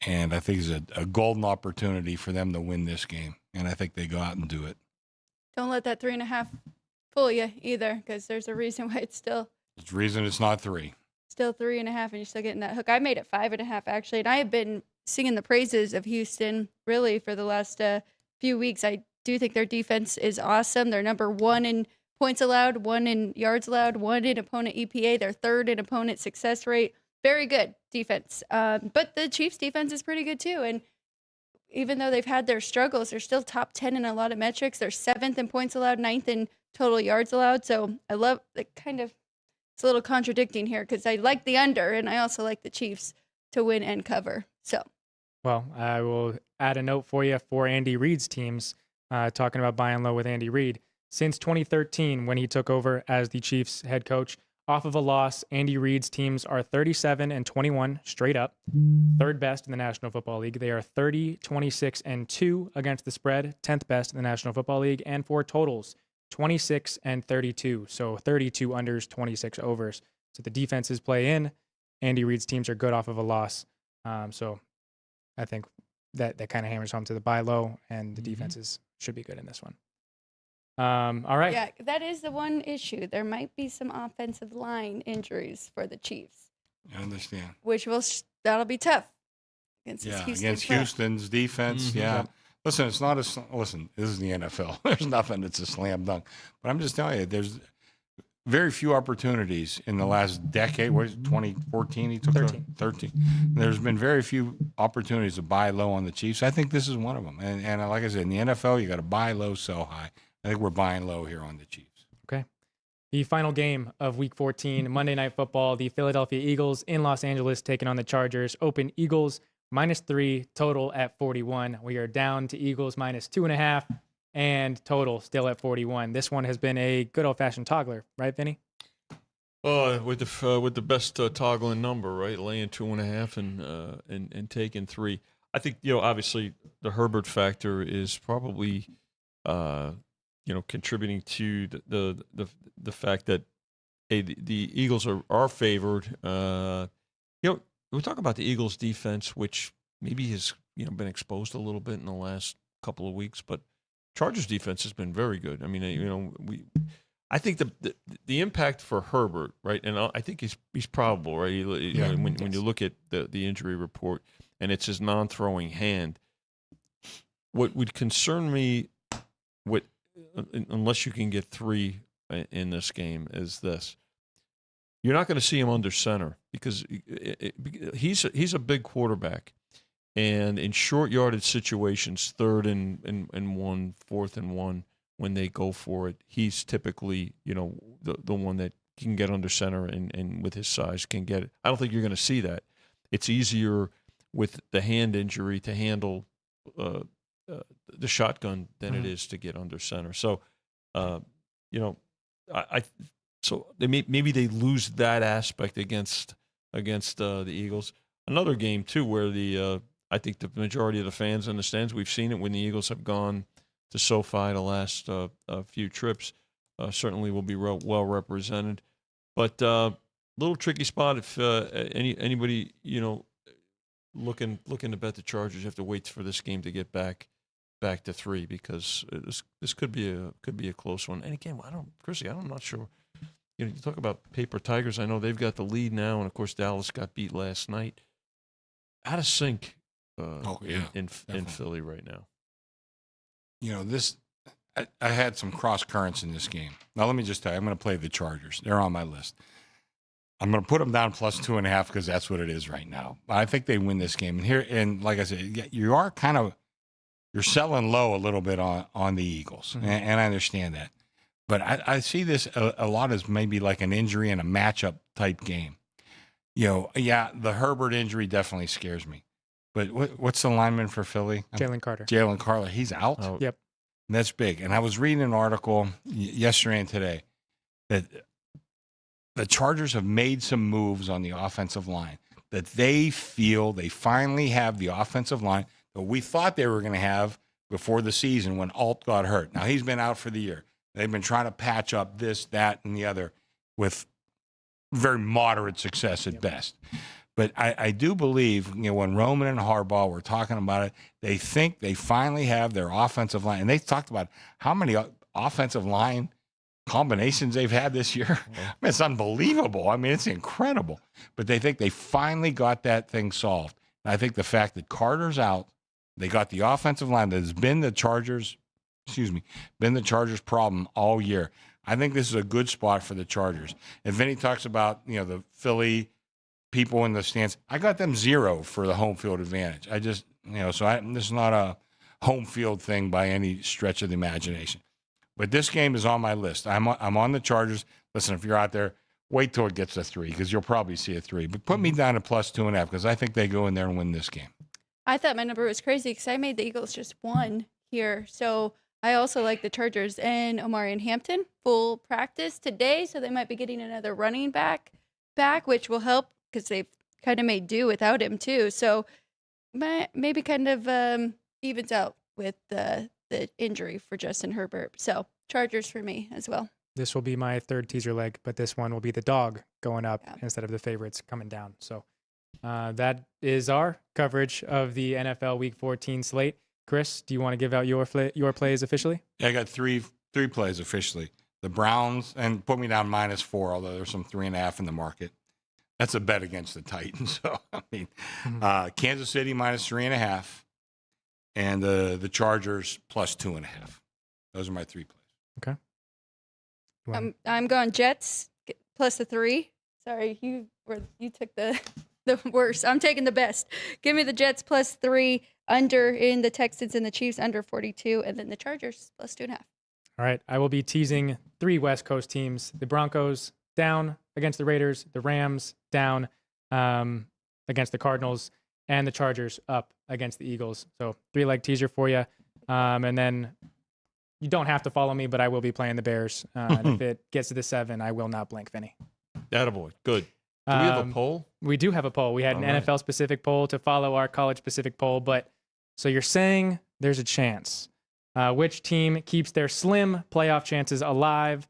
And I think it's a golden opportunity for them to win this game. And I think they go out and do it. Don't let that 3.5 fool you either, because there's a reason why it's still. There's a reason it's not 3. Still 3.5, and you're still getting that hook. I made it 5.5 actually, and I have been singing the praises of Houston really for the last few weeks. I do think their defense is awesome. They're number 1 in points allowed, 1 in yards allowed, 1 in opponent EPA. They're 3rd in opponent success rate. Very good defense. But the Chiefs' defense is pretty good too. And even though they've had their struggles, they're still top 10 in a lot of metrics. They're 7th in points allowed, 9th in total yards allowed. So I love the it's a little contradicting here because I like the under and I also like the Chiefs to win and cover. So, well, I will add a note for you for Andy Reid's teams, talking about buying low with Andy Reid. Since 2013, when he took over as the Chiefs head coach, off of a loss, Andy Reid's teams are 37-21 straight up, 3rd best in the National Football League. They are 30-26-2 against the spread, 10th best in the National Football League, and for totals, 26-32. So 32 unders, 26 overs. So the defenses play in. Andy Reid's teams are good off of a loss. So I think that kind of hammers home to the buy low, and the defenses should be good in this one. All right. Yeah, that is the one issue. There might be some offensive line injuries for the Chiefs. I understand. Which that'll be tough against Houston's defense. Yeah. Listen, it's not listen, this is the NFL. There's nothing that's a slam dunk. But I'm just telling you, there's very few opportunities in the last decade. What is it, 2014 he took 13. There's been very few opportunities to buy low on the Chiefs. I think this is one of them. And like I said, in the NFL, you got to buy low, sell high. I think we're buying low here on the Chiefs. Okay. The final game of Week 14, Monday Night Football, the Philadelphia Eagles in Los Angeles taking on the Chargers. Open Eagles -3, total at 41. We are down to Eagles -2.5, and total still at 41. This one has been a good old-fashioned toggler, right, Vinny? With the best toggling number, right? Laying 2.5 and taking 3. I think obviously the Herbert factor is probably contributing to the fact that the Eagles are favored. We talk about the Eagles defense, which maybe has been exposed a little bit in the last couple of weeks, but Chargers defense has been very good. I mean, I think the impact for Herbert, right? And I think he's probable, right? When you look at the injury report, and it's his non-throwing hand. What would concern me, unless you can get 3 in this game, is this: you're not going to see him under center because he's a big quarterback, and in short yardage situations, 3rd and 1, 4th and 1. When they go for it, he's typically, the one that can get under center and with his size can get it. I don't think you're going to see that. It's easier with the hand injury to handle the shotgun than it is to get under center. So, I So maybe they lose that aspect against the Eagles. Another game too, where I think the majority of the fans in the stands, we've seen it when the Eagles have gone to SoFi the last few trips. Certainly will be well represented, but little tricky spot if anybody looking to bet the Chargers. You have to wait for this game to get back to 3 because this could be a close one. And again, I'm not sure. You talk about paper tigers. I know they've got the lead now, and of course Dallas got beat last night. Out of sync in Philly right now. I had some cross currents in this game. Now let me just tell you, I'm going to play the Chargers. They're on my list. I'm going to put them down plus 2.5 because that's what it is right now. I think they win this game. And like I said, you're selling low a little bit on the Eagles, and I understand that. But I see this a lot as maybe like an injury and a matchup type game. The Herbert injury definitely scares me. But what's the lineman for Philly? Jalen Carter. Jalen Carter. He's out? Oh. Yep. And that's big. And I was reading an article yesterday and today that the Chargers have made some moves on the offensive line, that they feel they finally have the offensive line that we thought they were going to have before the season when Alt got hurt. Now, he's been out for the year. They've been trying to patch up this, that, and the other with very moderate success at best. But I do believe, when Roman and Harbaugh were talking about it, they think they finally have their offensive line. And they talked about how many offensive line combinations they've had this year. I mean, it's unbelievable. I mean, it's incredible. But they think they finally got that thing solved. And I think the fact that Carter's out, they got the offensive line that has been the Chargers' problem all year. I think this is a good spot for the Chargers. And Vinny talks about, the Philly people in the stands. I got them 0 for the home field advantage. I just, this is not a home field thing by any stretch of the imagination. But this game is on my list. I'm on the Chargers. Listen, if you're out there, wait till it gets to 3 because you'll probably see a 3. But put me down to plus 2.5 because I think they go in there and win this game. I thought my number was crazy because I made the Eagles just 1 here. So I also like the Chargers and Omarion Hampton full practice today. So they might be getting another running back, which will help because they've kind of made do without him too. So maybe kind of evens out with the injury for Justin Herbert. So Chargers for me as well. This will be my third teaser leg, but this one will be the dog going up instead of the favorites coming down. So that is our coverage of the NFL Week 14 slate. Chris, do you want to give out your plays officially? Yeah, I got three plays officially. The Browns, and put me down -4, although there's some 3.5 in the market. That's a bet against the Titans. So, I mean, Kansas City -3.5, and the Chargers plus 2.5. Those are my 3 plays. Okay. I'm going Jets plus the 3. Sorry, you took the worst. I'm taking the best. Give me the Jets plus 3, under in the Texans and the Chiefs under 42, and then the Chargers plus 2.5. All right. I will be teasing 3 West Coast teams. The Broncos down against the Raiders, the Rams down against the Cardinals, and the Chargers up against the Eagles. So 3-leg teaser for you. And then you don't have to follow me, but I will be playing the Bears. And if it gets to the 7, I will not blink, Vinny. Attaboy. Good. Do we have a poll? We do have a poll. We had an NFL-specific poll to follow our college-specific poll. But so you're saying there's a chance. Which team keeps their slim playoff chances alive?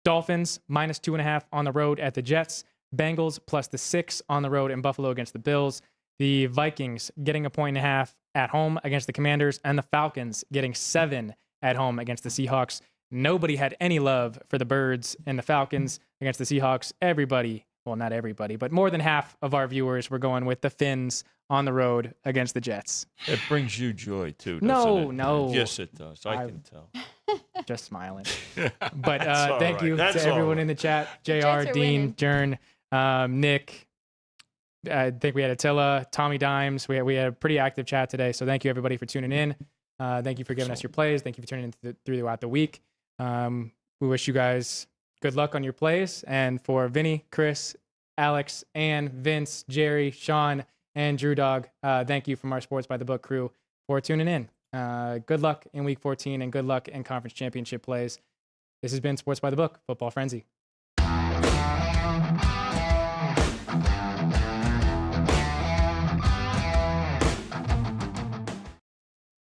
Dolphins -2.5 on the road at the Jets. Bengals plus the 6 on the road in Buffalo against the Bills. The Vikings getting 1.5 at home against the Commanders. And the Falcons getting 7 at home against the Seahawks. Nobody had any love for the Birds and the Falcons against the Seahawks. Everybody, well, not everybody, but more than half of our viewers were going with the Finns on the road against the Jets. It brings you joy, too, doesn't it? No. Yes, it does. I can tell. Just smiling. But That's thank all you right. to That's everyone all in the chat. Jets JR, are Dean, winning. Jern, Nick. I think we had Attila, Tommy Dimes. We had a pretty active chat today. So thank you, everybody, for tuning in. Thank you for giving us your plays. Thank you for tuning in throughout the week. We wish you guys good luck on your plays. And for Vinny, Chris, Alex, and Vince, Jerry, Sean, and Drew Dog, thank you from our Sports by the Book crew for tuning in. Good luck in Week 14 and good luck in conference championship plays. This has been Sports by the Book, Football Frenzy.